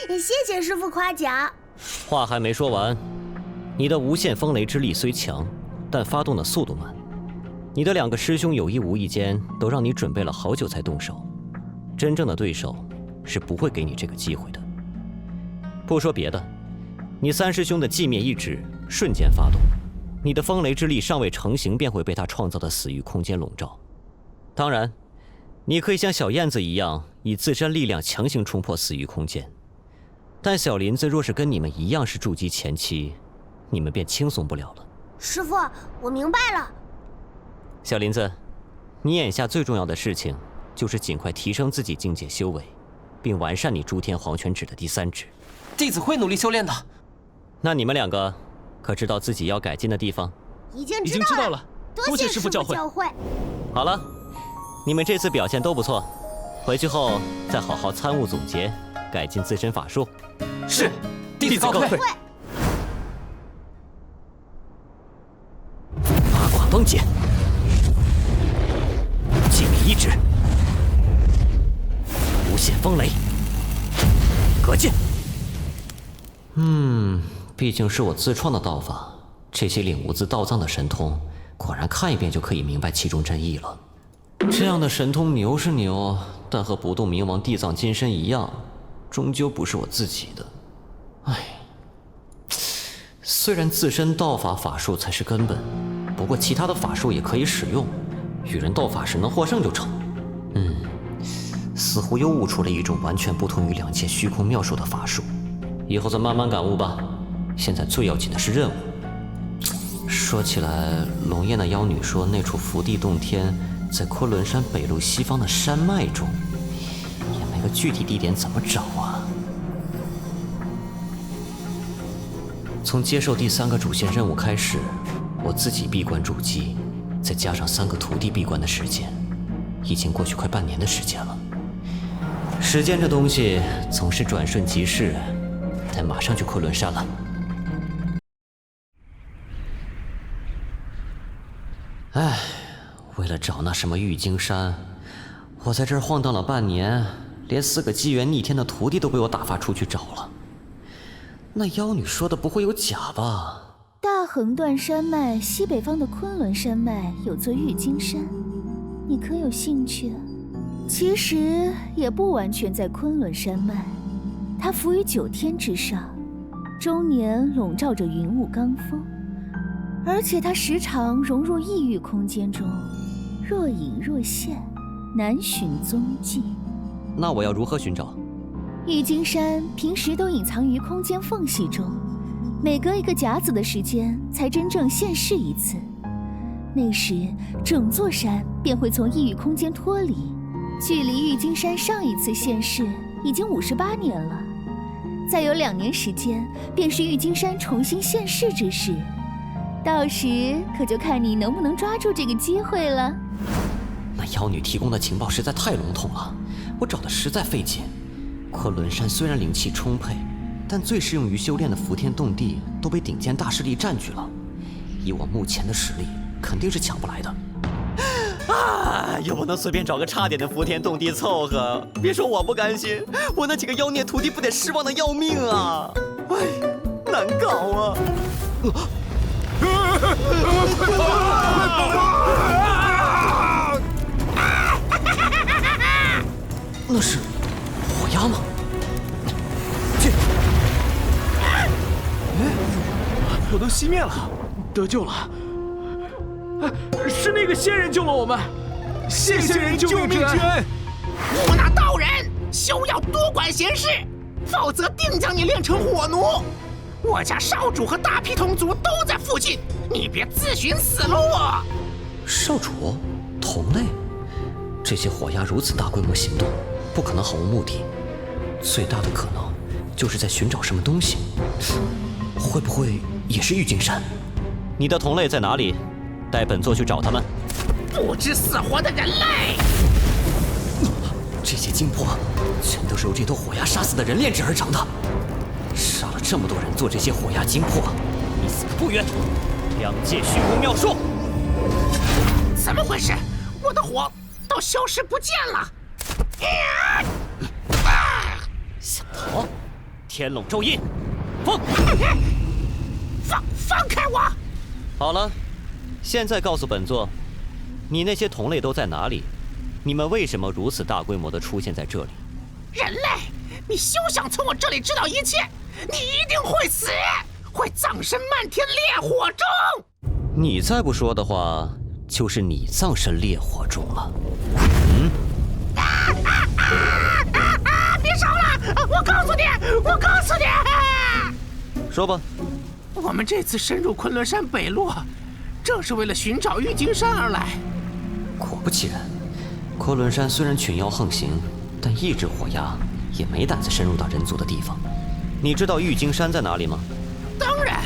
谢谢师父夸奖。话还没说完，你的无限风雷之力虽强，但发动的速度慢。你的两个师兄有意无意间都让你准备了好久才动手，真正的对手是不会给你这个机会的。不说别的，你三师兄的寂灭意志瞬间发动，你的风雷之力尚未成型，便会被他创造的死域空间笼罩。当然，你可以像小燕子一样，以自身力量强行冲破死域空间。但小林子若是跟你们一样是筑基前期，你们便轻松不了了。师父，我明白了。小林子，你眼下最重要的事情，就是尽快提升自己境界修为，并完善你诸天黄泉指的第三指。弟子会努力修炼的。那你们两个，可知道自己要改进的地方？已经知道了。多谢师父教诲。好了，你们这次表现都不错，回去后再好好参悟总结，改进自身法术。是，弟子告退。八卦崩解，寂灭意志，无限风雷，隔剑。毕竟是我自创的道法，这些领悟自道藏的神通，果然看一遍就可以明白其中真意了。这样的神通牛是牛，但和不动明王地藏金身一样，终究不是我自己的。虽然自身道法法术才是根本，不过其他的法术也可以使用，与人斗法时能获胜就成。似乎又悟出了一种完全不同于两界虚空妙术的法术，以后再慢慢感悟吧。现在最要紧的是任务。说起来，龙焰的妖女说那处福地洞天在昆仑山北麓西方的山脉中，也没个具体地点，怎么找啊？从接受第3个主线任务开始，我自己闭关筑基，再加上3个徒弟闭关的时间，已经过去快半年的时间了。时间这东西总是转瞬即逝，得马上去昆仑山了。为了找那什么玉京山，我在这儿晃荡了半年，连4个机缘逆天的徒弟都被我打发出去找了。那妖女说的不会有假吧？大横断山脉西北方的昆仑山脉有座玉京山，你可有兴趣？其实也不完全在昆仑山脉，它浮于9天之上，终年笼罩着云雾罡风，而且它时常融入异域空间中，若隐若现，难寻踪迹。那我要如何寻找？玉京山平时都隐藏于空间缝隙中，每隔1个甲子的时间才真正现世一次。那时，整座山便会从异域空间脱离。距离玉京山上一次现世已经58年了，再有2年时间，便是玉京山重新现世之时。到时可就看你能不能抓住这个机会了。那妖女提供的情报实在太笼统了，我找的实在费劲。昆仑山虽然灵气充沛，但最适用于修炼的福天洞地都被顶尖大势力占据了，以我目前的实力，肯定是抢不来的。又不能随便找个差点的福天洞地凑合，别说我不甘心，我那几个妖孽徒弟不得失望的要命啊！难搞啊！那是火鸦吗？我都熄灭了。得救了！是那个仙人救了我们，谢仙人救命之恩！我那道人休要多管闲事，否则定将你炼成火奴。我家少主和大批同族都在附近，你别自寻死路啊！少主，同类，这些火鸦如此大规模行动，不可能毫无目的。最大的可能就是在寻找什么东西，会不会也是郁金山？你的同类在哪里？带本座去找他们。不知死活的人类！这些精魄全都是由这头火鸦杀死的人炼制而成的。杀了这么多人做这些火鸦精魄，你死不远。两界虚无妙术！怎么回事？我的火都消失不见了！想逃？天笼咒印，放开我！好了，现在告诉本座，你那些同类都在哪里？你们为什么如此大规模地出现在这里？人类，你休想从我这里知道一切！你一定会死，会葬身漫天烈火中！你再不说的话，就是你葬身烈火中了。别烧了！我告诉你！说吧。我们这次深入昆仑山北落，正是为了寻找郁金山而来。果不其然，昆仑山虽然群妖横行，但一只火鸦也没胆子深入到人族的地方。你知道郁金山在哪里吗？当然，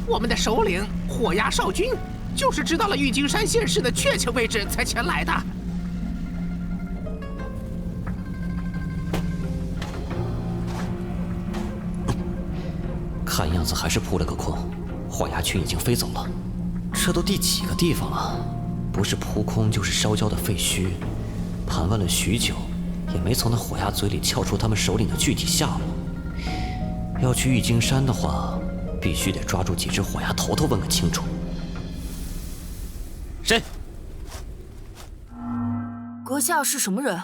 我们的首领火鸦少君就是知道了郁金山县市的确切位置才前来的。看样子还是扑了个空，火鸦群已经飞走了。这都第几个地方了？不是扑空就是烧焦的废墟。盘问了许久，也没从那火鸦嘴里撬出他们首领的具体下落。要去郁金山的话，必须得抓住几只火鸦头头问个清楚。谁？阁下是什么人？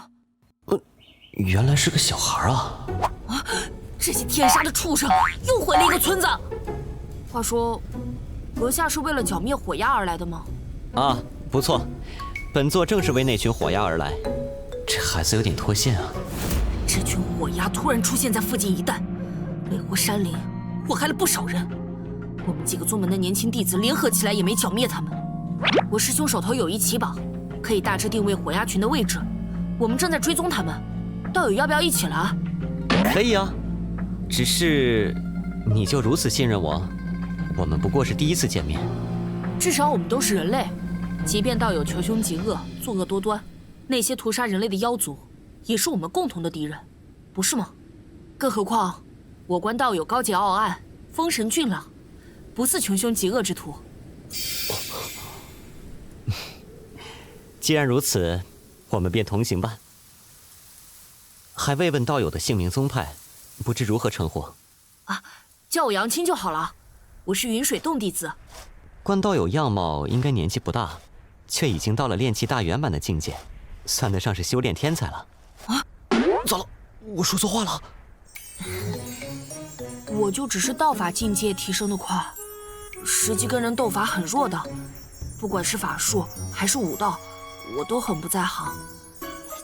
原来是个小孩啊！这些天杀的畜生又毁了一个村子。话说，阁下是为了剿灭火鸦而来的吗？啊，不错，本座正是为那群火鸦而来。这孩子有点脱线啊！这群火鸦突然出现在附近一带，烈火山林祸害了不少人。我们几个宗门的年轻弟子联合起来也没剿灭他们。我师兄手头有一奇宝，可以大致定位火鸦群的位置。我们正在追踪他们，道友要不要一起来？可以啊。只是，你就如此信任我？我们不过是第一次见面。至少我们都是人类，即便道友求凶极恶、作恶多端，那些屠杀人类的妖族，也是我们共同的敌人，不是吗？更何况，我观道友高洁傲岸、风神俊朗，不似穷凶极恶之徒。既然如此，我们便同行吧。还未问道友的姓名宗派。不知如何称呼？啊，叫我杨青就好了。我是云水洞弟子。观道友样貌应该年纪不大，却已经到了炼气大圆满的境界，算得上是修炼天才了。啊，糟了，我说错话了。我就只是道法境界提升得快，实际跟人斗法很弱的。不管是法术还是武道，我都很不在行。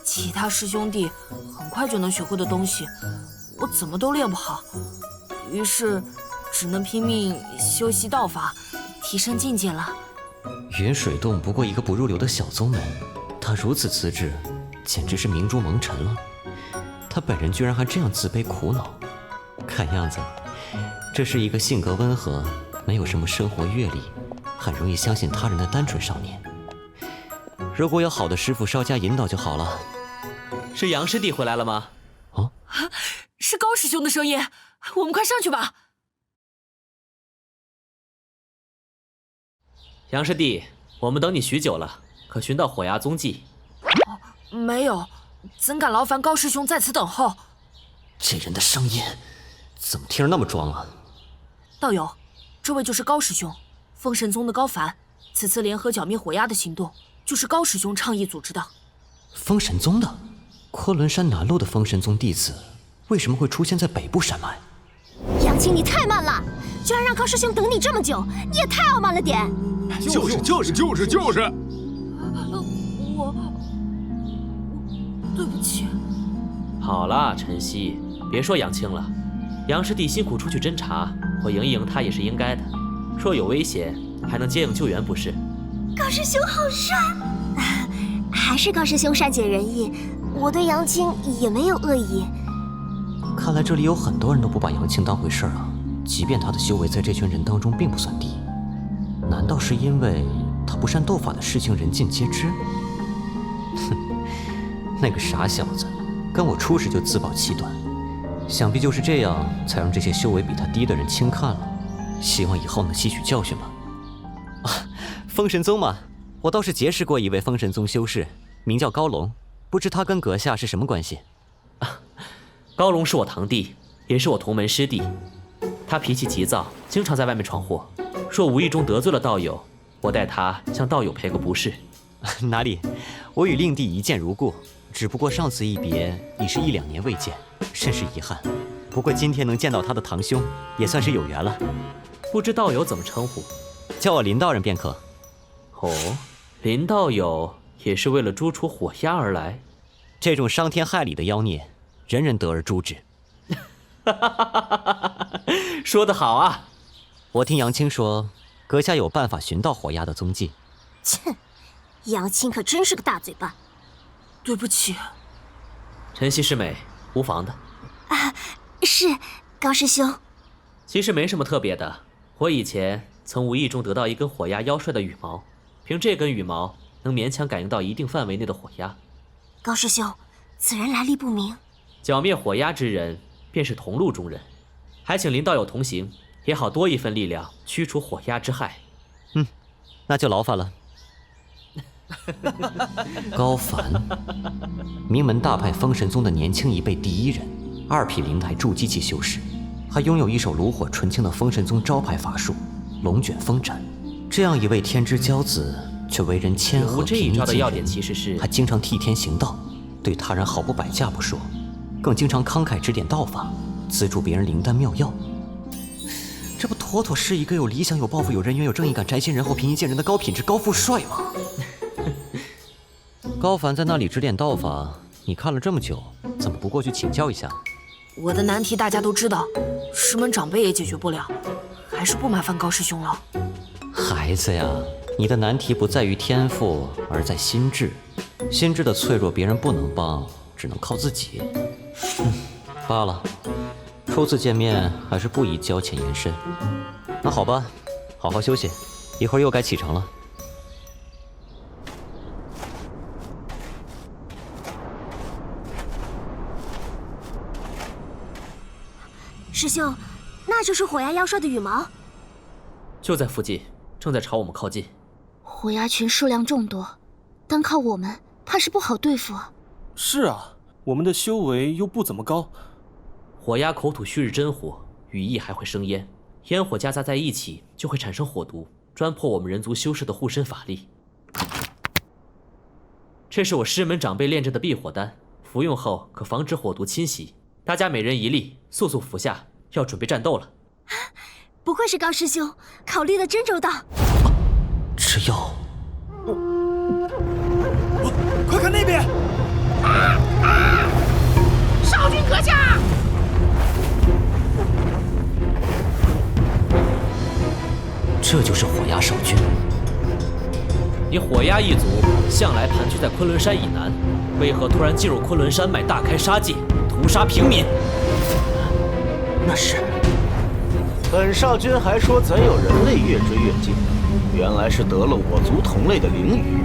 其他师兄弟很快就能学会的东西，我怎么都练不好，于是只能拼命修习道法，提升境界了。云水洞不过一个不入流的小宗门，他如此资质，简直是明珠蒙尘了。他本人居然还这样自卑苦恼，看样子，这是一个性格温和、没有什么生活阅历、很容易相信他人的单纯少年。如果有好的师傅稍加引导就好了。是杨师弟回来了吗？哦，是高师兄的声音，我们快上去吧。杨师弟，我们等你许久了，可寻到火鸦踪迹？没有，怎敢劳烦高师兄在此等候？这人的声音怎么听着那么装啊？道友，这位就是高师兄，风神宗的高凡。此次联合剿灭火鸦的行动，就是高师兄倡议组织的。风神宗的？昆仑山南路的风神宗弟子为什么会出现在北部山脉？杨青，你太慢了！居然让高师兄等你这么久，你也太傲慢了点。就是。我对不起。好了，晨曦，别说杨青了。杨师弟辛苦出去侦查，我赢一赢他也是应该的。若有危险，还能接应救援，不是？高师兄好帅！还是高师兄善解人意，我对杨青也没有恶意。看来这里有很多人都不把杨青当回事啊，即便他的修为在这群人当中并不算低。难道是因为他不善斗法的事情人尽皆知？哼，那个傻小子，跟我初时就自暴其短，想必就是这样才让这些修为比他低的人轻看了。希望以后能吸取教训吧。啊，封神宗嘛，我倒是结识过一位封神宗修士，名叫高龙，不知他跟阁下是什么关系？高龙是我堂弟，也是我同门师弟。他脾气急躁，经常在外面闯祸。若无意中得罪了道友，我代他向道友赔个不是。哪里，我与令弟一见如故，只不过上次一别已是1、2年未见，甚是遗憾。不过今天能见到他的堂兄，也算是有缘了。不知道友怎么称呼？叫我林道人便可。哦，林道友也是为了诛除火鸦而来。这种伤天害理的妖孽，人人得而诛之。说得好啊！我听杨青说，阁下有办法寻到火鸦的踪迹。切，杨青可真是个大嘴巴。对不起。晨曦师妹，无妨的。啊，是高师兄。其实没什么特别的。我以前曾无意中得到一根火鸦妖帅的羽毛，凭这根羽毛能勉强感应到一定范围内的火鸦。高师兄，此人来历不明。剿灭火鸦之人便是同路中人，还请林道友同行，也好多一份力量驱除火鸦之害。那就劳烦了。高凡，名门大派封神宗的年轻一辈第一人，2匹灵台筑基期修士，还拥有一手炉火纯青的封神宗招牌法术龙卷风斩。这样一位天之骄子，却为人谦和这一招的要点其实是，还经常替天行道，对他人毫不摆架不说，更经常慷慨指点道法，资助别人灵丹妙药。这不妥妥是一个有理想、有抱负、有人缘、有正义感、宅心仁厚、平易近人的高品质高富帅吗？高凡在那里指点道法，你看了这么久，怎么不过去请教一下？我的难题大家都知道，师门长辈也解决不了，还是不麻烦高师兄了。孩子呀，你的难题不在于天赋，而在心智。心智的脆弱，别人不能帮，只能靠自己。罢了，初次见面还是不宜交浅言深。那好吧，好好休息，一会儿又该启程了。师兄，那就是火鸦妖帅的羽毛。就在附近，正在朝我们靠近。火鸦群数量众多，单靠我们怕是不好对付啊。是啊，我们的修为又不怎么高。火鸦口吐旭日真火，羽翼还会生烟，烟火夹杂在一起就会产生火毒，专破我们人族修士的护身法力。这是我师门长辈炼制的避火丹，服用后可防止火毒侵袭。大家每人1粒，速速服下，要准备战斗了。不愧是高师兄，考虑的真周到。吃药！快看那边！少君阁下！这就是火鸦少君。你火鸦一族向来盘踞在昆仑山以南，为何突然进入昆仑山脉，大开杀戒，屠杀平民？那是本少君还说怎有人类越追越近，原来是得了我族同类的灵羽。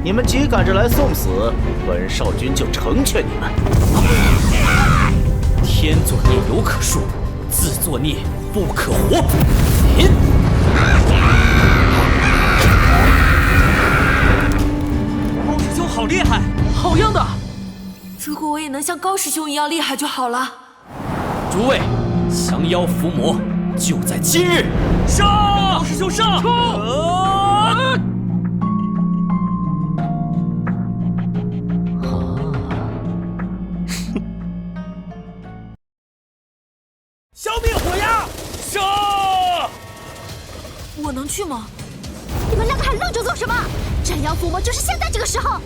你们急赶着来送死，本少君就成全你们。天作孽犹可恕，自作孽不可活。高师兄好厉害，好样的！如果我也能像高师兄一样厉害就好了。诸位，降妖伏魔，就在今日！上！高师兄上！消灭火鸦！上！么？你们两个还愣着做什么？斩妖伏魔就是现在这个时候。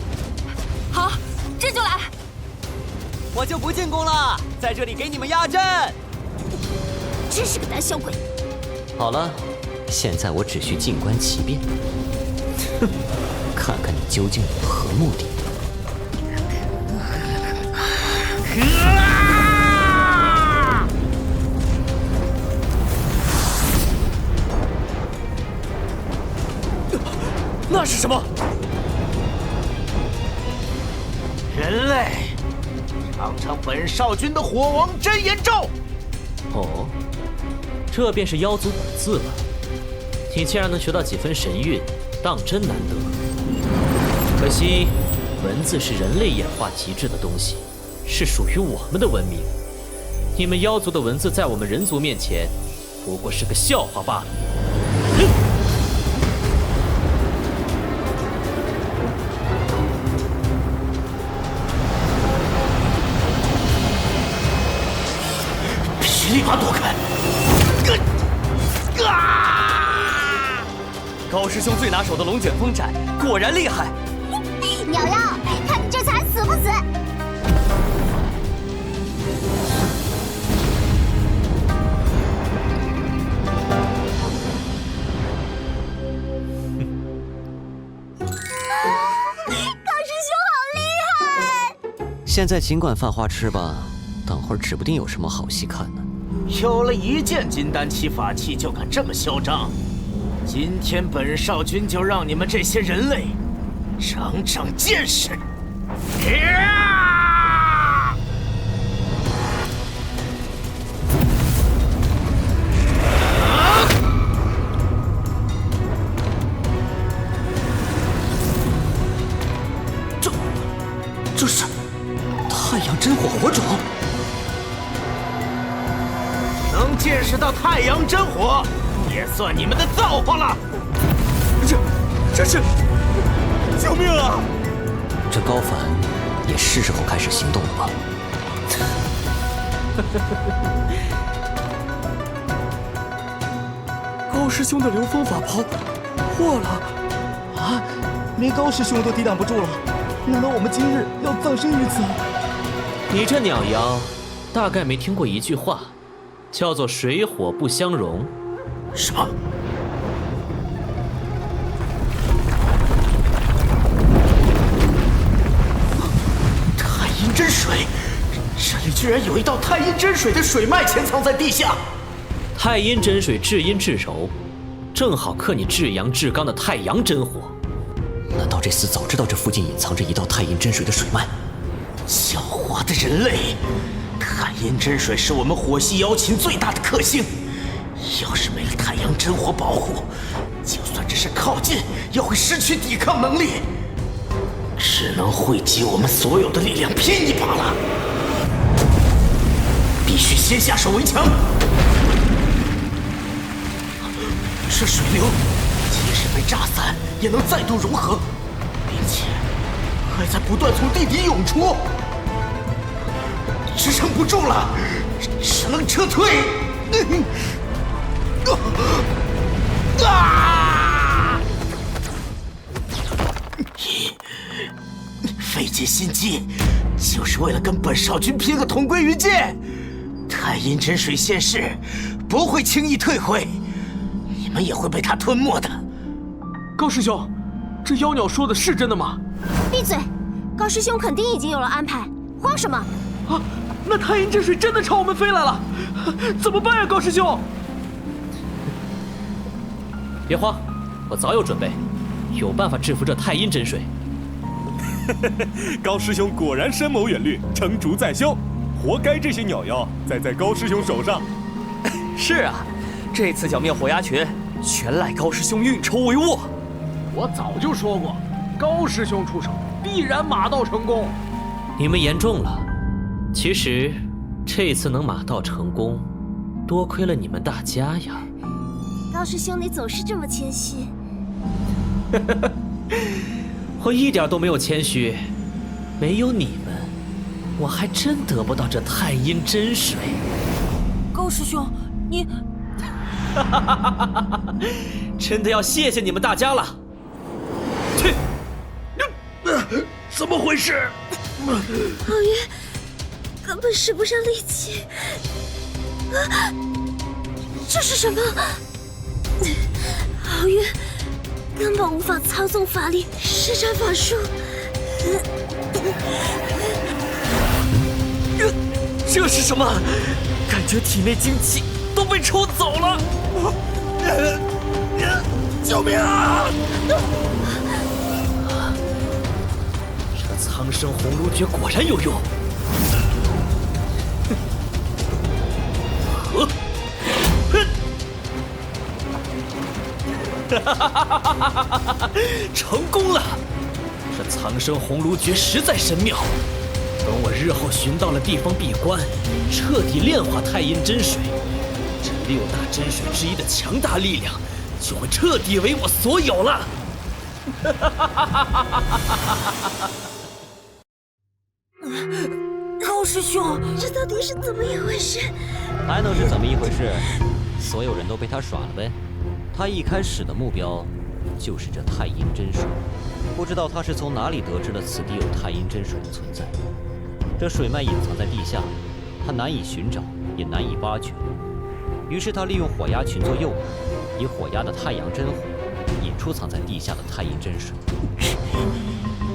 好，这就来。我就不进攻了，在这里给你们压阵。真是个胆小鬼！好了，现在我只需静观其变，哼，看看你究竟有何目的。那是什么？人类，尝尝本少君的火王真言咒。哦，这便是妖族本字了。你竟然能学到几分神韵，当真难得。可惜，文字是人类演化极致的东西，是属于我们的文明。你们妖族的文字在我们人族面前，不过是个笑话罢了。立马躲开！高师兄最拿手的龙卷风斩果然厉害。鸟妖，看你这次还死不死？高师兄好厉害！现在尽管犯花痴吧，等会儿指不定有什么好戏看呢。有了一件金丹期法器就敢这么嚣张？今天本少君就让你们这些人类长长见识！这是太阳真火火种。能见识到太阳真火，也算你们的造化了。这是，救命啊！这高凡也是时候开始行动了吧？高师兄的流风法袍破了啊！连高师兄都抵挡不住了，难道我们今日要葬身于此？你这鸟妖，大概没听过一句话。叫做水火不相容。什么？太阴真水，这里居然有一道太阴真水的水脉潜藏在地下。太阴真水至阴至柔，正好克你至阳至刚的太阳真火。难道这厮早知道这附近隐藏着一道太阴真水的水脉？狡猾的人类！太阴真水是我们火系妖禽最大的克星，要是没了太阳真火保护，就算只是靠近，也会失去抵抗能力，只能汇集我们所有的力量拼一把了。必须先下手为强。这水流即使被炸散，也能再度融合，并且还在不断从地底涌出。支撑不住了，只能撤退。费尽心机，就是为了跟本少君拼个同归于尽。太阴真水现世，不会轻易退回，你们也会被他吞没的。高师兄，这妖鸟说的是真的吗？闭嘴！高师兄肯定已经有了安排，慌什么？啊！那太阴真水真的朝我们飞来了，怎么办呀，高师兄？别慌，我早有准备，有办法制服这太阴真水。高师兄果然深谋远虑，成竹在胸，活该这些鸟妖栽在高师兄手上。是啊，这次剿灭火鸦群，全赖高师兄运筹帷幄。我早就说过，高师兄出手，必然马到成功。你们言重了。其实，这次能马到成功，多亏了你们大家呀。高师兄，你总是这么谦虚。我一点都没有谦虚，没有你们，我还真得不到这太阴真水。高师兄，你……真的要谢谢你们大家了。去，怎么回事？皓月根本使不上力气。这是什么？皓月根本无法操纵法力，施展法术。这是什么？感觉体内精气都被抽走了！救命啊！这苍生红炉诀果然有用。成功了！这苍生红炉诀实在神妙。等我日后寻到了地方闭关，彻底炼化太阴真水，这6大真水之一的强大力量就会彻底为我所有了。高师兄，这到底是怎么一回事？还能是怎么一回事？所有人都被他耍了呗。他一开始的目标就是这太阴真水，不知道他是从哪里得知了此地有太阴真水的存在。这水脉隐藏在地下，他难以寻找，也难以挖掘。于是他利用火鸦群做诱饵，以火鸦的太阳真火引出藏在地下的太阴真水，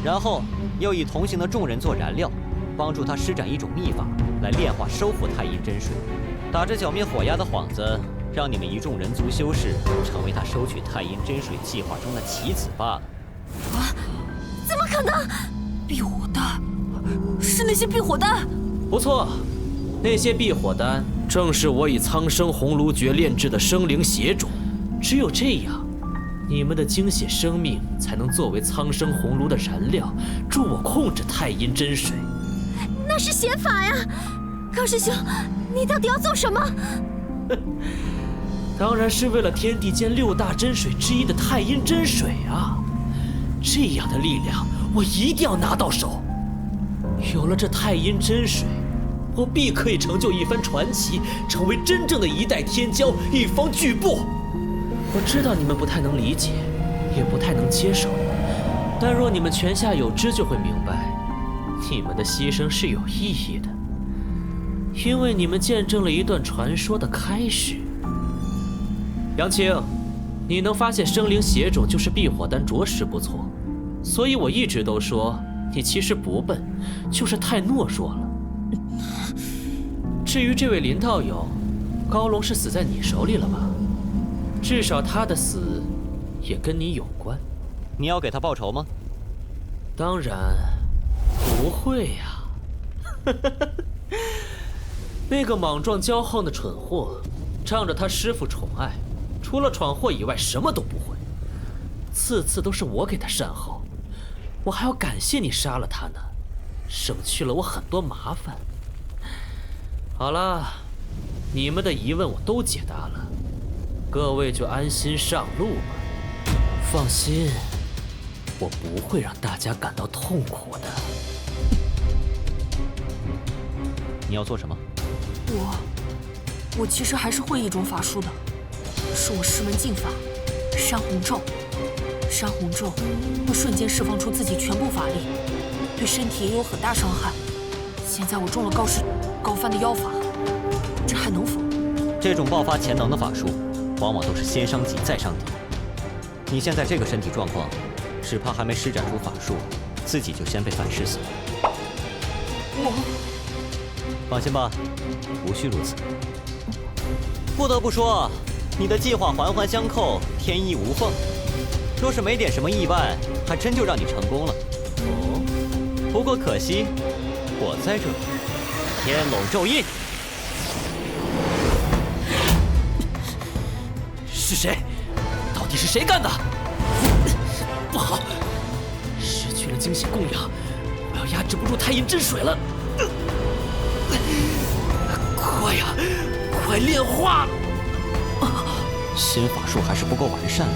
然后又以同行的众人做燃料，帮助他施展一种秘法来炼化收复太阴真水，打着剿灭火鸦的幌子，让你们一众人族修士成为他收取太阴真水计划中的棋子罢了。啊！怎么可能？避火丹，是那些避火丹？不错，那些避火丹正是我以苍生红炉诀炼制的生灵血种。只有这样，你们的精血生命才能作为苍生红炉的燃料，助我控制太阴真水。那是邪法呀！高师兄，你到底要做什么？当然是为了天地间6大真水之一的太阴真水啊！这样的力量，我一定要拿到手。有了这太阴真水，我必可以成就一番传奇，成为真正的一代天骄，一方巨擘。我知道你们不太能理解，也不太能接受，但若你们泉下有知，就会明白，你们的牺牲是有意义的，因为你们见证了一段传说的开始。杨青，你能发现生灵血种就是避火丹，着实不错。所以我一直都说你其实不笨，就是太懦弱了。至于这位林道友，高龙是死在你手里了吧？至少他的死也跟你有关。你要给他报仇吗？当然不会呀。那个莽撞骄横的蠢货，仗着他师父宠爱，除了闯祸以外什么都不会。次次都是我给他善后，我还要感谢你杀了他呢，省去了我很多麻烦。好了，你们的疑问我都解答了，各位就安心上路吧。放心，我不会让大家感到痛苦的。你要做什么？我其实还是会一种法术的，是我师门禁法山洪咒。山洪咒会瞬间释放出自己全部法力，对身体也有很大伤害。现在我中了高帆的妖法，这还能否？这种爆发潜能的法术，往往都是先伤己再伤敌。你现在这个身体状况，只怕还没施展出法术，自己就先被反噬死了。放心吧，无需如此。不得不说，你的计划环环相扣，天衣无缝。若是没点什么意外，还真就让你成功了。哦，不过可惜，我在这里。天龙咒印。是谁？到底是谁干的？不好，失去了精血供养，我要压制不住太阴真水了。快呀，快炼化！新法术还是不够完善啊，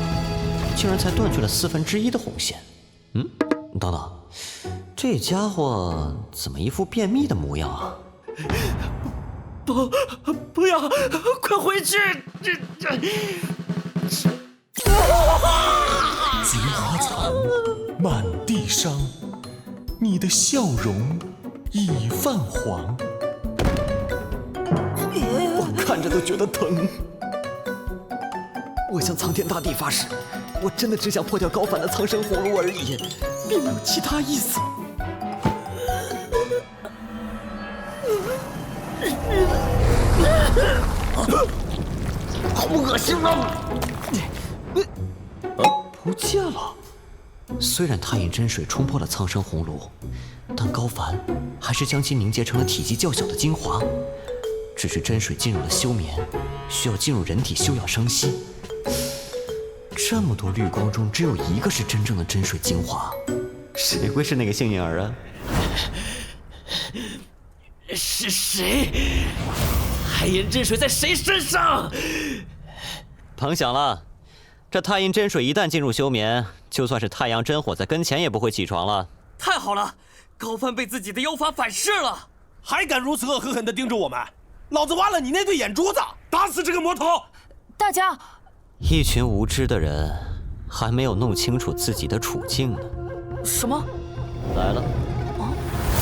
竟然才断去了1/4的红线。等等，这家伙怎么一副便秘的模样啊？不要，快回去！菊花残，满地伤，你的笑容已泛黄。我看着都觉得疼。我向苍天大地发誓，我真的只想破掉高凡的苍生葫芦而已，并没有其他意思。好恶心啊！不见了。虽然太阴真水冲破了苍生红炉，但高凡还是将其凝结成了体积较小的精华。只是真水进入了休眠，需要进入人体休养生息。这么多绿光中，只有一个是真正的真水精华，谁会是那个幸运儿啊？是谁？太阴真水在谁身上？甭想了，这太阴真水一旦进入休眠，就算是太阳真火在跟前，也不会起床了。太好了，高帆被自己的妖法反噬了，还敢如此恶狠狠地盯着我们！老子挖了你那对眼珠子，打死这个魔头！大家，一群无知的人，还没有弄清楚自己的处境呢。什么？来了。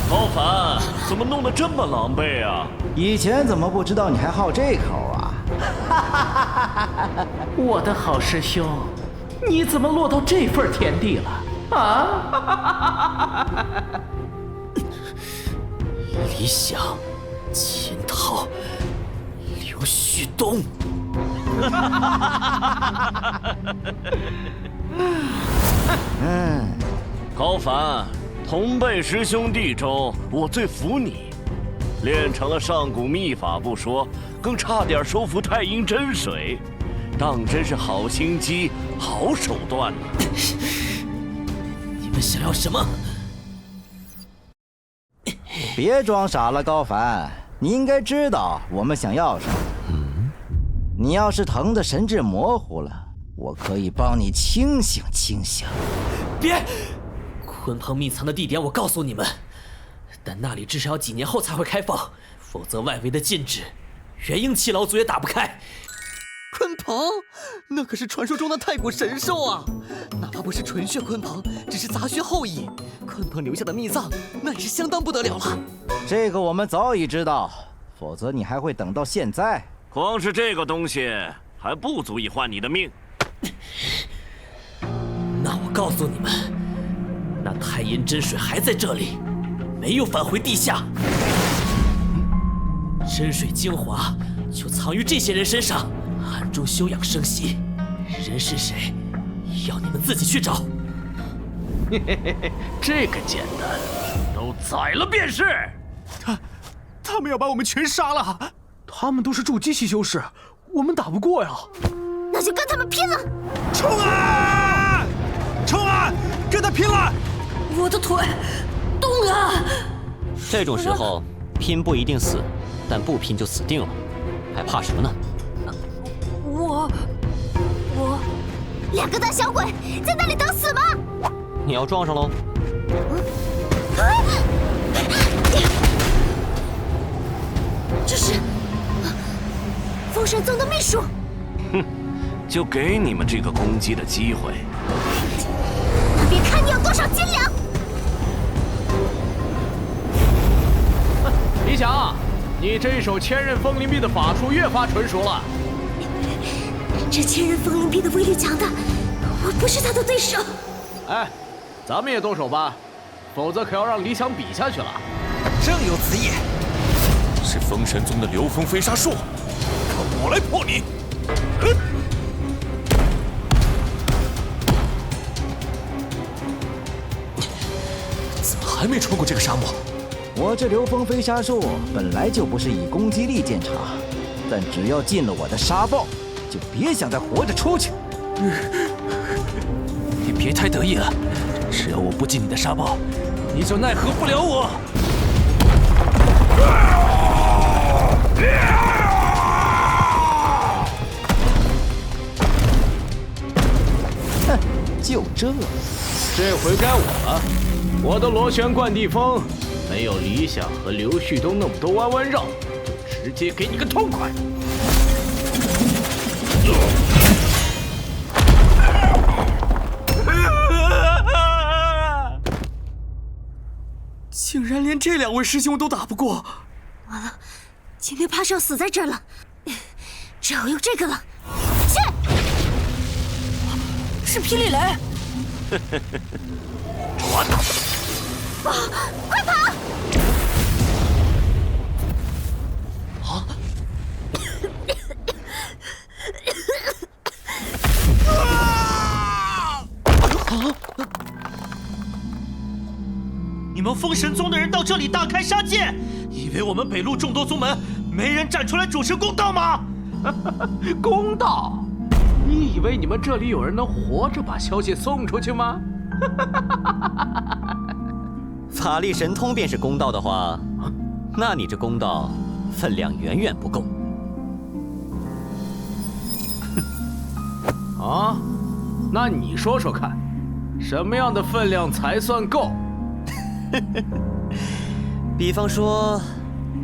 高凡，怎么弄得这么狼狈啊？以前怎么不知道你还好这口啊？我的好师兄，你怎么落到这份田地了啊？李想、秦涛、刘旭东。高凡，同辈师兄弟中，我最服你。练成了上古秘法不说，更差点收服太阴真水，当真是好心机、好手段呢。你们想要什么？别装傻了，高凡，你应该知道我们想要什么。你要是疼得神志模糊了，我可以帮你清醒清醒。别！鲲鹏秘藏的地点我告诉你们，但那里至少要几年后才会开放，否则外围的禁制，元婴期老祖也打不开。鲲鹏，那可是传说中的太古神兽啊！哪怕不是纯血鲲鹏，只是杂血后裔，鲲鹏留下的秘藏，那也是相当不得了了。这个我们早已知道，否则你还会等到现在。光是这个东西还不足以换你的命。那我告诉你们，那太阴真水还在这里，没有返回地下。真水精华就藏于这些人身上，暗中休养生息。人是谁，要你们自己去找。这个简单，都宰了便是。他们要把我们全杀了！他们都是筑基期修士，我们打不过呀。那就跟他们拼了！冲啊！冲啊！跟他拼了！我的腿，动啊！这种时候，拼不一定死，但不拼就死定了，还怕什么呢？我，两个大小鬼在那里等死吗？你要撞上喽！这是封神宗的秘术。哼，就给你们这个攻击的机会。别看你有多少斤两。李想，你这一手千仞风灵臂的法术越发纯熟了。这千仞风灵臂的威力强大，我不是他的对手。哎，咱们也动手吧，否则可要让李想比下去了。正有此意。是封神宗的流风飞沙术，看我来破你！怎么还没穿过这个沙漠？我这流风飞沙术本来就不是以攻击力见长，但只要进了我的沙暴，就别想再活着出去。你别太得意了，只要我不进你的沙暴，你就奈何不了我。哼，就这回该我了。我的螺旋贯地风没有李想和刘旭东那么多弯弯绕，就直接给你个痛快。连这2位师兄都打不过。完了，今天怕是要死在这儿了。只好用这个了。切！是霹雳雷。抓他！快跑！啊！你们封神宗的人到这里大开杀戒，以为我们北路众多宗门没人站出来主持公道吗？公道？你以为你们这里有人能活着把消息送出去吗？法力神通便是公道的话，那你这公道分量远远不够。啊？那你说说看，什么样的分量才算够？比方说，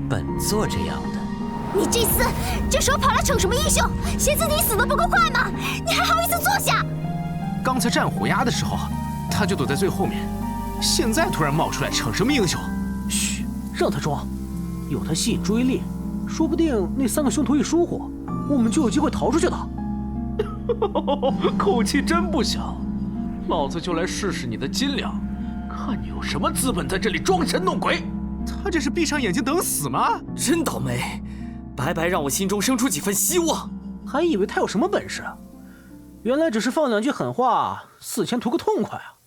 本座这样的。你这时候跑来逞什么英雄？嫌自己死得不够快吗？你还好意思坐下？刚才战虎牙的时候，他就躲在最后面，现在突然冒出来逞什么英雄？嘘，让他装，有他吸引注意力，说不定那3个凶徒一疏忽，我们就有机会逃出去了。口气真不小，老子就来试试你的斤两，看你有什么资本在这里装神弄鬼。他这是闭上眼睛等死吗？真倒霉，白白让我心中生出几分希望。还以为他有什么本事，原来只是放2句狠话，死前图个痛快啊！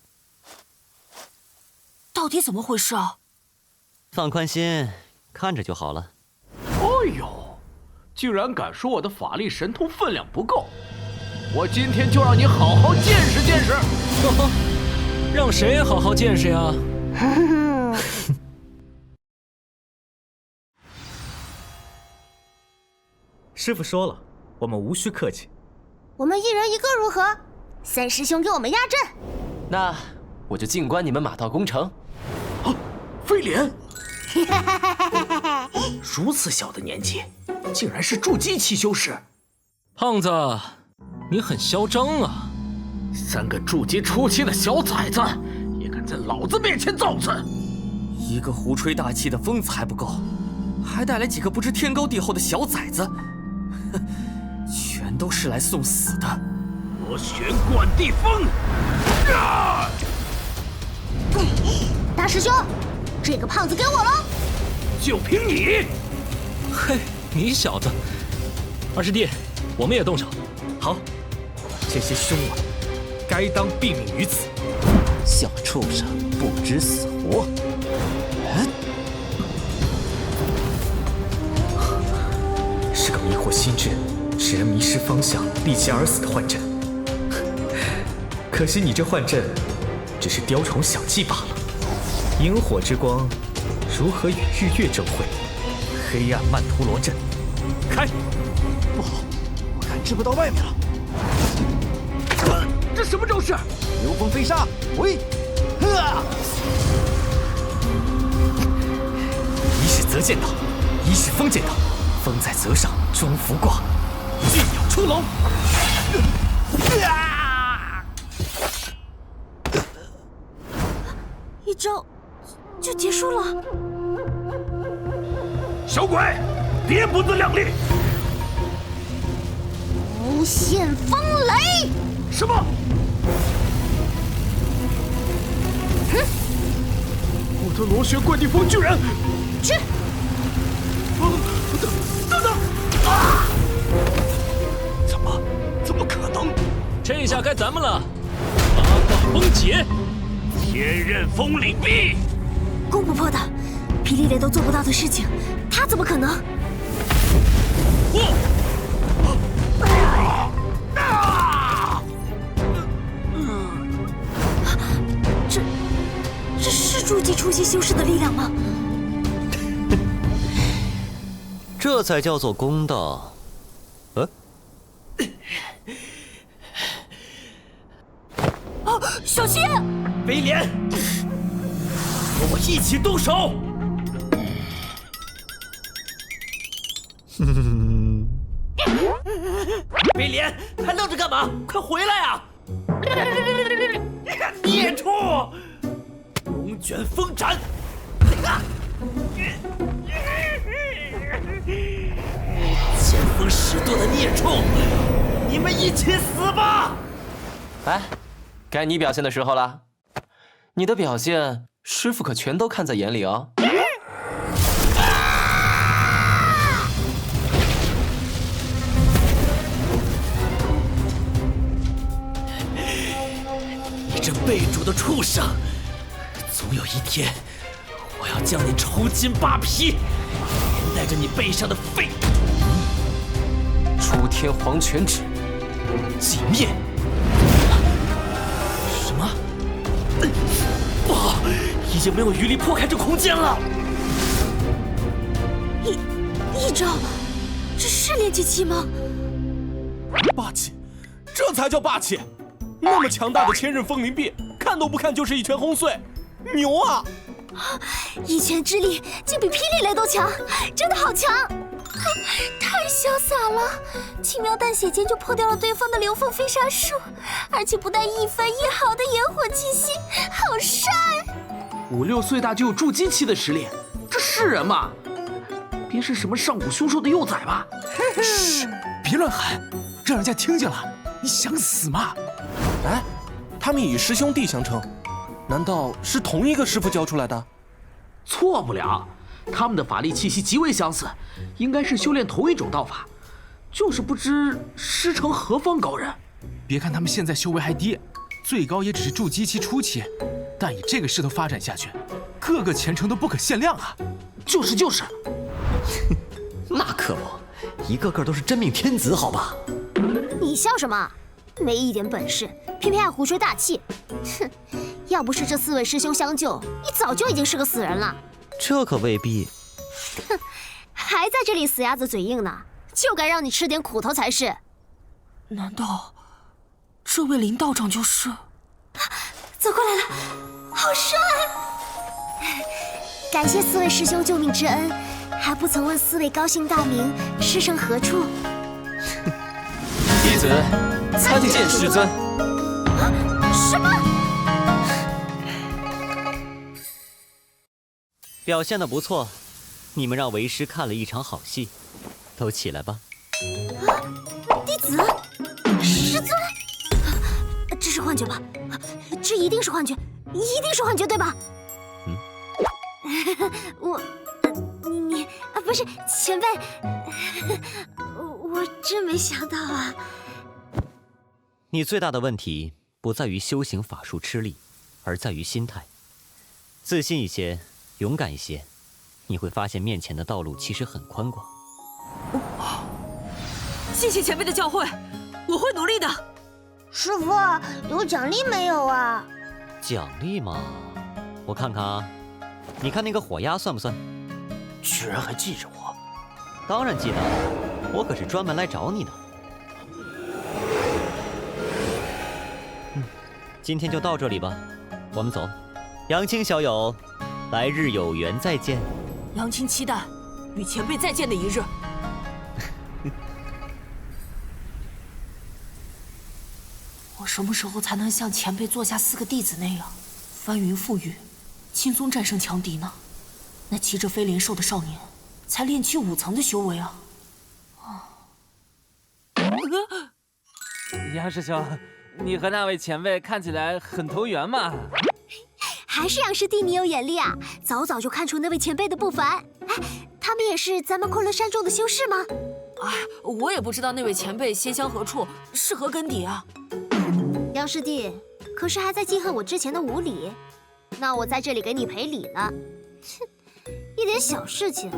到底怎么回事啊？放宽心，看着就好了。哎呦，居然敢说我的法力神通分量不够！我今天就让你好好见识见识。让谁好好见识呀？师傅说了，我们无需客气。我们1人1个如何？3师兄给我们压阵。那我就静观你们马到功成。啊，飞廉！如此小的年纪，竟然是筑基期修士。胖子，你很嚣张啊！3个筑基初期的小崽子，也敢在老子面前造次！一个胡吹大气的疯子还不够，还带来几个不知天高地厚的小崽子，全都是来送死的！我玄贯地风！大师兄，这个胖子给我了！就凭你！嘿，你小子！二师弟，我们也动手。好，这些凶恶，该当毙命于此！小畜生，不知死活！是个迷惑心智、使人迷失方向、立即而死的幻阵。可惜你这幻阵，只是雕虫小技罢了。萤火之光，如何与日月争辉？黑暗曼陀罗阵，开！不好，我感知不到外面了。这什么招式？流风飞沙，喂！一是则见道，一是风见道。风在泽上，装伏卦，巨鸟出笼。一招就结束了。小鬼，别不自量力！无限风雷！什么？我的螺旋贯地风居然……去！等等！怎么可能？这下该咱们了！八卦风解，天刃风领壁，攻不破的，霹雳雷都做不到的事情，他怎么可能？这是筑基初期修士的力量吗？这才叫做公道。小心！威廉，和我一起动手！威廉，还愣着干嘛？快回来啊！孽畜！龙卷风斩！见风使舵的孽畜，你们一起死吧！哎，该你表现的时候了。你的表现，师傅可全都看在眼里哦。你这背主的畜生，总有一天，我要将你抽筋扒皮，连带着你背上的肺。出天黄泉指，寂灭。什么？不好，已经没有余力破开这空间了。一招，这是炼气期吗？霸气，这才叫霸气！那么强大的千仞风灵臂，看都不看就是一拳轰碎，牛啊！一拳之力竟比霹雳雷都强，真的好强！太潇洒了，轻描淡写间就破掉了对方的流风飞沙术，而且不带一分一毫的烟火气息，好帅！5、6岁大就有筑基期的实力，这是人吗？别是什么上古凶兽的幼崽吧？嘘，别乱喊，让人家听见了，你想死吗？哎，他们以师兄弟相称，难道是同一个师傅教出来的？错不了，他们的法力气息极为相似，应该是修炼同一种道法，就是不知师承何方高人。别看他们现在修为还低，最高也只是筑基期初期，但以这个势头发展下去，个个前程都不可限量啊！就是。那可不，一个个都是真命天子，好吧？你笑什么？没一点本事，偏偏爱胡吹大气。哼，要不是这4位师兄相救，你早就已经是个死人了。这可未必。哼，还在这里死鸭子嘴硬呢，就该让你吃点苦头才是。难道这位林道长就是？走过来了，好帅！感谢4位师兄救命之恩，还不曾问4位高姓大名，师承何处？弟子参见师尊。什么？表现得不错，你们让为师看了一场好戏，都起来吧。弟子，师尊，这是幻觉吧？这一定是幻觉，一定是幻觉，对吧？你不是前辈，我真没想到啊。你最大的问题不在于修行法术吃力，而在于心态。自信一些，勇敢一些，你会发现面前的道路其实很宽广。谢谢前辈的教诲，我会努力的。师傅，有奖励没有啊？奖励吗？我看看啊，你看那个火鸭算不算？居然还记着我？当然记得，我可是专门来找你的。今天就到这里吧，我们走。杨青小友，来日有缘再见。杨青期待与前辈再见的一日。我什么时候才能像前辈座下4个弟子那样，翻云覆雨，轻松战胜强敌呢？那骑着飞莲兽的少年，才炼气5层的修为啊！杨师兄，你和那位前辈看起来很投缘嘛。还是杨师弟你有眼力啊，早就看出那位前辈的不凡。哎，他们也是咱们昆仑山中的修士吗？哎，我也不知道那位前辈仙乡何处，是何根底啊。杨师弟，可是还在记恨我之前的无礼？那我在这里给你赔礼呢。哼，一点小事情，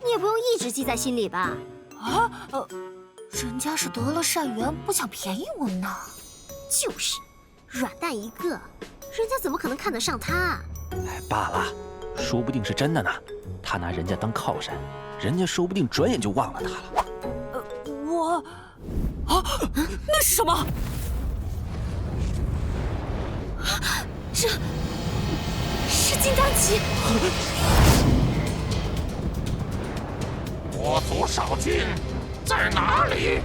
你也不用一直记在心里吧？啊，人家是得了善缘，不想便宜我呢。就是，软蛋一个，人家怎么可能看得上他啊？哎，罢了，说不定是真的呢。他拿人家当靠山，人家说不定转眼就忘了他了。那是什么？这是金刚戟。我族少君在哪里？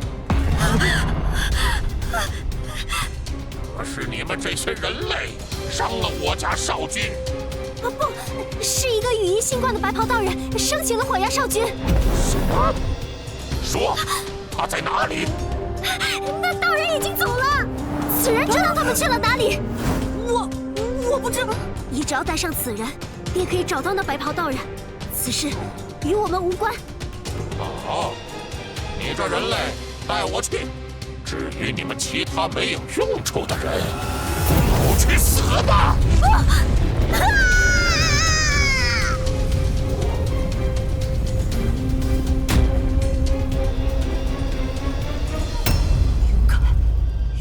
可是你们这些人类伤了我家少君，不，是一个羽衣星冠的白袍道人生擒了火焰少君。什么？说他在哪里？那道人已经走了，此人知道他们去了哪里。我不知道。你只要带上此人，便可以找到那白袍道人。此事与我们无关。好，你这人类带我去。至于你们其他没有用处的人，都去死吧！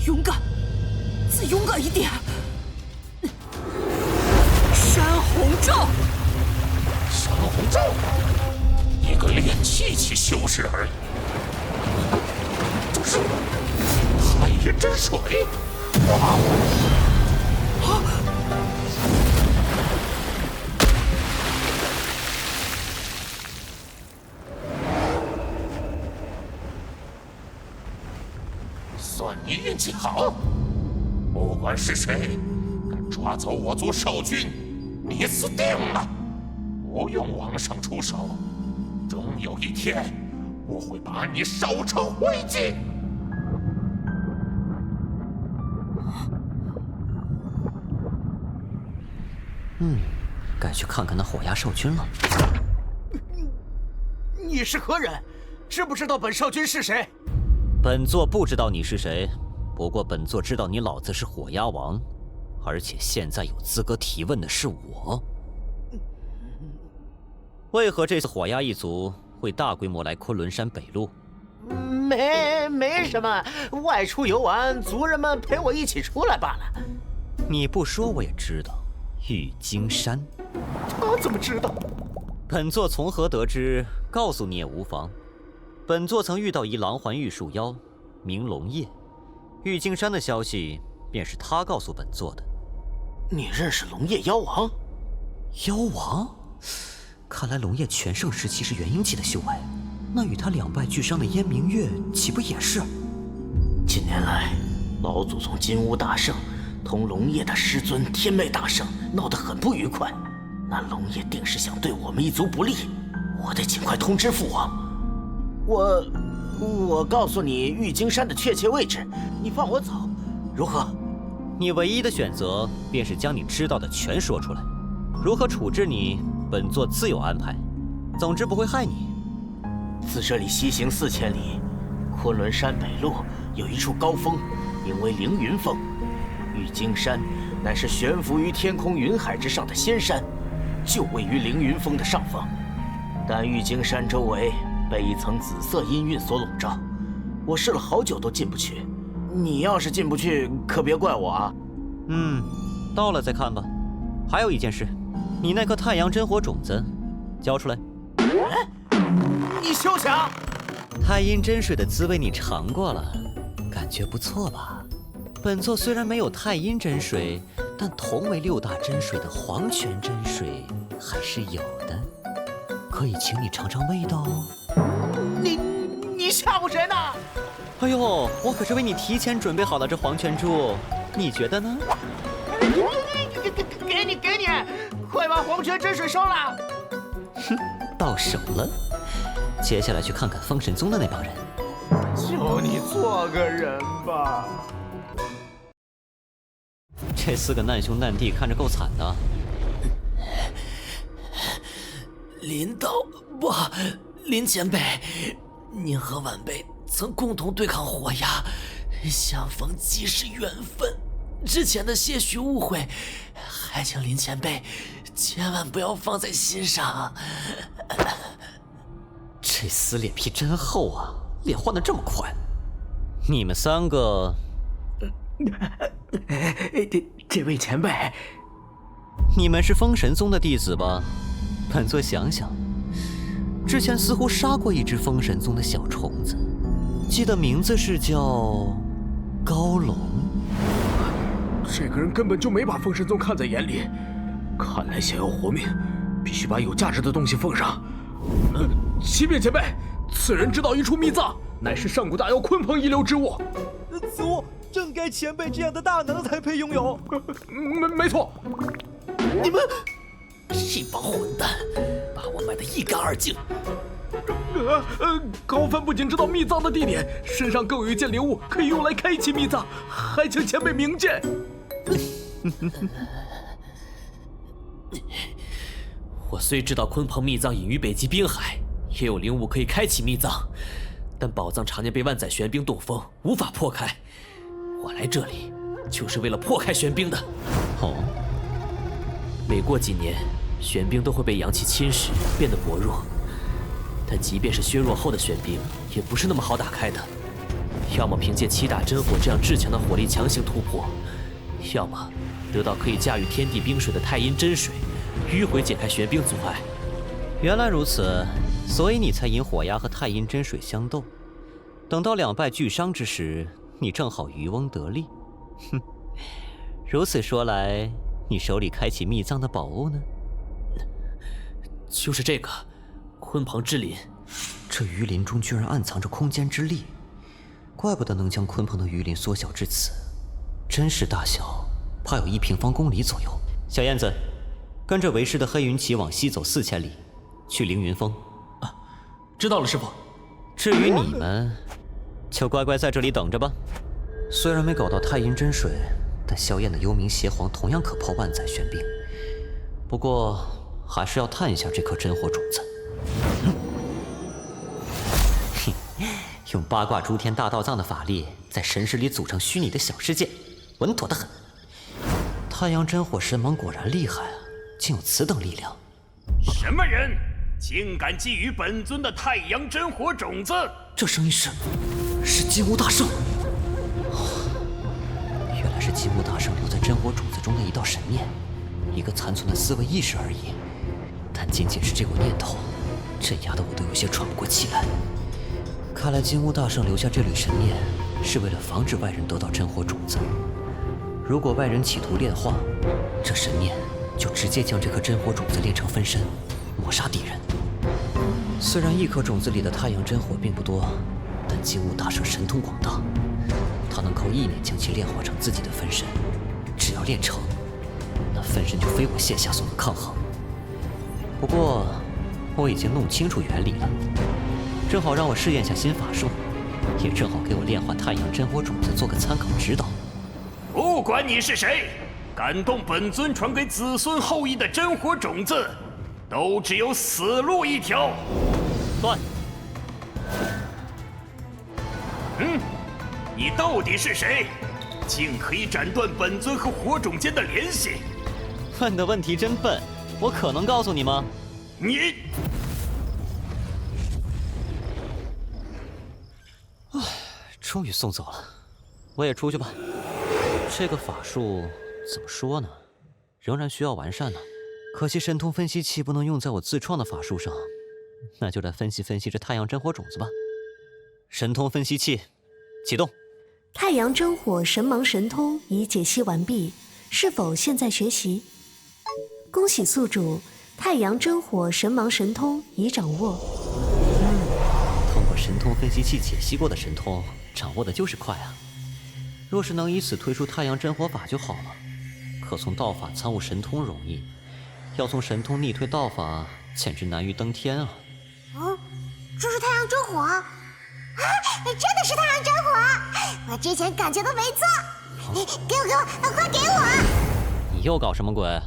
勇敢，再勇敢一点！山洪咒，山洪咒，一个炼气期修士而已。这是太阴真水！哇！算你运气好，不管是谁敢抓走我族少君，你死定了！不用往上出手，终有一天我会把你烧成灰烬。该去看看那火鸦少君了。你是何人？知不知道本少君是谁？本座不知道你是谁，不过本座知道你老子是火鸦王，而且现在有资格提问的是我。为何这次火鸦一族会大规模来昆仑山北路？没什么，外出游玩，族人们陪我一起出来罢了。你不说我也知道，玉京山。他怎么知道？本座从何得知？告诉你也无妨。本座曾遇到一狼环玉树妖，名龙叶。玉京山的消息便是他告诉本座的。你认识龙叶妖王？妖王？看来龙叶全盛时期是元婴期的修为，那与他两败俱伤的燕明月岂不也是？近年来，老祖宗金乌大圣同龙叶的师尊天妹大圣闹得很不愉快，那龙叶定是想对我们一族不利，我得尽快通知父王。我告诉你玉京山的确切位置，你放我走，如何？你唯一的选择便是将你知道的全说出来，如何处置你，本座自有安排。总之不会害你。自这里西行4000里，昆仑山北路有一处高峰，名为凌云峰。玉京山乃是悬浮于天空云海之上的仙山，就位于凌云峰的上方。但玉京山周围被一层紫色阴韵所笼罩，我试了好久都进不去。你要是进不去，可别怪我啊。到了再看吧。还有一件事，你那颗太阳真火种子交出来。你休想！太阴真水的滋味你尝过了，感觉不错吧？本座虽然没有太阴真水，但同为6大真水的黄泉真水还是有的，可以请你尝尝味道哦。你吓唬谁呢？哎呦，我可是为你提前准备好了这黄泉珠，你觉得呢？给你，快把黄泉真水收了！哼，到手了。接下来去看看封神宗的那帮人。求你做个人吧。这4个难兄难弟看着够惨的。林前辈，您和晚辈曾共同对抗火鸦，相逢即是缘分。之前的些许误会，还请林前辈千万不要放在心上。这厮脸皮真厚啊，脸换得这么快。你们3个，这位前辈，你们是封神宗的弟子吧？本座想想，之前似乎杀过一只封神宗的小虫子，记得名字是叫高龙。这个人根本就没把封神宗看在眼里，看来想要活命，必须把有价值的东西奉上。启禀前辈，此人知道一处秘藏，乃是上古大妖鲲鹏遗留之物。此物正该前辈这样的大能才配拥有。没错。这帮混蛋把我卖得一干二净。高帆不仅知道秘藏的地点，身上更有一件灵物可以用来开启秘藏，还请前辈明鉴。我虽知道鲲鹏秘藏隐于北极滨海，也有灵物可以开启秘藏，但宝藏常年被万载玄冰冻封，无法破开。我来这里就是为了破开玄冰的。哦，每过几年，玄冰都会被阳气侵蚀，变得薄弱。但即便是削弱后的玄冰，也不是那么好打开的。要么凭借七大真火这样至强的火力强行突破，要么得到可以驾驭天地冰水的太阴真水，迂回解开玄冰阻碍。原来如此，所以你才引火鸦和太阴真水相斗。等到两败俱伤之时，你正好渔翁得利。哼，如此说来，你手里开启秘藏的宝物呢？就是这个。鲲鹏之鳞，这鱼鳞中居然暗藏着空间之力，怪不得能将鲲鹏的鱼鳞缩小至此，真实大小怕有1平方公里左右。小燕子，跟着为师的黑云旗往西走4000里，去凌云峰。啊，知道了，师傅。至于你们，就乖乖在这里等着吧。虽然没搞到太阴真水，但萧燕的幽冥邪皇同样可破万载玄冰。不过，还是要探一下这颗真火种子。用八卦诸天大道藏的法力，在神识里组成虚拟的小世界，稳妥得很。太阳真火神盟果然厉害啊，竟有此等力量。什么人竟敢觊觎本尊的太阳真火种子？这声音是金乌大圣。原来是金乌大圣留在真火种子中的一道神念，一个残存的思维意识而已。但仅仅是这股念头，镇压得我都有些喘不过气来。看来金乌大圣留下这缕神念，是为了防止外人得到真火种子。如果外人企图炼化，这神念就直接将这颗真火种子炼成分身，抹杀敌人。虽然一颗种子里的太阳真火并不多，但金乌大圣神通广大，他能靠意念将其炼化成自己的分身。只要炼成，那分身就非我线下所能抗衡。不过，我已经弄清楚原理了。正好让我试验下新法术，也正好给我炼化太阳真火种子做个参考指导。不管你是谁，敢动本尊传给子孙后裔的真火种子，都只有死路一条。断。你到底是谁？竟可以斩断本尊和火种间的联系？问的问题真笨，我可能告诉你吗？你。终于送走了，我也出去吧。这个法术怎么说呢，仍然需要完善呢。可惜神通分析器不能用在我自创的法术上，那就来分析分析这太阳真火种子吧。神通分析器启动。太阳真火神芒神通已解析完毕，是否现在学习？恭喜宿主，太阳真火神芒神通已掌握。通过神通分析器解析过的神通，掌握的就是快啊！若是能以此推出太阳真火法就好了。可从道法参悟神通容易，要从神通逆推道法，简直难于登天啊！这是太阳真火啊！真的是太阳真火！我之前感觉的没错。给我，快给我！你又搞什么鬼？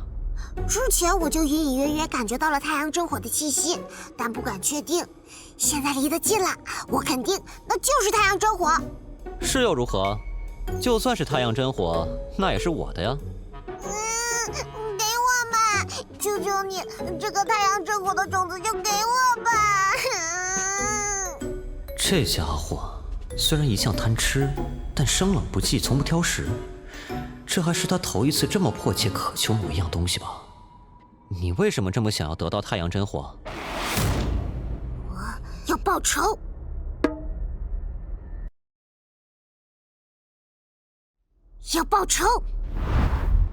之前我就隐隐约约感觉到了太阳真火的气息，但不敢确定。现在离得近了，我肯定那就是太阳真火。是又如何？就算是太阳真火，那也是我的呀。给我吧，求求你，这个太阳真火的种子就给我吧。这家伙虽然一向贪吃，但生冷不忌，从不挑食。这还是他头一次这么迫切渴求某一样东西吧？你为什么这么想要得到太阳真火？我要报仇。要报仇，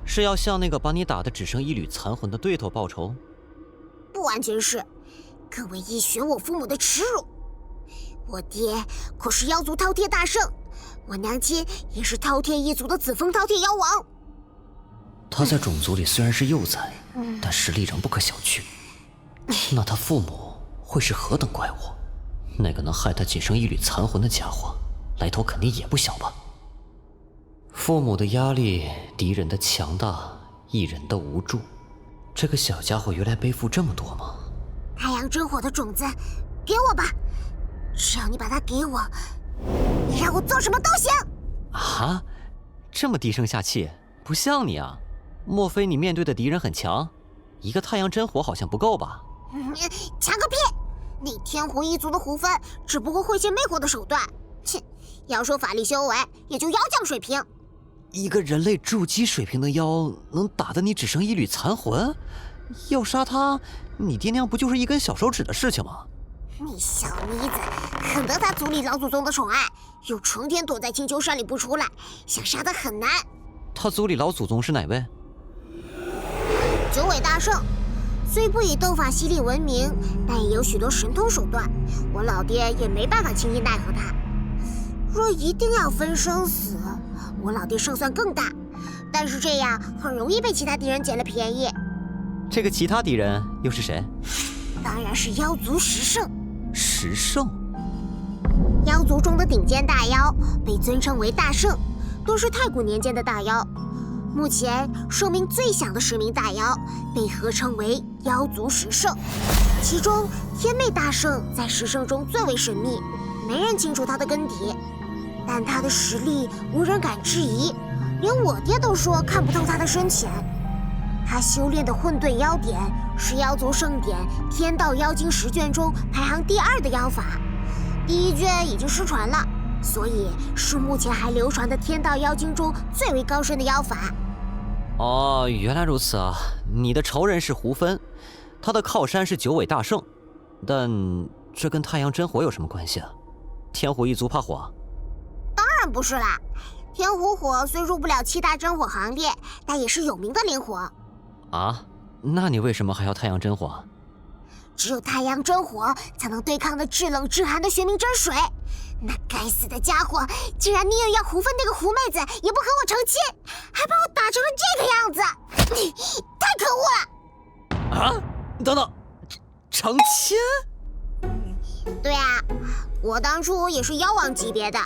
是要向那个把你打得只剩一缕残魂的对头报仇？不完全是，更为一选我父母的耻辱。我爹可是妖族饕餮大圣，我娘亲也是饕餮一族的紫峰饕餮妖王。他在种族里虽然是幼崽，但实力仍不可小觑。那他父母会是何等怪物？那个能害他仅剩一缕残魂的家伙，来头肯定也不小吧？父母的压力，敌人的强大，一人的无助，这个小家伙原来背负这么多吗？太阳真火的种子，给我吧！只要你把它给我，你让我做什么都行。啊，这么低声下气，不像你啊！莫非你面对的敌人很强？一个太阳真火好像不够吧？强个屁！那天火一族的胡芬只不过会些魅火的手段，切！要说法力修为，也就妖将水平。一个人类筑基水平的妖，能打得你只剩一缕残魂？要杀他，你爹娘不就是一根小手指的事情吗？你小妮子，很得他族里老祖宗的宠爱，又成天躲在青丘山里不出来，想杀他很难。他族里老祖宗是哪位？九尾大圣，虽不以斗法犀利闻名，但也有许多神通手段，我老爹也没办法轻易奈何他。若一定要分生死，我老爹胜算更大，但是这样很容易被其他敌人捡了便宜。这个其他敌人又是谁？当然是妖族十圣。十圣？妖族中的顶尖大妖被尊称为大圣，都是太古年间的大妖。目前寿命最响的10名大妖被合称为妖族十圣，其中天魅大圣在十圣中最为神秘，没人清楚他的根底，但他的实力无人敢质疑，连我爹都说看不透他的深浅。他修炼的混沌妖典是妖族圣典《天道妖经10卷》中排行第2的妖法，第1卷已经失传了，所以是目前还流传的天道妖经中最为高深的妖法。哦，原来如此啊！你的仇人是胡芬，他的靠山是九尾大圣，但这跟太阳真火有什么关系啊？天狐一族怕火？当然不是啦，天狐火虽入不了7大真火行列，但也是有名的灵火。啊？那你为什么还要太阳真火？只有太阳真火才能对抗那至冷至寒的玄冥真水。那该死的家伙竟然宁愿要胡芬那个狐妹子，也不和我成亲，还把我打成了这个样子，太可恶了！啊？等等，成亲？对啊，我当初也是妖王级别的，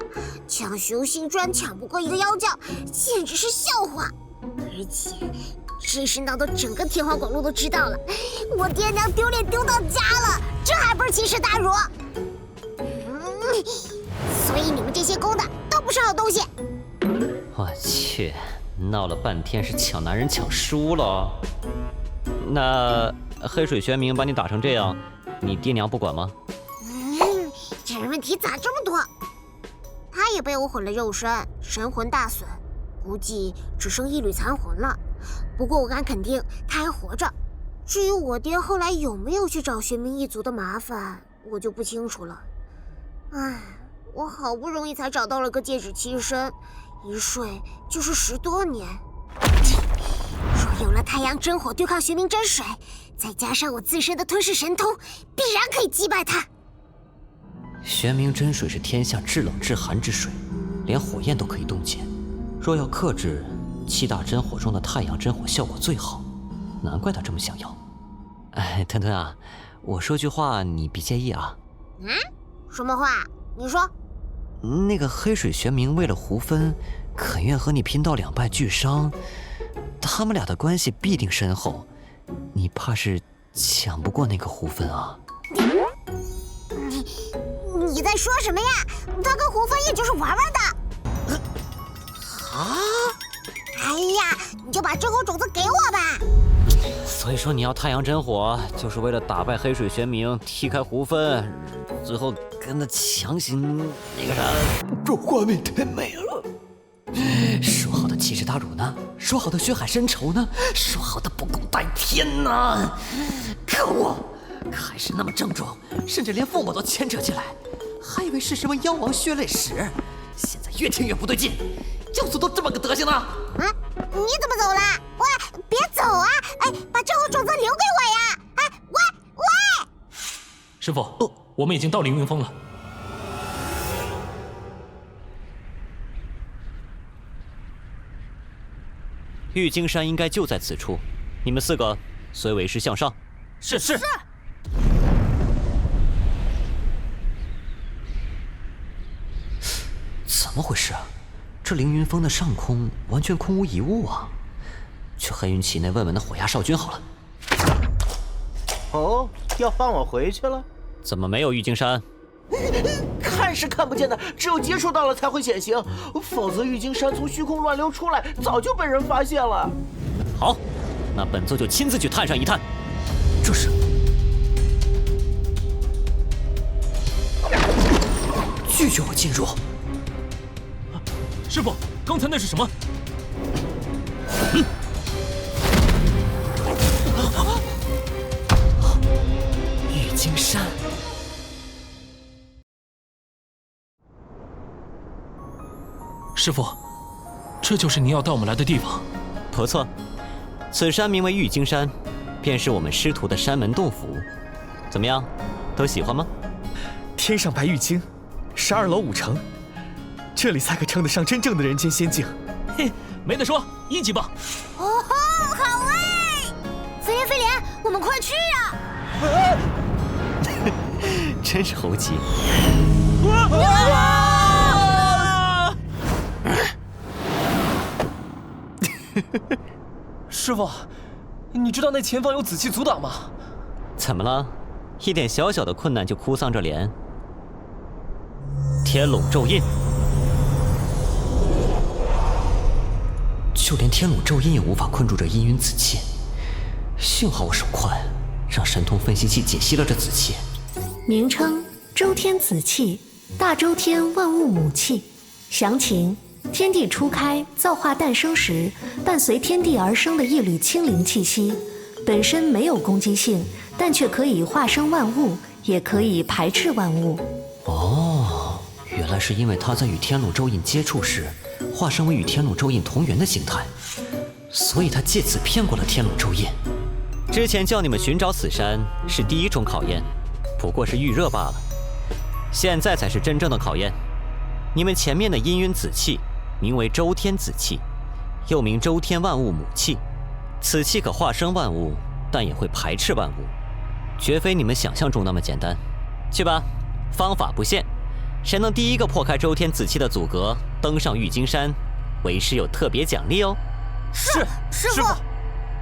抢雄星居然抢不过一个妖将，简直是笑话。而且这事闹得整个天花广路都知道了，我爹娘丢脸丢到家了，这还不是奇耻大辱？所以你们这些公的都不是好东西。我去，闹了半天是抢男人抢输了。那黑水玄冥把你打成这样，你爹娘不管吗？这人问题咋这么多？他也被我毁了肉身，神魂大损，估计只剩一缕残魂了。不过我敢肯定他还活着。至于我爹后来有没有去找玄冥一族的麻烦，我就不清楚了。唉，我好不容易才找到了个戒指栖身，一睡就是10多年。若有了太阳真火对抗玄冥真水，再加上我自身的吞噬神通，必然可以击败他。玄冥真水是天下至冷至寒之水，连火焰都可以冻结。若要克制7大真火中的太阳真火，效果最好，难怪他这么想要。哎，吞吞啊，我说句话你别介意啊。什么话？你说。那个黑水玄冥为了胡芬，肯愿和你拼到2败俱伤，他们俩的关系必定深厚，你怕是抢不过那个胡芬啊？你在说什么呀？他跟胡芬也就是玩玩的。啊！哎呀，你就把真火种子给我吧。所以说你要太阳真火，就是为了打败黑水玄冥，踢开胡芬，最后跟他强行那个啥。这画面太美了。说好的奇耻大辱呢？说好的血海深仇呢？说好的不共戴天呢？可恶！还是那么郑重，甚至连父母都牵扯起来，还以为是什么妖王血泪史，现在越听越不对劲。妖族都这么个德行呢？你怎么走了？喂，别走啊！哎，把真火种子留给我呀！哎，喂！师傅，我们已经到凌云峰了。玉京山应该就在此处，你们4个随为师向上。是。怎么回事啊？这凌云峰的上空完全空无一物啊！去黑云旗内问问那火焰少君好了。哦，要放我回去了？怎么没有玉京山？看是看不见的，只有接触到了才会显形，否则玉京山从虚空乱流出来，早就被人发现了。好，那本座就亲自去探上一探。这是拒绝我进入。师傅，刚才那是什么？玉京山。师傅，这就是您要带我们来的地方。不错，此山名为玉京山，便是我们师徒的山门洞府。怎么样，都喜欢吗？天上白玉京，12楼5城，这里才可称得上真正的人间仙境。嘿，没得说，1级棒。哦吼，好哎！飞廉，我们快去呀！真是猴急。师傅，你知道那前方有紫气阻挡吗？怎么了？一点小小的困难就哭丧着脸？天笼咒印，就连天笼咒印也无法困住这阴云紫气。幸好我手快，让神通分析器解析了这紫气。名称：周天紫气，大周天万物母气。详情：天地初开，造化诞生时，伴随天地而生的一缕清灵气息，本身没有攻击性，但却可以化生万物，也可以排斥万物。哦，原来是因为它在与天笼咒印接触时，化身为与天笼咒印同源的形态，所以他借此骗过了天笼咒印。之前叫你们寻找此山是第一重考验，不过是预热罢了。现在才是真正的考验。你们前面的阴云紫气名为周天紫气，又名周天万物母气。此气可化生万物，但也会排斥万物，绝非你们想象中那么简单。去吧，方法不限，谁能第一个破开周天紫气的阻隔，登上玉京山，为师有特别奖励哦。是，师傅。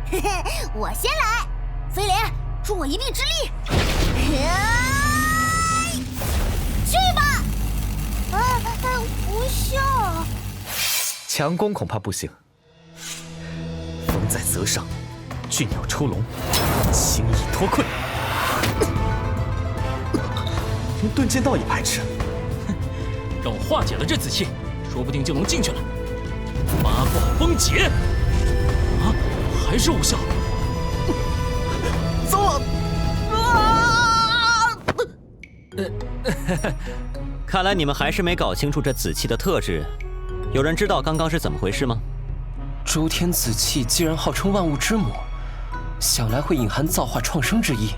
嘿嘿，我先来。飞廉，助我一臂之力。去吧。无效。强攻恐怕不行。风在泽上，俊鸟出笼，轻易脱困。连遁剑道也排斥。让我化解了这紫气，说不定就能进去了。八卦崩解。啊，还是无效。糟了！看来你们还是没搞清楚这紫气的特质。有人知道刚刚是怎么回事吗？周天紫气既然号称万物之母，想来会隐含造化创生之意。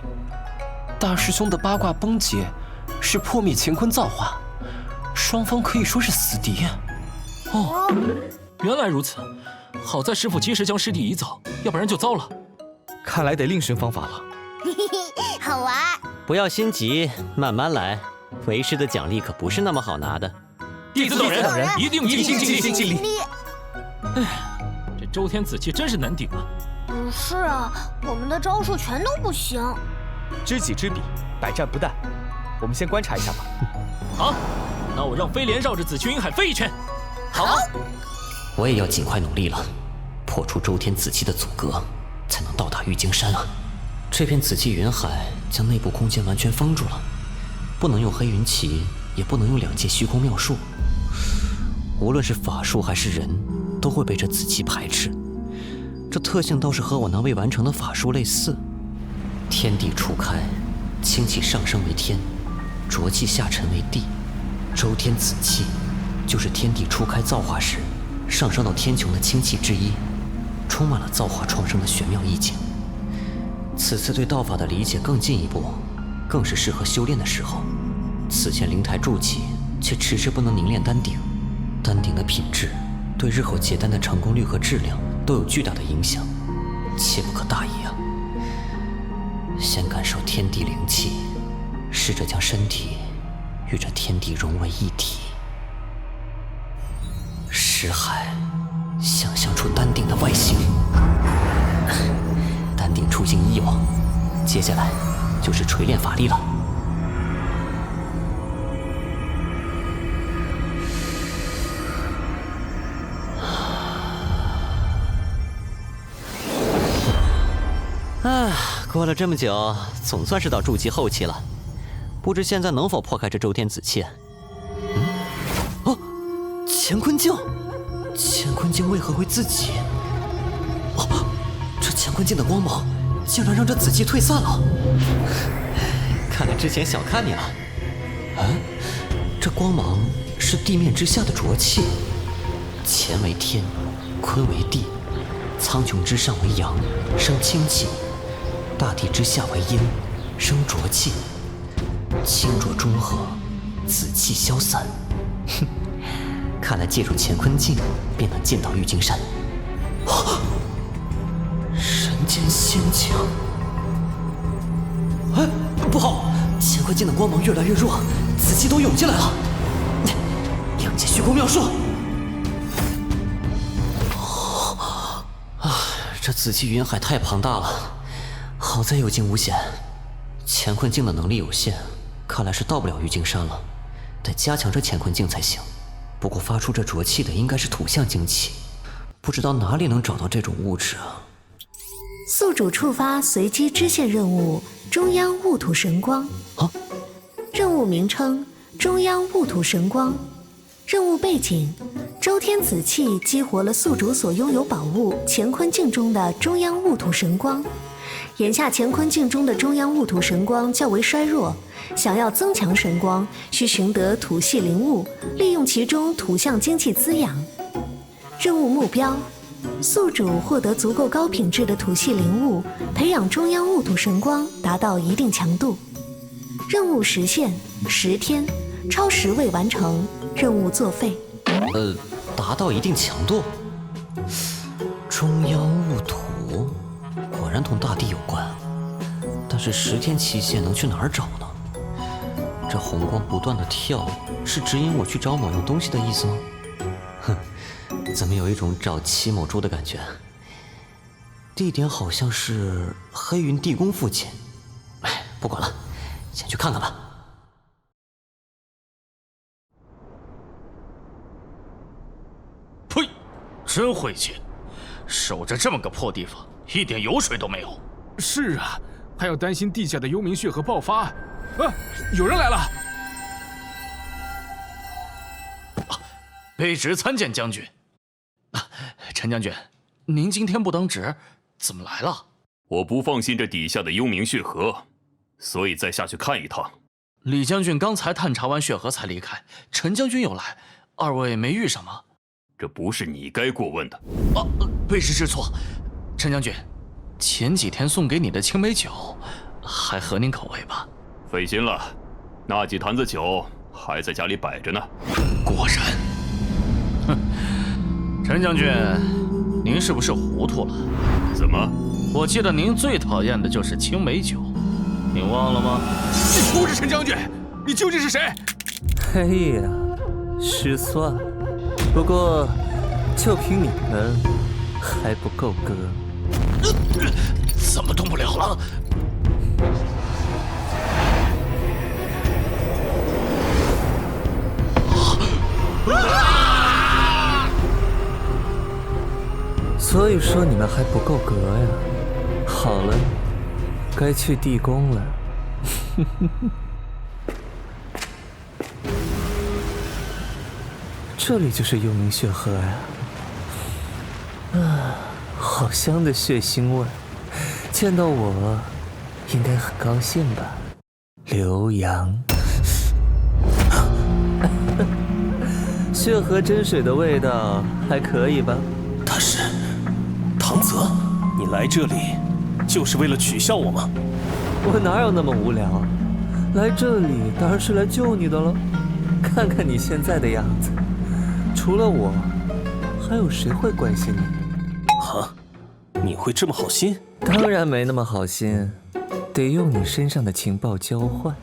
大师兄的八卦崩解是破灭乾坤造化，双方可以说是死敌啊。哦，原来如此。好在师傅及时将师弟移走，要不然就糟了。看来得另寻方法了。嘿嘿嘿，好玩。不要心急，慢慢来。为师的奖励可不是那么好拿的。弟子等人一定尽力。哎，这周天紫气真是难顶啊！是啊，我们的招数全都不行。知己知彼，百战不殆。我们先观察一下吧。好，那我让飞廉绕着紫气云海飞一圈。好，我也要尽快努力了，破除周天紫气的阻隔，才能到达玉京山啊！这片紫气云海将内部空间完全封住了，不能用黑云旗，也不能用2阶虚空妙术。无论是法术还是人，都会被这紫气排斥。这特性倒是和我那未完成的法术类似。天地初开，清气上升为天，浊气下沉为地。周天紫气就是天地初开造化时上升到天穹的清气之一，充满了造化创生的玄妙意境。此次对道法的理解更进一步，更是适合修炼的时候。此前灵台筑起，却迟迟不能凝练丹鼎，丹鼎的品质对日后结丹的成功率和质量都有巨大的影响，切不可大意啊！先感受天地灵气，试着将身体与这天地融为一体。识海，想象出丹顶的外形。丹顶出形一往，接下来就是锤炼法力了。过了这么久，总算是到筑基后期了。不知现在能否破开这周天子气？哦，乾坤镜，乾坤镜为何会自己？哦，这乾坤镜的光芒竟然让这紫气退散了。看来之前小看你了。这光芒是地面之下的浊气，乾为天，坤为地，苍穹之上为阳，生清气。大地之下为阴，生浊气，清浊中和，紫气消散。哼，看来借助乾坤镜便能进到玉京山。人间仙境！不好，乾坤镜的光芒越来越弱，紫气都涌进来了。两界虚空妙术！这紫气云海太庞大了。好在有惊无险，乾坤镜的能力有限，看来是到不了玉京山了，得加强这乾坤镜才行。不过发出这浊气的应该是土象精气，不知道哪里能找到这种物质啊。宿主触发随机支线任务中央雾土神光。任务名称中央雾土神光。任务背景：周天子气激活了宿主所拥有宝物乾坤镜中的中央雾土神光。眼下乾坤镜中的中央雾土神光较为衰弱，想要增强神光，需寻得土系灵物，利用其中土象精气滋养。任务目标：宿主获得足够高品质的土系灵物，培养中央雾土神光达到一定强度。任务时限10天，超时未完成，任务作废。达到一定强度。中央雾土。果然同大地有关，但是10天期限能去哪儿找呢？这红光不断的跳，是指引我去找某样东西的意思吗？哼，怎么有一种找齐某猪的感觉？地点好像是黑云地宫附近。不管了，先去看看吧。呸！真晦气，守着这么个破地方。一点油水都没有。是啊，还要担心地下的幽冥血河爆发。有人来了！卑职参见将军。陈将军，您今天不当值，怎么来了？我不放心这底下的幽冥血河，所以再下去看一趟。李将军刚才探查完血河才离开，陈将军又来，二位没遇上吗？这不是你该过问的。卑职知错。陈将军，前几天送给你的青梅酒，还合您口味吧？费心了，那几坛子酒还在家里摆着呢。果然。哼，陈将军，您是不是糊涂了？怎么？我记得您最讨厌的就是青梅酒，您忘了吗？你不是陈将军，你究竟是谁？哎呀，失算。不过，就凭你们，还不够格。怎么动不了了？所以说你们还不够格呀。好了，该去地宫了。这里就是幽冥血河呀。好香的血腥味，见到我应该很高兴吧？刘洋，血河真水的味道还可以吧？但是，唐泽，你来这里就是为了取笑我吗？我哪有那么无聊？来这里当然是来救你的了。看看你现在的样子，除了我，还有谁会关心你？啊？你会这么好心？当然没那么好心。得用你身上的情报交换。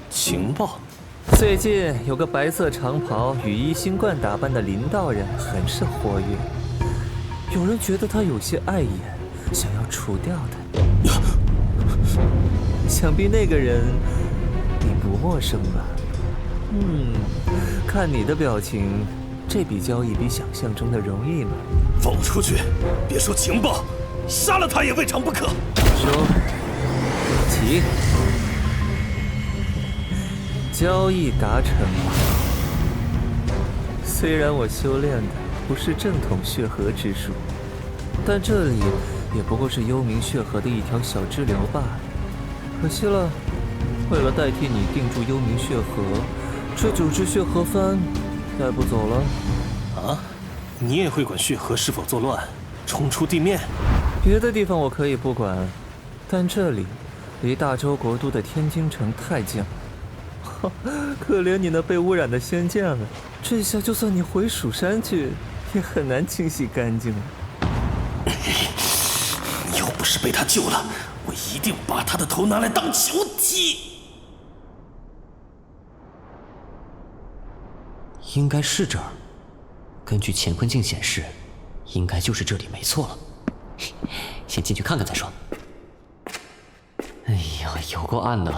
情报？最近有个白色长袍、羽衣新冠打扮的林道人很是活跃，有人觉得他有些碍眼，想要除掉他。想必那个人你不陌生吧？看你的表情，这笔交易比想象中的容易吗？放我出去！别说情报，杀了他也未尝不可。说，急。交易达成了。虽然我修炼的不是正统血河之术，但这里也不过是幽冥血河的一条小支流罢了。可惜了，为了代替你定住幽冥血河，这9只血河帆带不走了。啊？你也会管血河是否作乱，冲出地面？别的地方我可以不管，但这里离大周国都的天津城太近了。可怜你那被污染的仙剑了，这下就算你回蜀山去，也很难清洗干净了。要不是被他救了，我一定把他的头拿来当球踢。应该是这儿。根据乾坤镜显示，应该就是这里没错了。先进去看看再说。哎呀，有够暗的。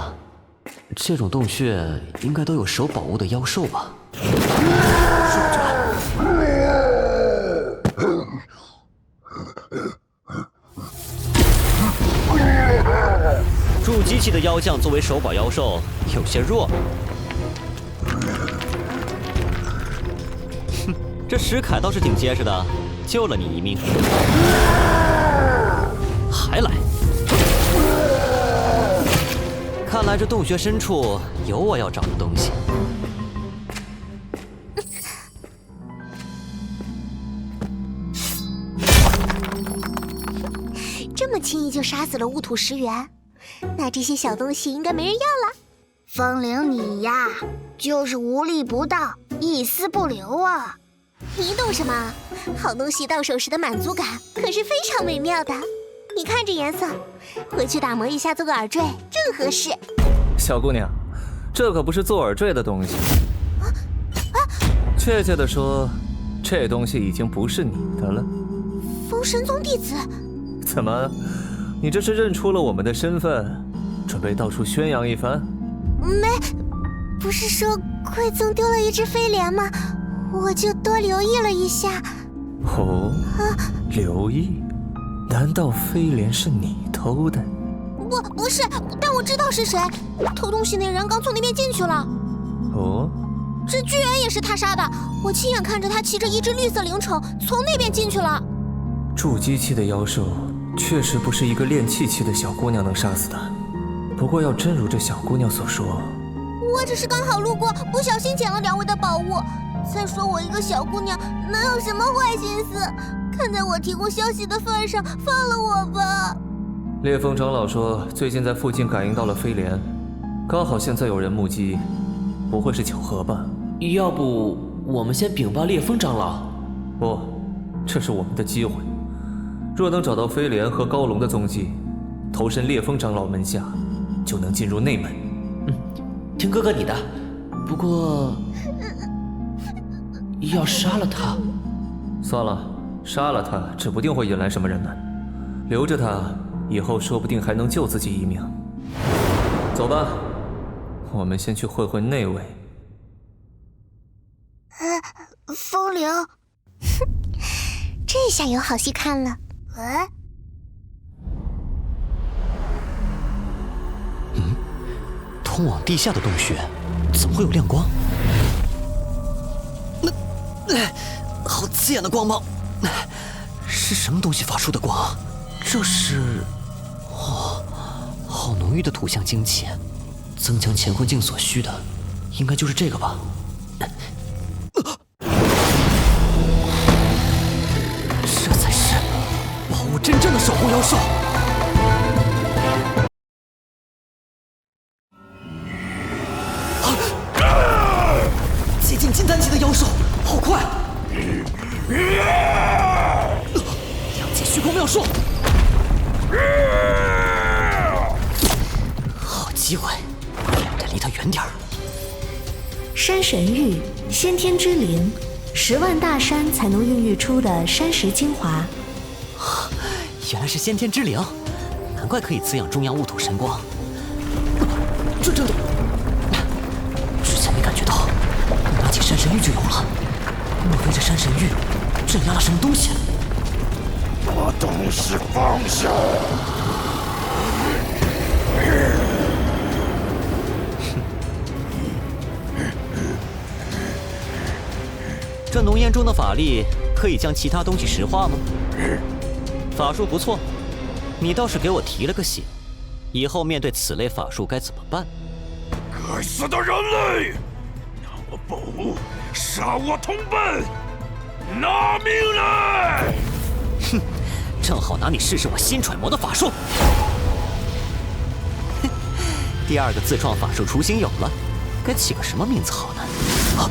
这种洞穴应该都有守宝物的妖兽吧？筑基期的妖将作为守宝妖兽有些弱。哼，这石凯倒是挺结实的，救了你一命。还来？看来这洞穴深处有我要找的东西。这么轻易就杀死了雾土石猿，那这些小东西应该没人要了。风铃，你呀，就是无利不道，一丝不留啊！你懂什么？好东西到手时的满足感可是非常美妙的。你看这颜色，回去打磨一下做个耳坠正合适。小姑娘，这可不是做耳坠的东西。确切的说，这东西已经不是你的了。封神宗弟子？怎么，你这是认出了我们的身份，准备到处宣扬一番？没，不是说贵宗丢了一只飞莲吗？我就多留意了一下。哦，留意？难道飞莲是你偷的？不是，但我知道是谁。偷东西那人刚从那边进去了。哦，这巨人也是他杀的，我亲眼看着他骑着一只绿色灵宠从那边进去了。筑基期的妖兽确实不是一个炼气期的小姑娘能杀死的。不过要真如这小姑娘所说，我只是刚好路过，不小心捡了2位的宝物。再说我一个小姑娘，能有什么坏心思？看在我提供消息的份上，放了我吧。烈风长老说，最近在附近感应到了飞莲，刚好现在有人目击，不会是巧合吧？要不我们先禀报烈风长老？不，这是我们的机会。若能找到飞莲和高龙的踪迹，投身烈风长老门下，就能进入内门。听哥哥你的。不过，要杀了他，算了，杀了他指不定会引来什么人呢。留着他，以后说不定还能救自己一命。走吧，我们先去会会那位。风铃，这下有好戏看了。通往地下的洞穴怎么会有亮光？好刺眼的光芒，是什么东西发出的光？这是……好浓郁的土象精气，增强乾坤镜所需的，应该就是这个吧。这才是宝物真正的守护妖兽。接近金丹级的妖兽，好快！两界虚空妙术，机会，得离他远点儿。山神玉，先天之灵，10万大山才能孕育出的山石精华。原来是先天之灵，难怪可以滋养中央雾土神光。这里，之前没感觉到，拿起山神玉就有了。莫非这山神玉镇压了什么东西？把东西放下！这浓烟中的法力可以将其他东西石化吗？法术不错，你倒是给我提了个醒，以后面对此类法术该怎么办？该死的人类！拿我宝物，杀我同伴，拿命来！哼，正好拿你试试我新揣摩的法术。第2个自创法术雏形有了，该起个什么名字好呢？啊，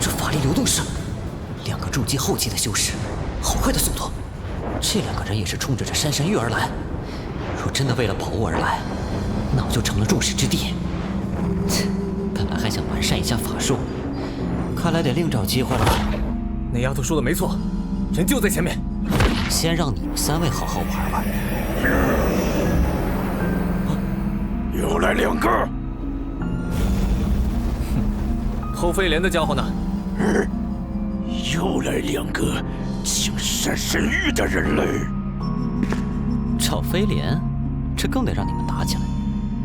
这法力流动式，2个筑基后期的修士，好快的速度！这2个人也是冲着这山神玉而来。若真的为了宝物而来，那我就成了众矢之的。本来还想完善一下法术，看来得另找机会了。那丫头说的没错，人就在前面。先让你们3位好好玩玩。又来2个！偷飞廉的家伙呢？又来2个请山神玉的人类。找飞廉，这更得让你们打起来。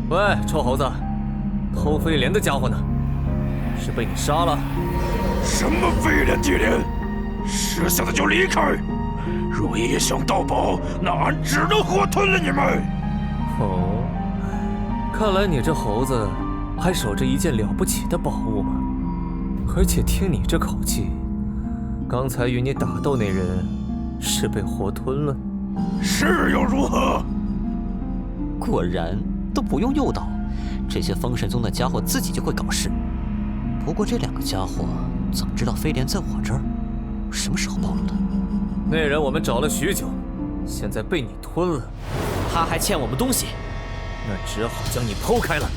喂，臭猴子，偷飞廉的家伙呢？是被你杀了？什么飞廉地廉，识相的就离开！若也想盗宝，那俺只能活吞了你们！哦，看来你这猴子还守着一件了不起的宝物嘛。而且听你这口气，刚才与你打斗那人是被活吞了。是又如何？果然都不用诱导，这些封神宗的家伙自己就会搞事。不过这2个家伙怎么知道飞廉在我这儿？什么时候暴露的？那人我们找了许久，现在被你吞了。他还欠我们东西，那只好将你剖开了。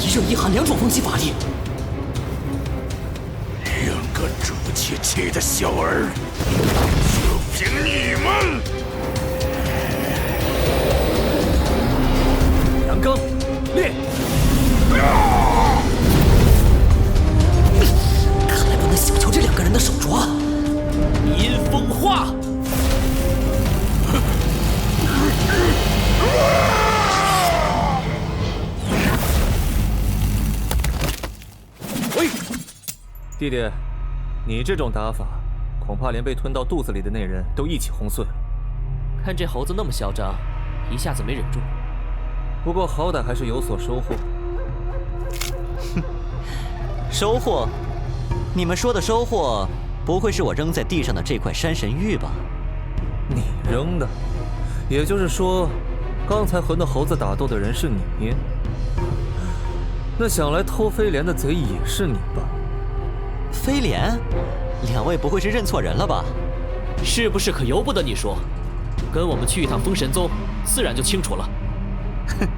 一热一寒2种风息法力，2个猪气气的小儿，就凭你们！阳刚烈！看来不能小瞧这2个人的手镯。阴风化！喂，弟弟，你这种打法，恐怕连被吞到肚子里的那人都一起轰碎了。看这猴子那么嚣张，一下子没忍住。不过好歹还是有所收获。哼，收获？你们说的收获，不会是我扔在地上的这块山神玉吧？你扔的？也就是说，刚才和那猴子打斗的人是你？那想来偷飞廉的贼也是你吧？飞廉？2位不会是认错人了吧？是不是可由不得你说？跟我们去一趟封神宗，自然就清楚了。哼，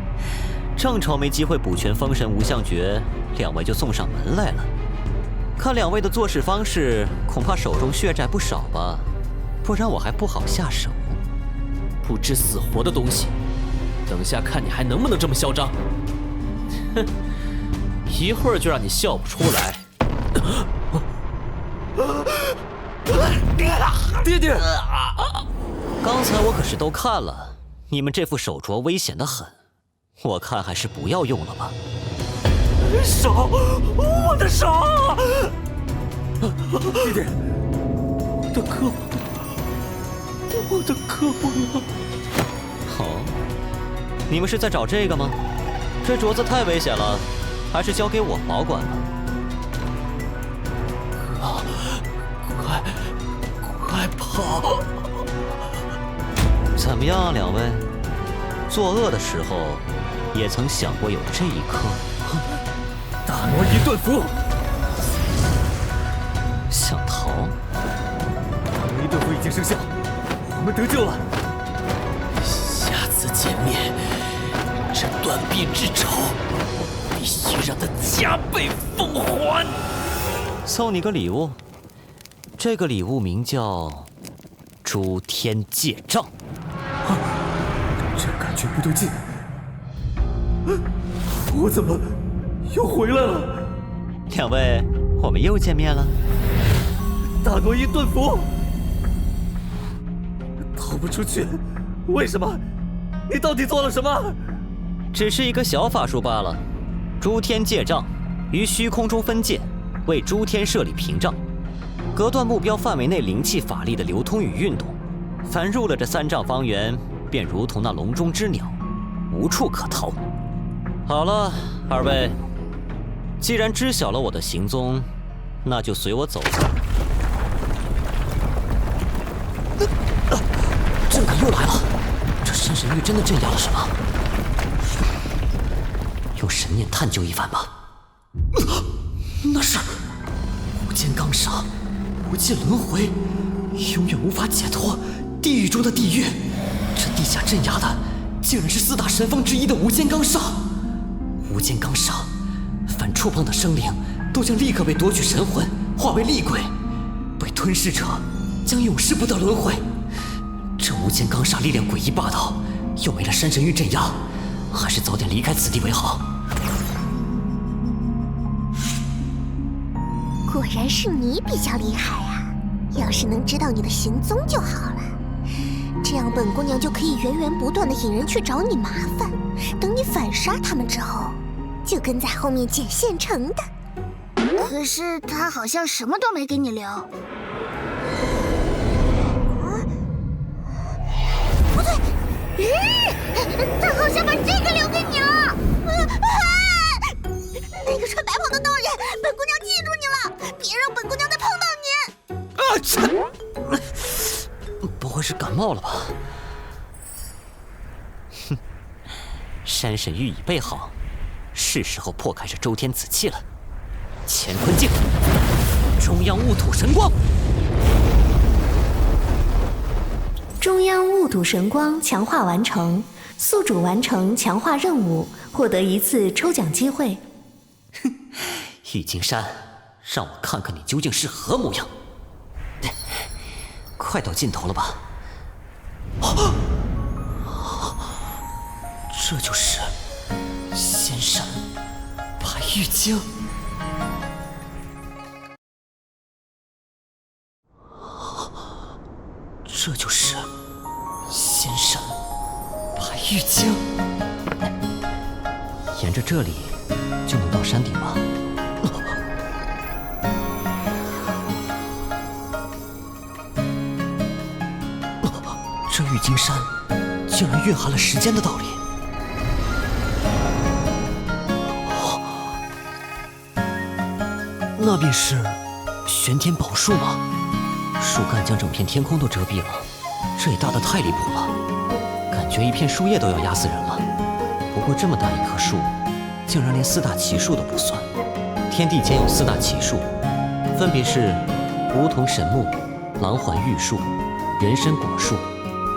正愁没机会补全封神无相诀，2位就送上门来了。看2位的做事方式，恐怕手中血债不少吧？不然我还不好下手。不知死活的东西，等下看你还能不能这么嚣张！哼，一会儿就让你笑不出来。弟弟，刚才我可是都看了，你们这副手镯危险得很，我看还是不要用了吧。手，我的手！弟弟，我的胳膊，我的胳膊！哦，你们是在找这个吗？这镯子太危险了，还是交给我保管吧。快跑！怎么样，两位？作恶的时候，也曾想过有这一刻。大挪移遁符，想逃？大挪移遁符已经生效，我们得救了。下次见面，这断臂之仇必须让他加倍奉还。送你个礼物，这个礼物名叫诸天戒杖。这感觉不对劲，我怎么又回来了？两位，我们又见面了。大挪移遁符，逃不出去，为什么？你到底做了什么？只是一个小法术罢了。诸天戒杖于虚空中分界，为诸天设立屏障，隔断目标范围内灵气法力的流通与运动。凡入了这3丈方圆，便如同那笼中之鸟，无处可逃。好了，二位，既然知晓了我的行踪，那就随我走吧。震感又来了，这山神域真的镇压了什么？用神念探究一番吧。那是无间钢杀，无尽轮回，永远无法解脱，地狱中的地狱。这地下镇压的，竟然是4大神方之一的无间钢杀。无间钢杀，凡触碰的生灵，都将立刻被夺取神魂，化为厉鬼。被吞噬者，将永世不得轮回。这无间钢杀力量诡异霸道，又没了山神域镇压，还是早点离开此地为好。果然是你比较厉害啊！要是能知道你的行踪就好了，这样本姑娘就可以源源不断的引人去找你麻烦。等你反杀他们之后，就跟在后面捡现成的。可是他好像什么都没给你留。不对，他好像把这个留给你了。那个穿白袍的道人，本姑娘记住你了，别让本姑娘再碰到你。不会是感冒了吧？哼，山神玉已备好，是时候破开这周天子气了。乾坤镜，中央雾土神光。中央雾土神光强化完成，宿主完成强化任务，获得1次抽奖机会。玉京山，让我看看你究竟是何模样！快到尽头了吧？这就是仙山白玉京。这就是仙山白玉京。沿着这里就能到山顶吧？这玉京山竟然蕴含了时间的道理。那便是玄天宝树吗？树干将整片天空都遮蔽了，这也大得太离谱了，感觉一片树叶都要压死人了。不过这么大一棵树，竟然连4大奇树都不算。天地间有4大奇树，分别是梧桐神木、狼环玉树、人参果树、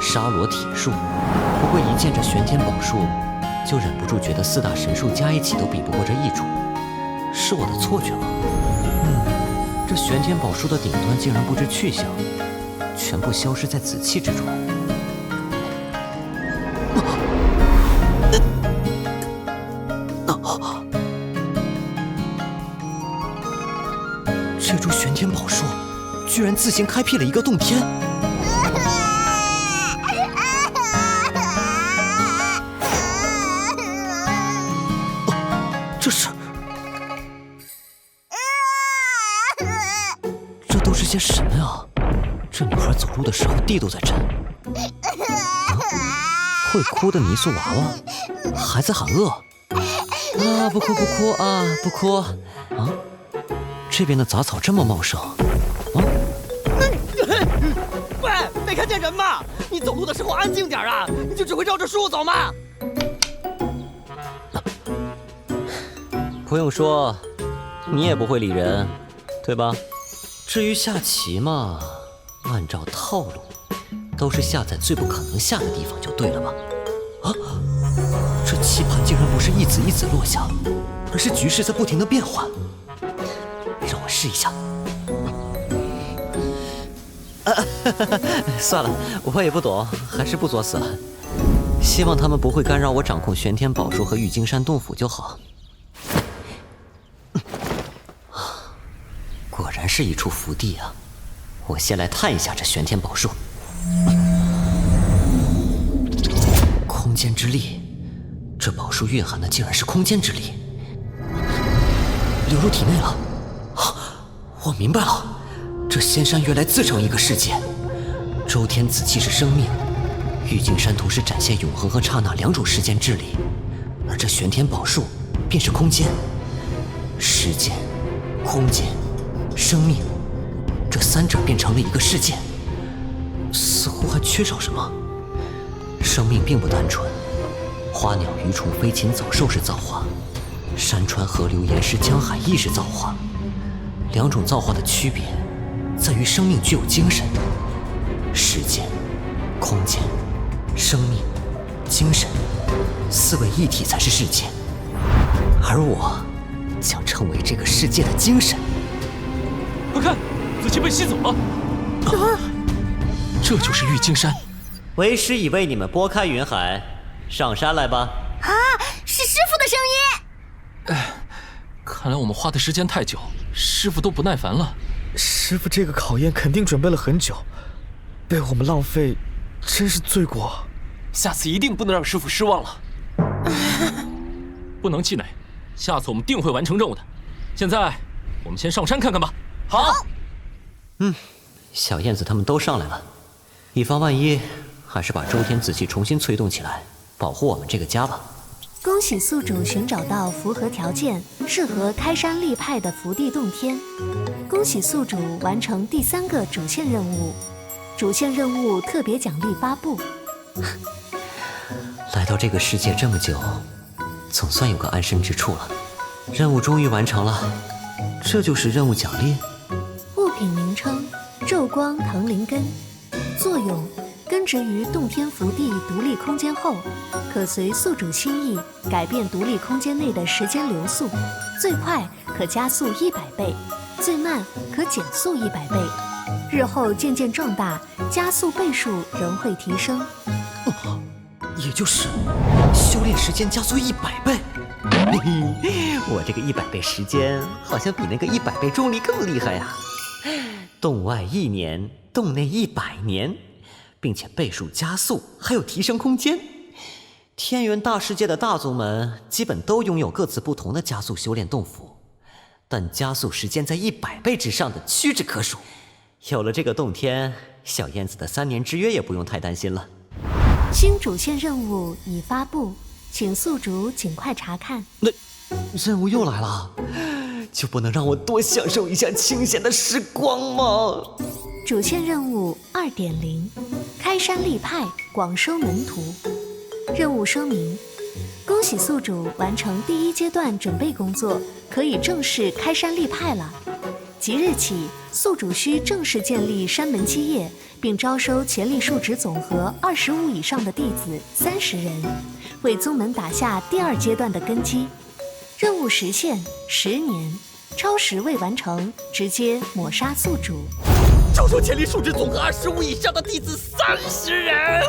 沙罗铁树。不过一见这玄天宝树，就忍不住觉得4大神树加一起都比不过这一株，是我的错觉吗？这玄天宝树的顶端竟然不知去向，全部消失在紫气之中。这株玄天宝树居然自行开辟了一个洞天。这是。都是些什么呀？这女孩走路的时候地都在震。会哭的泥塑娃娃，还在喊饿。啊，不哭不哭啊，不哭。啊，这边的杂草这么茂盛。啊，喂，没看见人吗？你走路的时候安静点啊！你就只会绕着树走吗？不用说，你也不会理人，对吧？至于下棋嘛，按照套路，都是下在最不可能下的地方就对了吧？啊！这棋盘竟然不是一子一子落下，而是局势在不停的变换。让我试一下。算了，我也不懂，还是不作死了。希望他们不会干扰我掌控玄天宝术和玉京山洞府就好。果然是一处福地啊！我先来探一下这玄天宝术。空间之力，这宝术蕴含的竟然是空间之力，流入体内了。我明白了，这仙山原来自成一个世界，周天子气是生命，玉京山同时展现永恒和刹那两种时间之力，而这玄天宝术便是空间。时间、空间、生命，这三者变成了一个世界。似乎还缺少什么。生命并不单纯，花鸟鱼虫飞禽走兽是造化，山川河流岩石江海亦是造化。两种造化的区别在于生命具有精神，时间、空间、生命、精神四位一体才是世界，而我将成为这个世界的精神。快看，子期被吸走了！这就是玉京山。为师已为你们拨开云海，上山来吧。啊，是师傅的声音！看来我们花的时间太久，师傅都不耐烦了。师傅这个考验肯定准备了很久，被我们浪费，真是罪过。下次一定不能让师傅失望了。不能气馁，下次我们定会完成任务的。现在，我们先上山看看吧。好。小燕子他们都上来了，以防万一，还是把周天子气重新催动起来，保护我们这个家吧。恭喜宿主寻找到符合条件、适合开山立派的福地洞天。恭喜宿主完成第3个主线任务，主线任务特别奖励发布。来到这个世界这么久，总算有个安身之处了。任务终于完成了，这就是任务奖励。物品名称：昼光藤灵根，作用：根植于洞天福地独立空间后，可随宿主心意改变独立空间内的时间流速，最快可加速100倍，最慢可减速100倍。日后渐渐壮大，加速倍数仍会提升。也就是修炼时间加速100倍。我这个100倍时间好像比那个100倍重力更厉害呀！洞外1年，洞内100年，并且倍数加速，还有提升空间。天元大世界的大宗们基本都拥有各自不同的加速修炼洞府，但加速时间在100倍之上的屈指可数。有了这个洞天，小燕子的3年之约也不用太担心了。新主线任务已发布，请宿主尽快查看。那任务又来了，就不能让我多享受一下清闲的时光吗？主线任务 2.0 开山立派，广收门徒。任务声明：恭喜宿主完成第1阶段准备工作，可以正式开山立派了。即日起，宿主需正式建立山门基业，并招收潜力数值总和25以上的弟子30人，为宗门打下第2阶段的根基。任务时限10年，超时未完成，直接抹杀宿主。招收潜力数值总和25以上的弟子30人。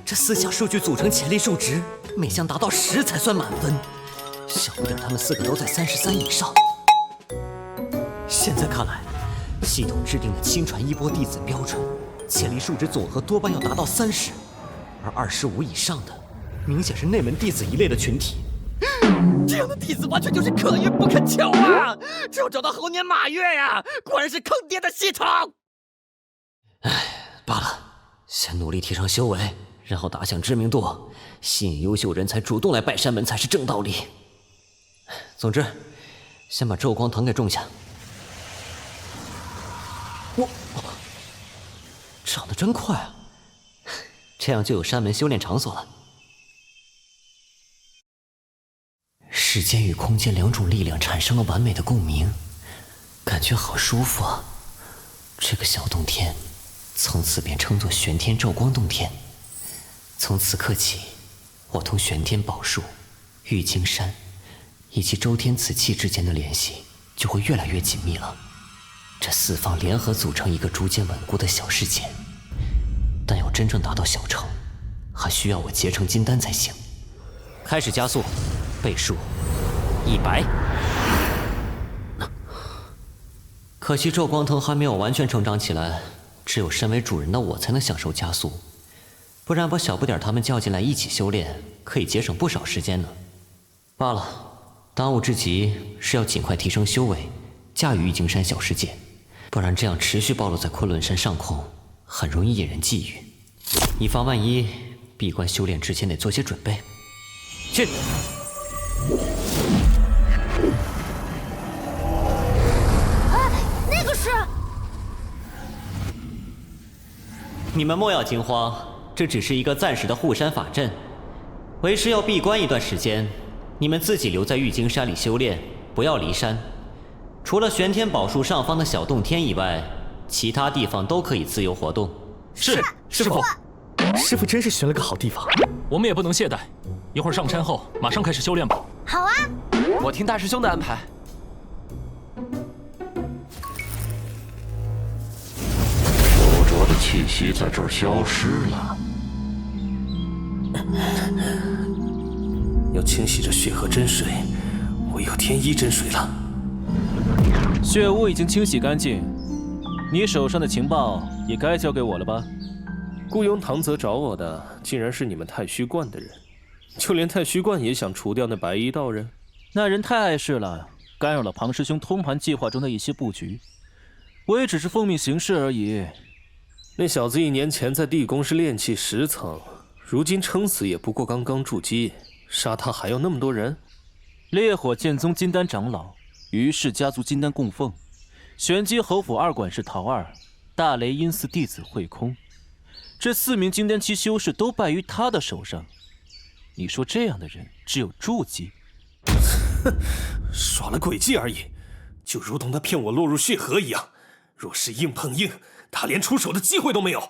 这4项数据组成潜力数值，每项达到10才算满分，小不点他们4个都在33以上。现在看来，系统制定的亲传衣钵弟子标准，潜力数值总和多半要达到30，而25以上的，明显是内门弟子一类的群体。这样的弟子完全就是可遇不可求啊！只有找到猴年马月呀，果然是坑爹的系统。罢了，先努力提升修为，然后打响知名度，吸引优秀人才主动来拜山门才是正道理。总之，先把昼光藤给种下。长得真快啊！这样就有山门修炼场所了。时间与空间2种力量产生了完美的共鸣，感觉好舒服啊！这个小洞天，从此便称作玄天昼光洞天。从此刻起，我同玄天宝树、玉京山以及周天紫气之间的联系就会越来越紧密了。这四方联合组成一个逐渐稳固的小世界，但要真正达到小成，还需要我结成金丹才行。开始加速，倍数100。可惜咒光藤还没有完全成长起来，只有身为主人的我才能享受加速，不然把小不点他们叫进来一起修炼，可以节省不少时间呢。罢了，当务之急是要尽快提升修为，驾驭玉京山小世界，不然这样持续暴露在昆仑山上空，很容易引人觊觎。以防万一，闭关修炼之前得做些准备。去。那个是……你们莫要惊慌，这只是一个暂时的护山法阵，为师要闭关一段时间，你们自己留在玉京山里修炼，不要离山。除了玄天宝树上方的小洞天以外，其他地方都可以自由活动。是，师傅。师傅真是选了个好地方。我们也不能懈怠，一会儿上山后马上开始修炼吧。好啊，我听大师兄的安排。附着的气息在这儿消失了。要清洗这血河真水，唯有天一真水了。血雾已经清洗干净，你手上的情报也该交给我了吧？雇佣唐泽找我的，竟然是你们太虚观的人，就连太虚观也想除掉那白衣道人。那人太碍事了，干扰了庞师兄通盘计划中的一些布局。我也只是奉命行事而已。那小子1年前在地宫是炼气10层，如今撑死也不过刚刚筑基，杀他还要那么多人？烈火剑宗金丹长老，于氏家族金丹供奉，玄机侯府二管事陶二，大雷音寺弟子慧空，这4名金丹期修士都败于他的手上。你说这样的人只有筑基？哼，耍了诡计而已，就如同他骗我落入血河一样。若是硬碰硬，他连出手的机会都没有。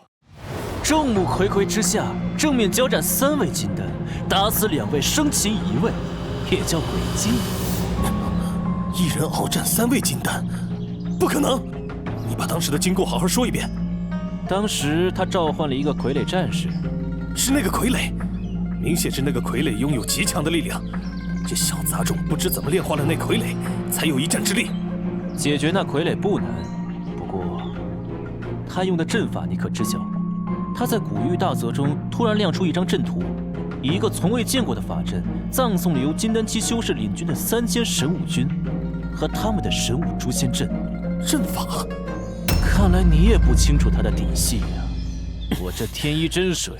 众目睽睽之下，正面交战3位金丹，打死2位，生擒1位，也叫诡计。一人鏖战3位金丹，不可能！你把当时的经过好好说一遍。当时他召唤了一个傀儡战士，是那个傀儡，明显是那个傀儡拥有极强的力量。这小杂种不知怎么炼化了那傀儡，才有一战之力。解决那傀儡不难，不过他用的阵法你可知晓？他在古玉大泽中突然亮出一张阵图，以一个从未见过的法阵，葬送了由金丹期修士领军的3000神武军和他们的神武诛仙阵。阵法？看来你也不清楚他的底细呀。我这天一真水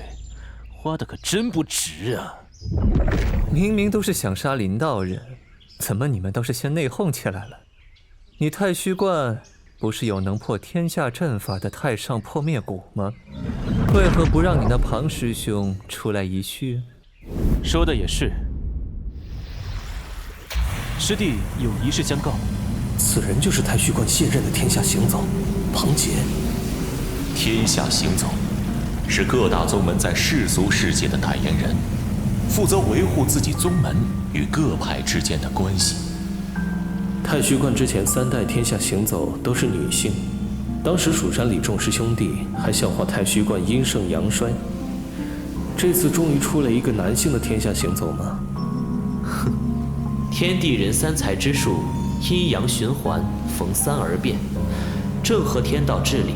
花的可真不值啊！明明都是想杀林道人，怎么你们倒是先内讧起来了？你太虚观不是有能破天下阵法的太上破灭谷吗？为何不让你那庞师兄出来一叙？说的也是。师弟有一事相告。此人就是太虚观现任的天下行走，庞杰。天下行走是各大宗门在世俗世界的代言人，负责维护自己宗门与各派之间的关系。太虚观之前3代天下行走都是女性，当时蜀山里众师兄弟还笑话太虚观阴盛阳衰。这次终于出了一个男性的天下行走吗？哼，天地人3才之术，阴阳循环，逢3而变，正合天道至理，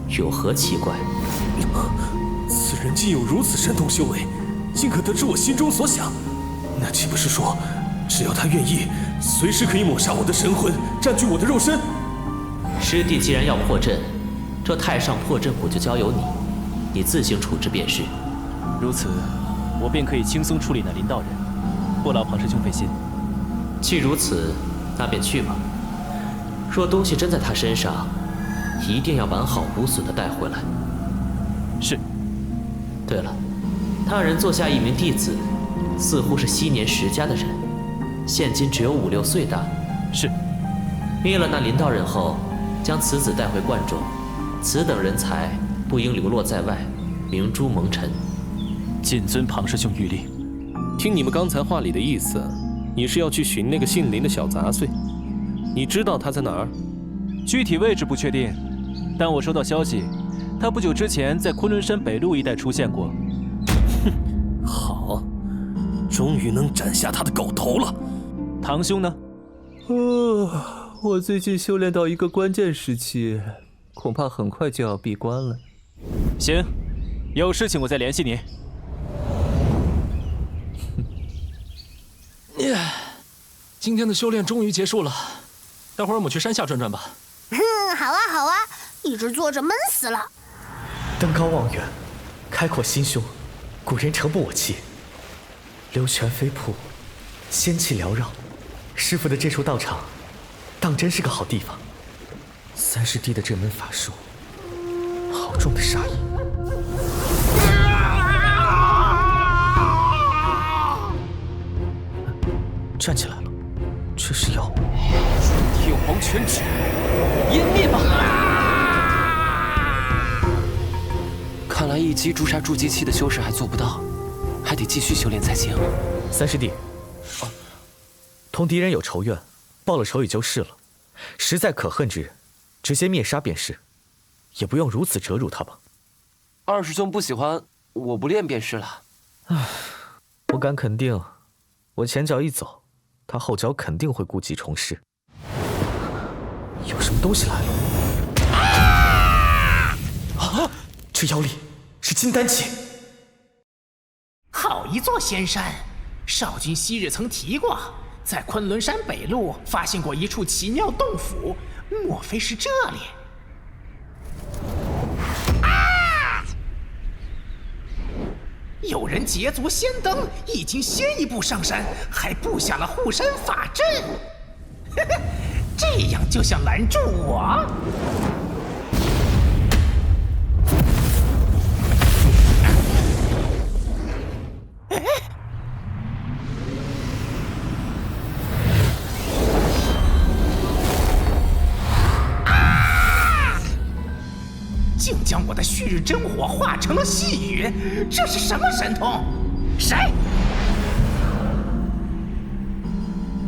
有何奇怪？此人竟有如此神通修为，竟可得知我心中所想，那岂不是说，只要他愿意，随时可以抹杀我的神魂，占据我的肉身？师弟既然要破阵，这太上破阵谷就交由你，你自行处置便是。如此，我便可以轻松处理那林道人，不劳庞师兄费心。既如此，那便去吧。若东西真在他身上，一定要完好无损地带回来。是。对了，他人座下一名弟子，似乎是昔年石家的人，现今只有5、6岁大。是。灭了那林道人后，将此子带回观中。此等人才不应流落在外，明珠蒙尘。谨遵庞师兄谕令。听你们刚才话里的意思，你是要去寻那个姓林的小杂碎？你知道他在哪儿？具体位置不确定，但我收到消息，他不久之前在昆仑山北路一带出现过。哼，好，终于能斩下他的狗头了。堂兄呢？我最近修炼到一个关键时期，恐怕很快就要闭关了。行，有事情我再联系你。今天的修炼终于结束了，待会儿我们去山下转转吧。好啊好啊，一直坐着闷死了。登高望远，开阔心胸，古人诚不我欺。流泉飞瀑，仙气缭绕，师傅的这处道场，当真是个好地方。30弟的这门法术，好重的杀意。站起来了，这是要天皇全指，湮灭吧！看来一击诛杀筑基期的修士还做不到，还得继续修炼才行。30弟，同敌人有仇怨，报了仇也就是了。实在可恨之人，直接灭杀便是，也不用如此折辱他吧。二师兄不喜欢，我不练便是了。我敢肯定，我前脚一走，他后脚肯定会故技重施。有什么东西来了？啊！这妖力是金丹气。好一座仙山！少君昔日曾提过，在昆仑山北路发现过一处奇妙洞府，莫非是这里？有人捷足先登，已经先一步上山，还布下了护山法阵。这样就想拦住我？竟将我的旭日真火化成了细雨，这是什么神通？谁？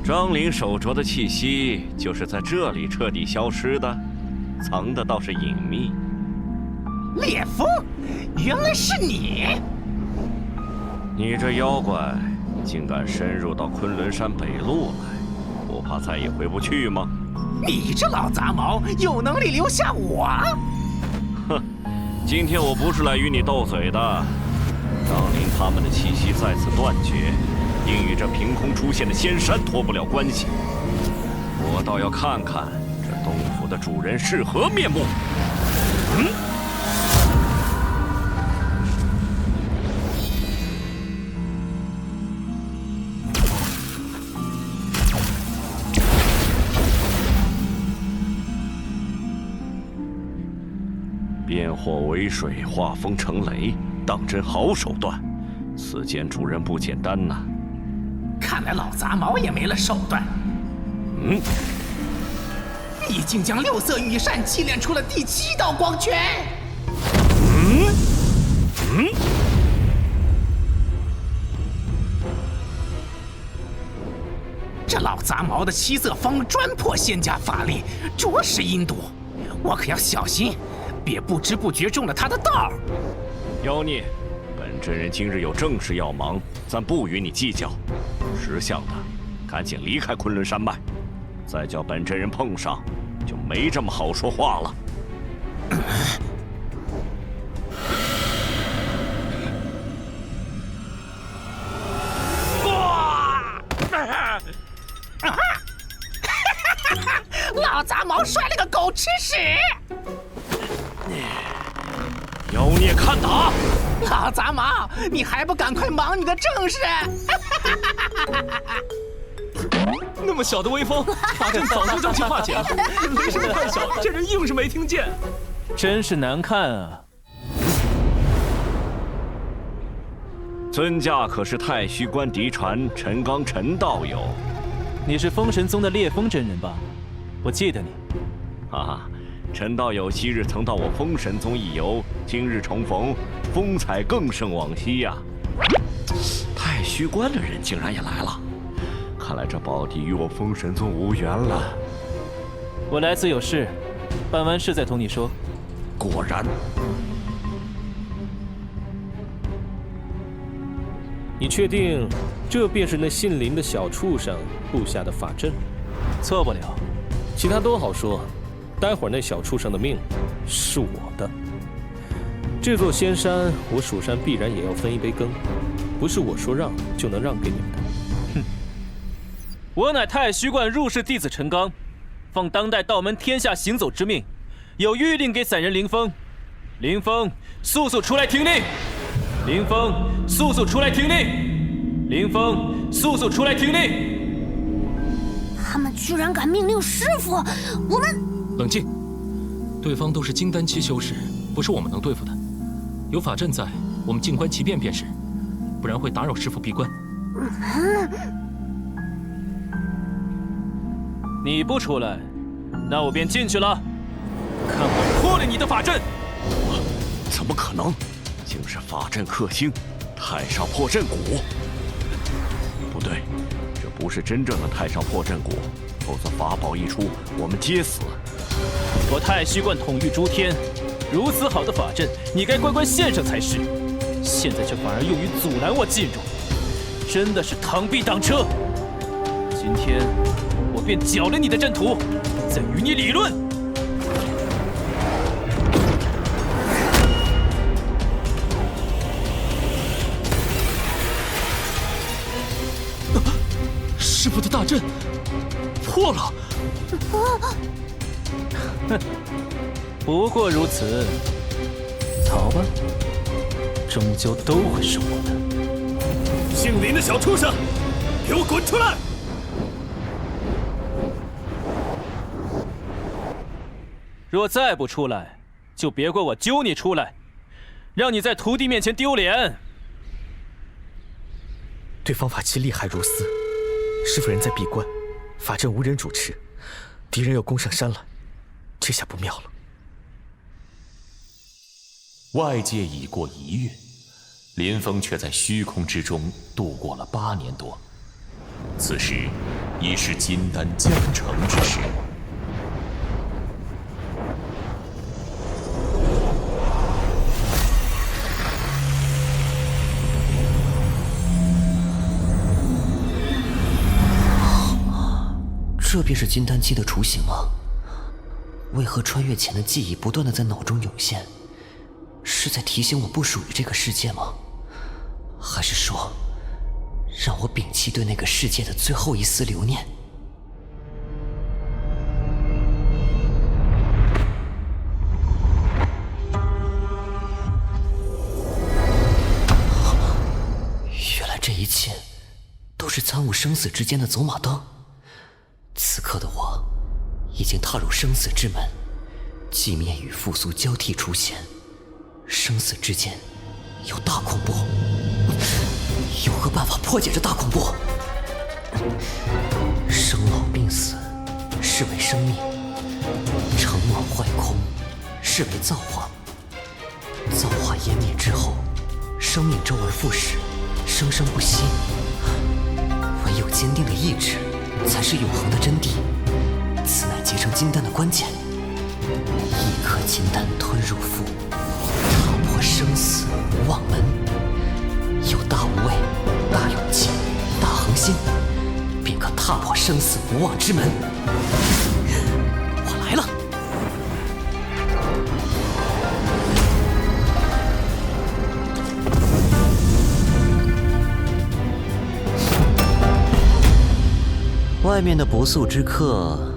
张灵手镯的气息就是在这里彻底消失的，藏的倒是隐秘。烈风，原来是你！你这妖怪竟敢深入到昆仑山北路来，不怕再也回不去吗？你这老杂毛，有能力留下我？哼，今天我不是来与你斗嘴的。张灵他们的气息再次断绝，定与这凭空出现的仙山脱不了关系。我倒要看看这洞府的主人是何面目。变火为水，化风成雷，当真好手段。此间主人不简单呐。看来老杂毛也没了手段。你竟将六色羽扇祭炼出了第7道光圈。这老杂毛的7色方专破仙家法力，着实阴毒。我可要小心，别不知不觉中了他的道。妖孽，本真人今日有正事要忙，暂不与你计较。识相的，赶紧离开昆仑山脉，再叫本真人碰上，就没这么好说话了。老杂毛摔了个狗吃屎！妖孽看打！老杂毛，你还不赶快忙你的正事！那么小的威风，法阵早就将其化解了。雷声太小，这人硬是没听见。真是难看啊！尊驾可是太虚观嫡传陈刚陈道友？你是封神宗的烈风真人吧？我记得你。陈道友昔日曾到我封神宗一游，今日重逢，风采更胜往昔呀。太虚观的人竟然也来了，看来这宝地与我封神宗无缘了。我来此有事，办完事再同你说。果然。你确定这便是那姓林的小畜生布下的法阵？错不了。其他都好说，待会儿那小畜生的命是我的。这座仙山，我蜀山必然也要分一杯羹，不是我说让就能让给你们的。哼！我乃太虚观入世弟子陈刚，奉当代道门天下行走之命，有谕令给散人林峰。林峰，速速出来听令！林峰，速速出来听令！林峰，速速出来听令！他们居然敢命令师傅，我们冷静，对方都是金丹期修士，不是我们能对付的。有法阵在，我们静观其变便是，不然会打扰师傅闭关。你不出来，那我便进去了，看我破了你的法阵！怎么可能？竟是法阵克星，太上破阵蛊。不对，这不是真正的太上破阵蛊，否则法宝一出，我们皆死。我太虚观统御诸天，如此好的法阵，你该乖乖献上才是。现在却反而用于阻拦我进入，真的是螳臂挡车。今天我便搅了你的阵图，再与你理论。师傅的大阵破了！哼，不过如此。逃吧，终究都会是我的。姓林的小畜生，给我滚出来！若再不出来，就别怪我揪你出来，让你在徒弟面前丢脸。对方法器厉害如斯，师傅人在闭关，法阵无人主持，敌人又攻上山来，这下不妙了。外界已过1月，林峰却在虚空之中度过了8年多。此时已是金丹将成之时。这便是金丹期的雏形吗？为何穿越前的记忆不断的在脑中涌现？是在提醒我不属于这个世界吗？还是说，让我摒弃对那个世界的最后一丝留念？原来这一切都是参悟生死之间的走马灯。此刻的我，已经踏入生死之门，寂灭与复苏交替出现，生死之间有大恐怖，有何办法破解这大恐怖？生老病死是为生命，成满坏空是为造化，造化湮灭之后，生命周而复始，生生不息。唯有坚定的意志，才是永恒的真谛，此乃结成金丹的关键。一颗金丹吞入腹，踏破生死无望门。有大无畏、大勇气、大恒心，便可踏破生死无望之门。我来了！外面的不速之客，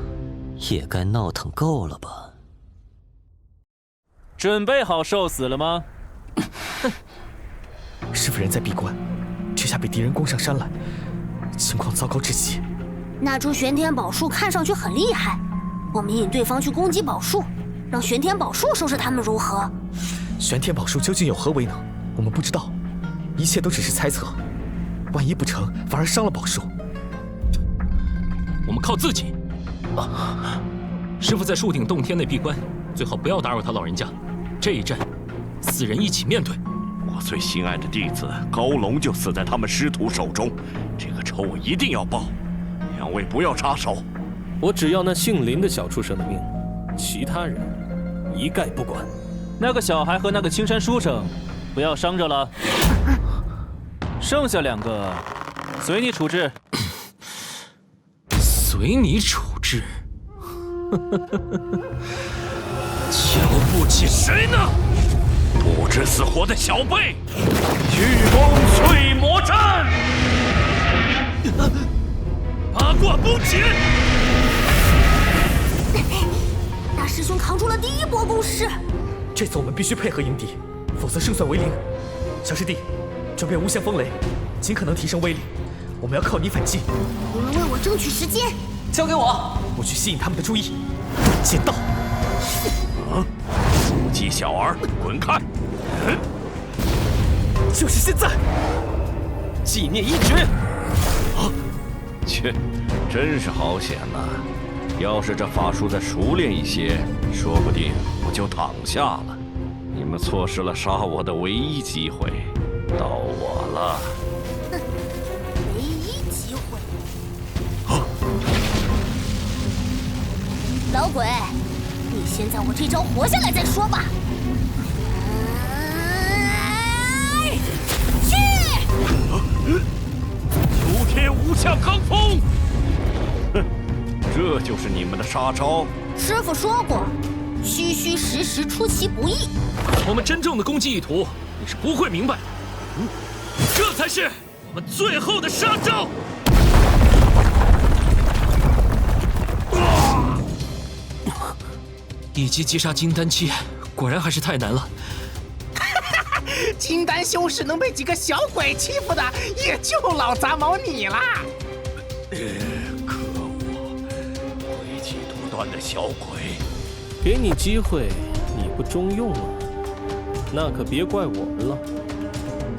也该闹腾够了吧？准备好受死了吗？师傅人在闭关，这下被敌人攻上山来，情况糟糕至极。那株玄天宝树看上去很厉害，我们引对方去攻击宝树，让玄天宝树收拾他们如何？玄天宝树究竟有何为能？我们不知道，一切都只是猜测。万一不成，反而伤了宝树。我们靠自己。师傅在树顶洞天内闭关，最好不要打扰他老人家。这一战，4人一起面对。我最心爱的弟子高龙就死在他们师徒手中，这个仇我一定要报。两位不要插手，我只要那姓林的小畜生的命，其他人一概不管。那个小孩和那个青山书生，不要伤着了。剩下2个，随你处置。随你处置？瞧不起谁呢？不知死活的小辈！御风淬魔阵，八卦崩解。大师兄扛住了第1波攻势。这次我们必须配合迎敌，否则胜算为零。小师弟，准备无限风雷，尽可能提升威力。我们要靠你反击。你们为我争取时间。交给我，我去吸引他们的注意。剑道。猪鸡小儿，滚开！就是现在！纪念一指。切，真是好险呐！要是这法术再熟练一些，说不定我就躺下了。你们错失了杀我的唯一机会，到我了。唯一机会。老鬼，你先在我这招活下来再说吧。九天无相罡风，哼，这就是你们的杀招。师傅说过，虚虚实实出其不意。我们真正的攻击意图，你是不会明白的。这才是我们最后的杀招。一击击杀金丹期，果然还是太难了。金丹修士能被几个小鬼欺负的，也就老杂毛你啦！可恶，诡计多端的小鬼！给你机会，你不中用啊，那可别怪我们了。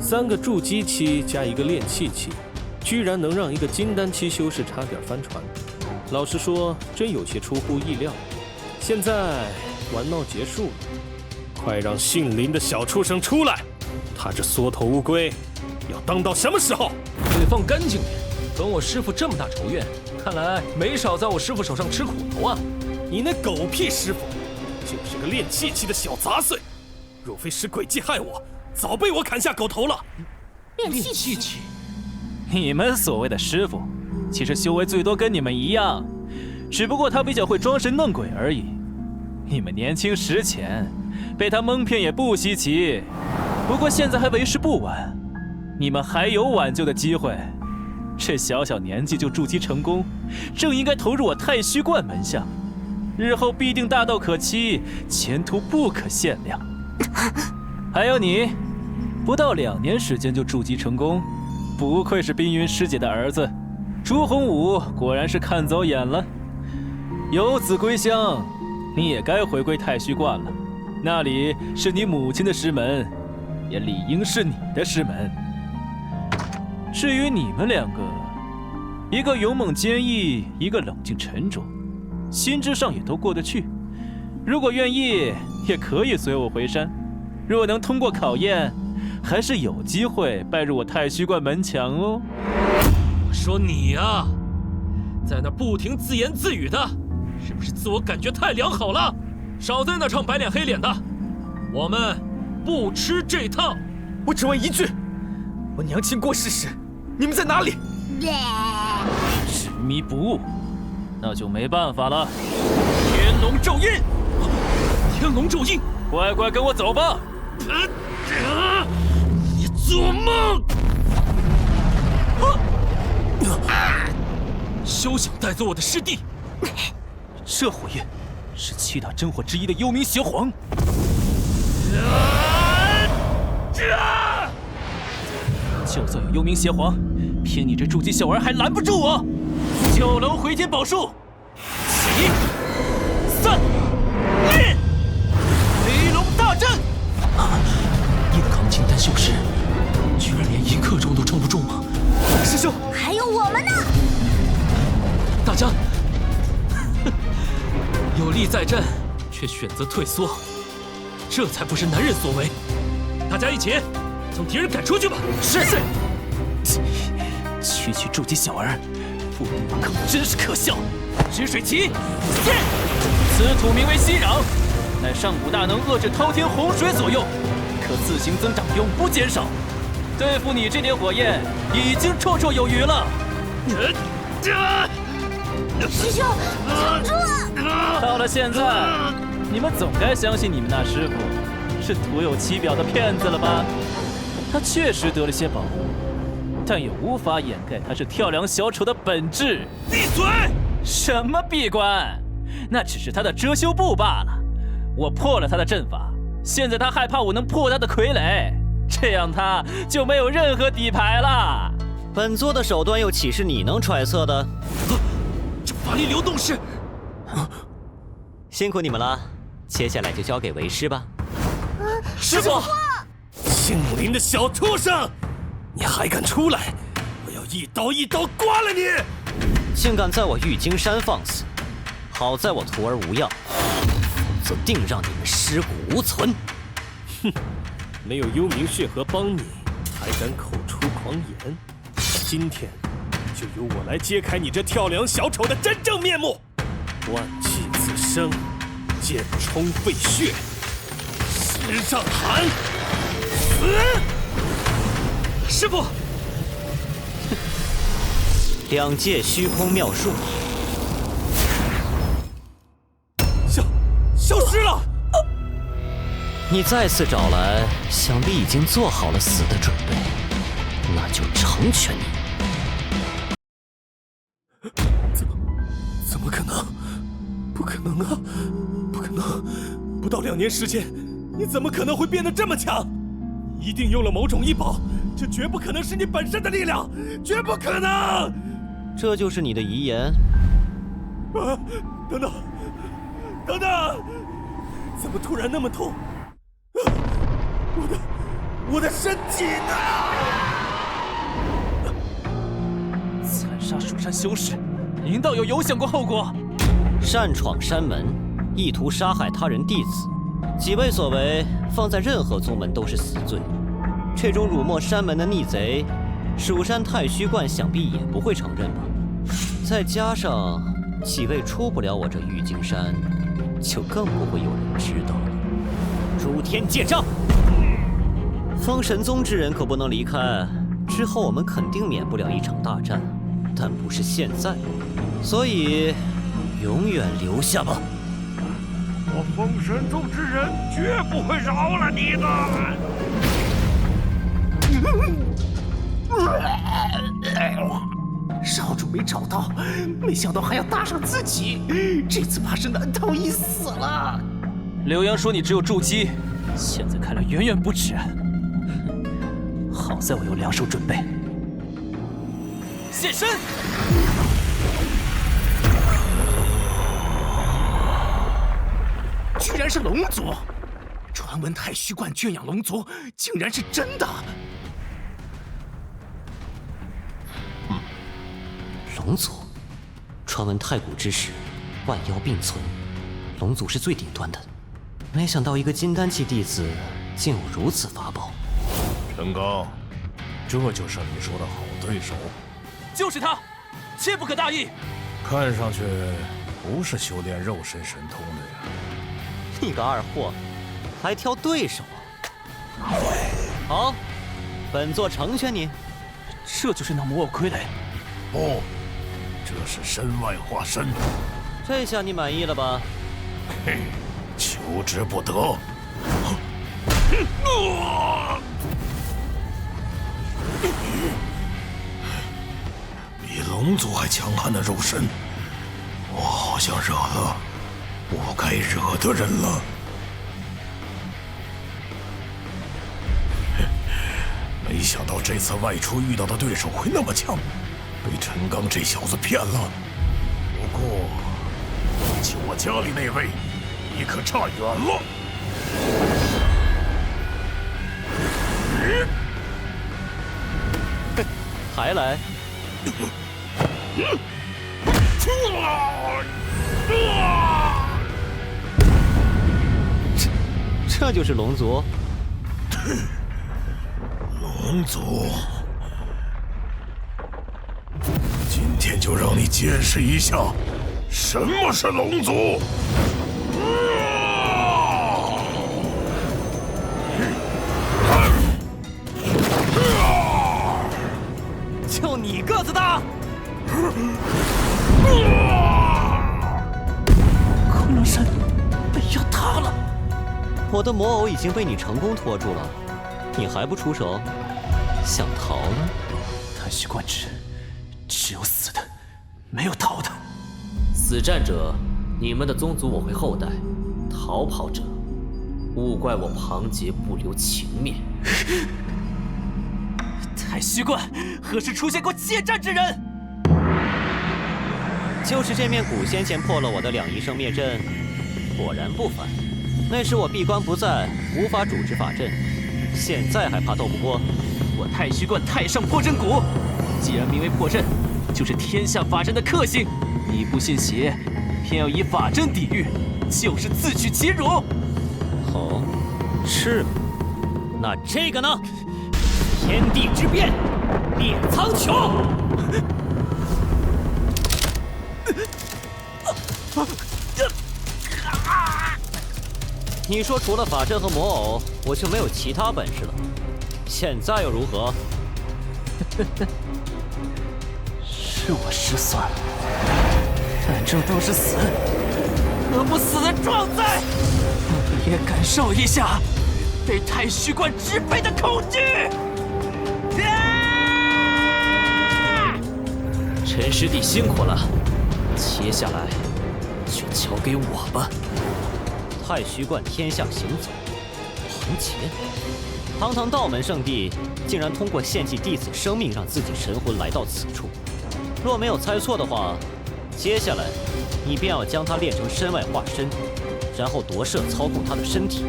3个筑基期加1个炼气期，居然能让一个金丹期修士差点翻船。老实说，真有些出乎意料。现在玩闹结束了，快让姓林的小畜生出来！他这缩头乌龟要当到什么时候？得放干净点，跟我师父这么大仇怨，看来没少在我师父手上吃苦头啊！你那狗屁师父，就是个炼气期的小杂碎，若非使诡计害我，早被我砍下狗头了。炼气期，你们所谓的师父，其实修为最多跟你们一样，只不过他比较会装神弄鬼而已。你们年轻识浅，被他蒙骗也不稀奇。不过现在还为时不晚，你们还有挽救的机会。这小小年纪就筑基成功，正应该投入我太虚观门下，日后必定大道可期，前途不可限量。还有你，不到2年时间就筑基成功，不愧是冰云师姐的儿子。朱洪武果然是看走眼了。游子归乡，你也该回归太虚观了，那里是你母亲的师门，也理应是你的师门。至于你们2个，一个勇猛坚毅，一个冷静沉着，心智上也都过得去。如果愿意，也可以随我回山。若能通过考验，还是有机会拜入我太虚观门墙哦。我说你啊，在那不停自言自语的，是不是自我感觉太良好了？少在那唱白脸黑脸的，我们不吃这套。我只问一句，我娘亲过世时，你们在哪里？执迷不悟，那就没办法了。天龙咒印，天龙咒印，乖乖跟我走吧。你做梦！休想带走我的师弟！这火焰是7大真火之一的幽冥邪皇。就算有幽冥邪皇，凭你这筑基小儿还拦不住我！9楼回天宝术，起！3、1，飞龙大阵！硬扛金丹修士，居然连1刻钟都撑不住吗？师兄，还有我们呢！大家有力在阵，却选择退缩，这才不是男人所为。大家一起将敌人赶出去吧。是。区区筑基小儿，不懂马口，真是可笑。止水旗，现！此土名为息壤，乃上古大能遏制滔天洪水左右，可自行增长，永不减少。对付你这点火焰，已经绰绰有余了。师兄，撑住啊！到了现在，你们总该相信你们那师傅是徒有其表的骗子了吧？他确实得了些保护，但也无法掩盖他是跳梁小丑的本质。闭嘴！什么闭关？那只是他的遮羞布罢了。我破了他的阵法，现在他害怕我能破他的傀儡，这样他就没有任何底牌了。本座的手段又岂是你能揣测的？这法力流动是……辛苦你们了，接下来就交给为师吧。师傅，姓林的小畜生，你还敢出来？我要一刀一刀刮了你！竟敢在我玉京山放肆！好在我徒儿无恙，否则定让你们尸骨无存。哼，没有幽冥血河帮你，还敢口出狂言？今天就由我来揭开你这跳梁小丑的真正面目！万气自生，剑冲废血，石上寒，死！师傅，两界虚空妙术消失了。你再次找来，想必已经做好了死的准备，那就成全你。怎么可能？不可能啊！不可能！不到2年时间，你怎么可能会变得这么强？一定用了某种异宝，这绝不可能是你本身的力量，绝不可能！这就是你的遗言？啊！等等，等等！怎么突然那么痛？我的身体呢？残杀蜀山修士，林道友有想过后果？擅闯山门，意图杀害他人弟子，几位所为放在任何宗门都是死罪。这种辱没山门的逆贼，蜀山太虚观想必也不会承认吧？再加上几位出不了我这玉京山，就更不会有人知道了。诸天戒障！封神宗之人可不能离开，之后我们肯定免不了一场大战，但不是现在，所以永远留下吧。我封神宗之人绝不会饶了你的。少主没找到，没想到还要搭上自己，这次怕是难逃一死了。刘洋说你只有筑基，现在看来远远不止。好在我有2手准备。现身！居然是龙族！传闻太虚观圈养龙族，竟然是真的！龙族，传闻太古之时，万妖并存，龙族是最顶端的。没想到一个金丹期弟子竟有如此法宝。陈刚，这就是你说的好对手。就是他，切不可大意。看上去不是修炼肉身神通的呀。你个二货，还挑对手？好，本座成全你。这就是那魔偶傀儡？不，这是身外化身。这下你满意了吧？嘿，求之不得。比龙族还强悍的肉身，我好像惹了不该惹的人了。没想到这次外出遇到的对手会那么强，被陈刚这小子骗了。不过，比起我家里那位，你可差远了。还来？这就是龙族？龙族，今天就让你见识一下什么是龙族。就你个子大！昆仑山被要塌了，我的魔偶已经被你成功拖住了，你还不出手？想逃呢？太虚观之，只有死的，没有逃的。死战者，你们的宗族我会厚待；逃跑者，勿怪我庞杰不留情面。太虚观何时出现过借战之人？就是这面古先前破了我的2仪生灭阵，果然不凡。那时我闭关不在，无法主持法阵，现在还怕斗不过？我太虚观太上破阵谷，既然名为破阵，就是天下法阵的克星。你不信邪，偏要以法阵抵御，就是自取其辱。哦，是吗？那这个呢？天地之变，裂苍穹。你说除了法阵和魔偶，我就没有其他本事了。现在又如何？是我失算了，但这都是死，何不死的壮哉？我也感受一下被太虚观支配的恐惧。陈师弟辛苦了，接下来就交给我吧。太虚观天下行走，庞杰，堂堂道门圣地，竟然通过献祭弟子生命让自己神魂来到此处。若没有猜错的话，接下来你便要将他炼成身外化身，然后夺舍操控他的身体。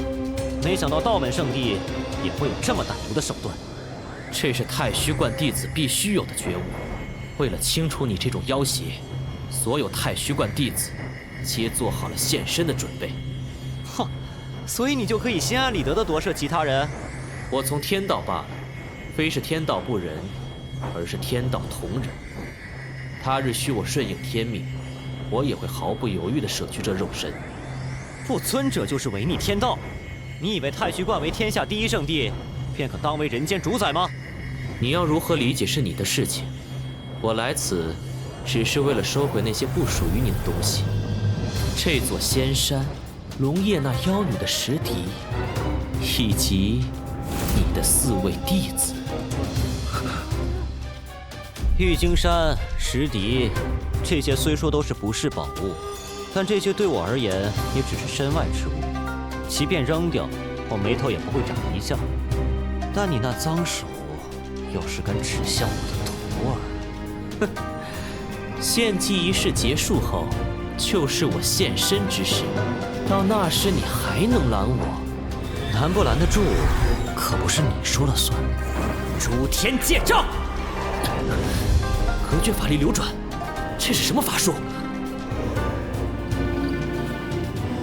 没想到道门圣地也会有这么歹毒的手段。这是太虚观弟子必须有的觉悟。为了清除你这种妖邪，所有太虚观弟子皆做好了献身的准备。哼，所以你就可以心安理得地夺舍其他人？我从天道罢了，非是天道不仁，而是天道同仁。他日需我顺应天命，我也会毫不犹豫地舍去这肉身。不尊者就是违逆天道。你以为太虚观为天下第一圣地，便可当为人间主宰吗？你要如何理解是你的事情。我来此，只是为了收回那些不属于你的东西。这座仙山，龙叶那妖女的石笛，以及你的4位弟子。玉京山、石笛，这些虽说都是不是宝物，但这些对我而言也只是身外之物。即便扔掉，我眉头也不会长一下。但你那脏手，要是敢指向我的徒儿，哼！献祭仪式结束后，就是我现身之时。到那时，你还能拦我？拦不拦得住，可不是你说了算。诸天戒障，隔绝法力流转，这是什么法术？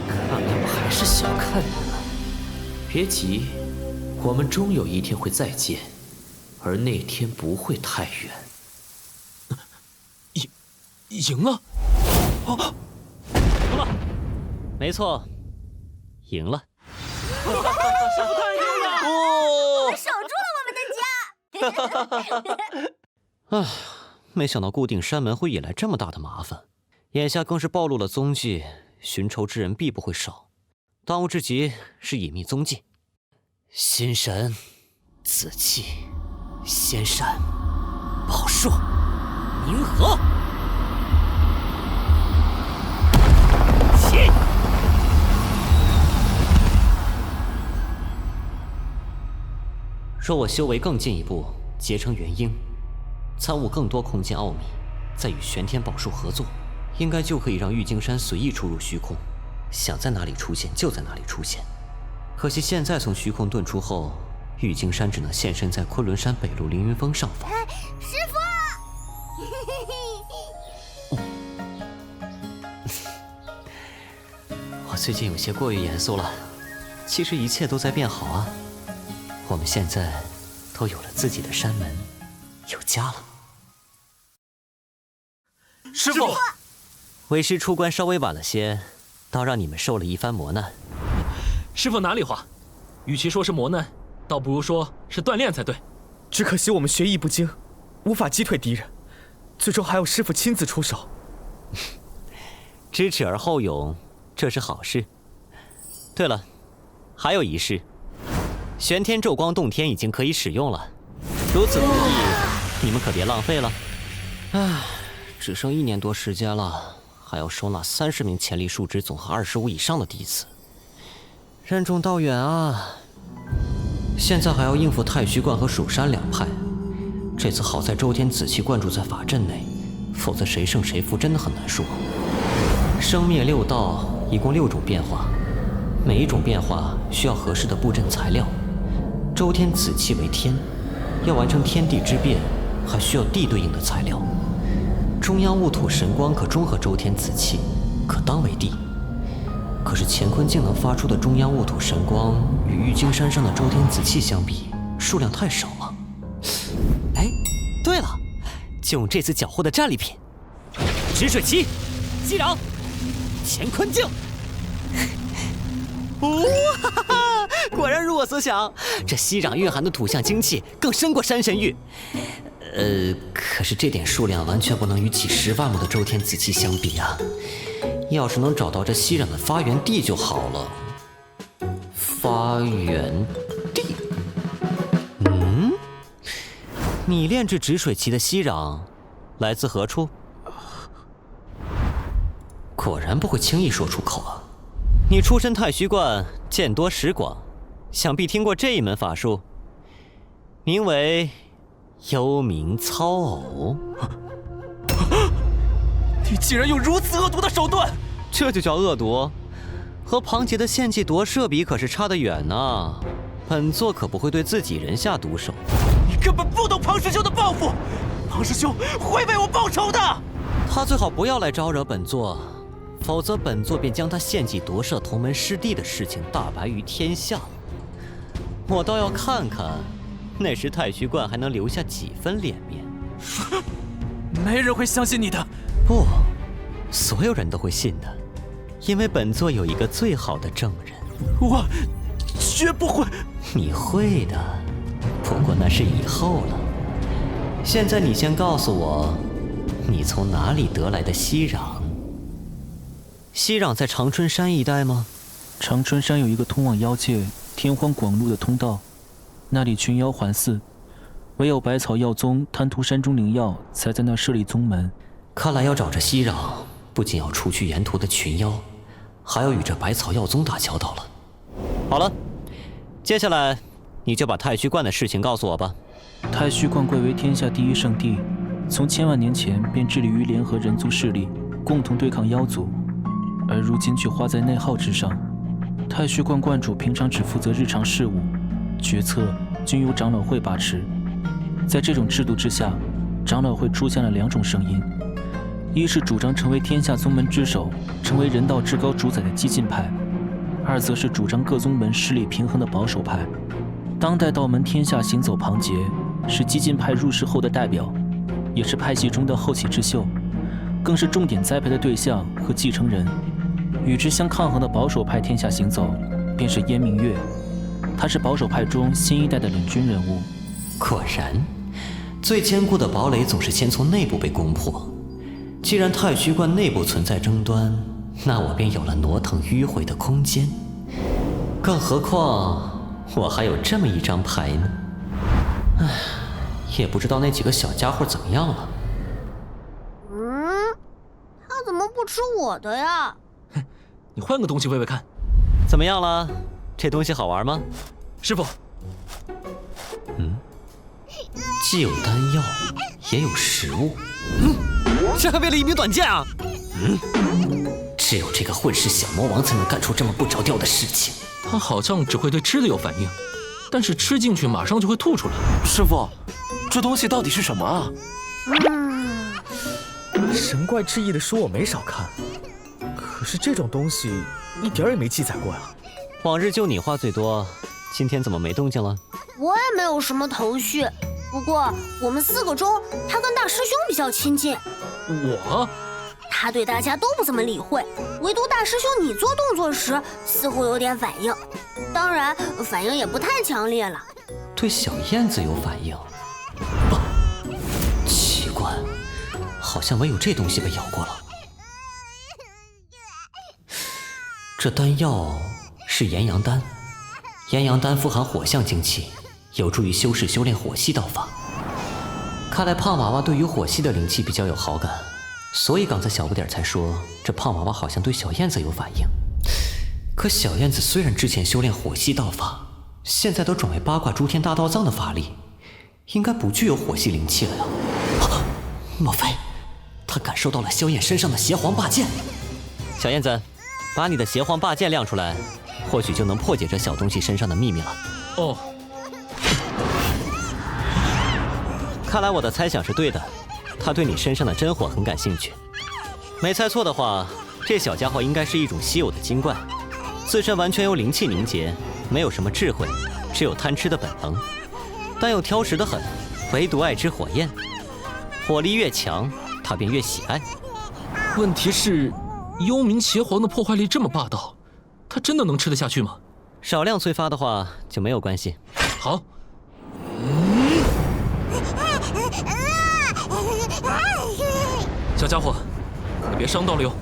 看来我还是小看你了。别急，我们终有一天会再见，而那天不会太远。赢了！哦，赢了！没错，赢了！师傅太牛了！我们守住了我们的家！唉，没想到固定山门会引来这么大的麻烦，眼下更是暴露了踪迹，寻仇之人必不会少。当务之急是隐秘踪迹。心神、紫气、仙山、宝树、冥河。若我修为更进一步，结成元婴，参悟更多空间奥秘，再与玄天宝术合作，应该就可以让玉京山随意出入虚空，想在哪里出现就在哪里出现。可惜现在从虚空遁出后，玉京山只能现身在昆仑山北麓凌云峰上方。师傅，我最近有些过于严肃了，其实一切都在变好啊。我们现在都有了自己的山门，有家了。师傅，为师出关稍微晚了些，倒让你们受了一番磨难。师傅哪里话？与其说是磨难，倒不如说是锻炼才对。只可惜我们学艺不精，无法击退敌人，最终还要师傅亲自出手。知耻而后勇，这是好事。对了，还有一事，玄天咒光洞天已经可以使用了，如此不易，你们可别浪费了。唉，只剩1年多时间了，还要收纳30名潜力数值总和25以上的弟子，任重道远啊！现在还要应付太虚观和蜀山两派，这次好在周天紫气灌注在法阵内，否则谁胜谁负真的很难说。生灭6道一共6种变化，每一种变化需要合适的布阵材料。周天紫气为天，要完成天地之变，还需要地对应的材料。中央雾土神光可中和周天紫气，可当为地。可是乾坤镜能发出的中央雾土神光与玉京山上的周天紫气相比，数量太少了。哎，对了，就用这次缴获的战利品：止水旗、息壤、乾坤镜。哇哈哈！果然如我所想，这息壤蕴含的土象精气更深过山神玉。可是这点数量完全不能与几10万亩的周天紫气相比啊！要是能找到这息壤的发源地就好了。发源地？你炼制止水旗的息壤来自何处？果然不会轻易说出口啊！你出身太虚观，见多识广，想必听过这一门法术，名为幽冥操偶。你竟然用如此恶毒的手段！这就叫恶毒？和庞杰的献计夺舍比可是差得远呢。本座可不会对自己人下毒手。你根本不懂庞师兄的报复，庞师兄会为我报仇的。他最好不要来招惹本座，否则本座便将他献计夺舍同门师弟的事情大白于天下。我倒要看看，那时太虚观还能留下几分脸面。没人会相信你的。不，所有人都会信的，因为本座有一个最好的证人。我绝不会。你会的，不过那是以后了。现在你先告诉我，你从哪里得来的息壤？息壤在长春山一带吗？长春山有一个通往妖界天荒广路的通道，那里群妖环伺，唯有百草药宗贪图山中灵药，才在那设立宗门。看来要找这息壤，不仅要除去沿途的群妖，还要与这百草药宗打交道了。好了，接下来你就把太虚观的事情告诉我吧。太虚观贵为天下第一圣地，从千万年前便致力于联合人族势力，共同对抗妖族，而如今却花在内耗之上。太虚观观主平常只负责日常事务，决策均由长老会把持。在这种制度之下，长老会出现了2种声音：一是主张成为天下宗门之首，成为人道至高主宰的激进派；二则是主张各宗门势力平衡的保守派。当代道门天下行走庞杰是激进派入世后的代表，也是派系中的后起之秀，更是重点栽培的对象和继承人。与之相抗衡的保守派天下行走便是燕明月，他是保守派中新一代的领军人物。果然，最坚固的堡垒总是先从内部被攻破。既然太虚观内部存在争端，那我便有了挪腾迂回的空间。更何况我还有这么一张牌呢。唉，也不知道那几个小家伙怎么样了。他怎么不吃我的呀？你换个东西喂喂看。怎么样了？这东西好玩吗？师傅。既有丹药，也有食物。这还为了一名短剑啊！只有这个混世小魔王才能干出这么不着调的事情。他好像只会对吃的有反应，但是吃进去马上就会吐出来。师傅，这东西到底是什么啊？神怪志异的书我没少看，可是这种东西一点也没记载过呀。往日就你话最多，今天怎么没动静了？我也没有什么头绪。不过我们4个中，他跟大师兄比较亲近。我？他对大家都不怎么理会，唯独大师兄你做动作时似乎有点反应，当然反应也不太强烈了。对小燕子有反应？奇怪，好像没有这东西被咬过了。这丹药是炎阳丹，炎阳丹富含火象精气，有助于修士修炼火系道法。看来胖娃娃对于火系的灵气比较有好感，所以刚才小不点才说这胖娃娃好像对小燕子有反应。可小燕子虽然之前修炼火系道法，现在都转为八卦诸天大道藏的法力，应该不具有火系灵气了呀。莫非他感受到了萧燕身上的邪皇霸剑？小燕子，把你的邪皇霸剑亮出来，或许就能破解这小东西身上的秘密了。哦，看来我的猜想是对的，他对你身上的真火很感兴趣。没猜错的话，这小家伙应该是一种稀有的精怪，自身完全由灵气凝结，没有什么智慧，只有贪吃的本能，但又挑食得很，唯独爱吃火焰。火力越强，他便越喜爱。问题是，幽冥邪皇的破坏力这么霸道，他真的能吃得下去吗？少量催发的话就没有关系。好。小家伙，你别伤到了哟。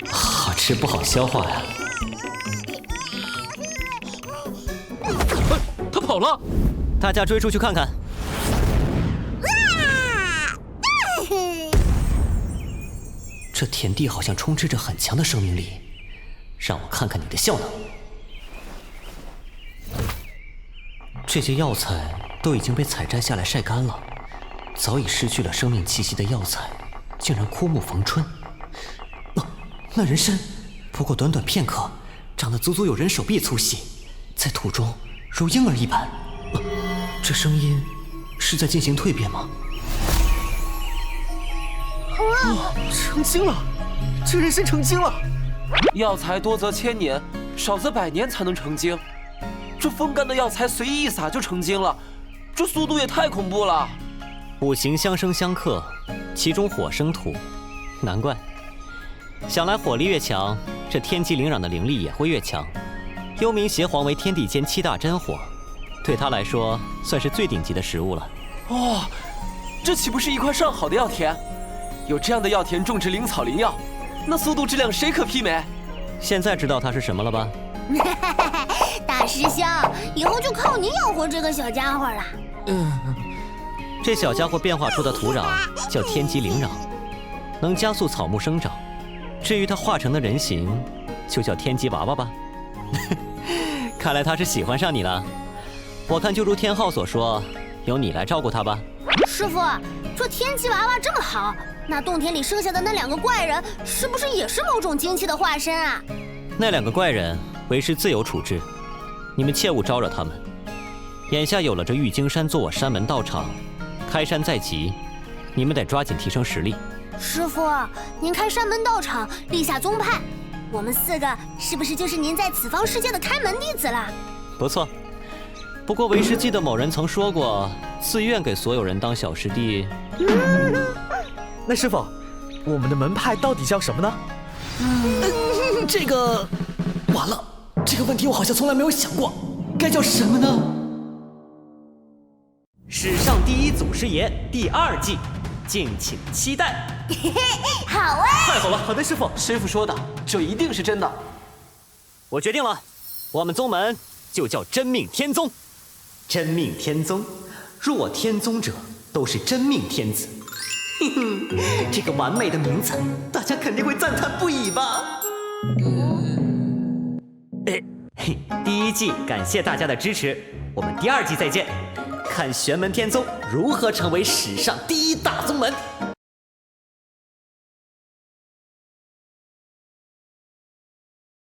好吃不好消化呀。他跑了，大家追出去看看。这田地好像充斥着很强的生命力，让我看看你的效能。这些药材都已经被采摘下来晒干了，早已失去了生命气息的药材，竟然枯木逢春。那人参，不过短短片刻，长得足足有人手臂粗细，在土中如婴儿一般。这声音是在进行蜕变吗？成精了！这人参成精了！药材多则千年，少则100年才能成精。这风干的药材随意一撒就成精了，这速度也太恐怖了。五行相生相克，其中火生土，难怪。想来火力越强，这天机灵壤的灵力也会越强。幽冥邪皇为天地间7大真火，对他来说算是最顶级的食物了。哦，这岂不是一块上好的药田？有这样的药田种植灵草灵药，那速度质量谁可媲美？现在知道它是什么了吧？大师兄，以后就靠你养活这个小家伙了。这小家伙变化出的土壤叫天机灵壤，能加速草木生长。至于它化成的人形，就叫天机娃娃吧。看来他是喜欢上你了。我看就如天昊所说，由你来照顾他吧。师傅，这天机娃娃这么好，那洞天里剩下的那2个怪人，是不是也是某种精气的化身啊？那2个怪人，为师自有处置，你们切勿招惹他们。眼下有了这玉京山做我山门道场，开山在即，你们得抓紧提升实力。师傅，您开山门道场，立下宗派，我们4个是不是就是您在此方世界的开门弟子了？不错，不过为师记得某人曾说过，自愿给所有人当小师弟。那师傅，我们的门派到底叫什么呢？这个完了，这个问题我好像从来没有想过，该叫什么呢？史上第一祖师爷第2季，敬请期待。好啊！太好了，好的，师傅。师傅说的，这一定是真的。我决定了，我们宗门就叫真命天宗。真命天宗，若天宗者，都是真命天子。这个完美的名字，大家肯定会赞叹不已吧？第1季感谢大家的支持，我们第2季再见，看玄门天宗如何成为史上第1大宗门。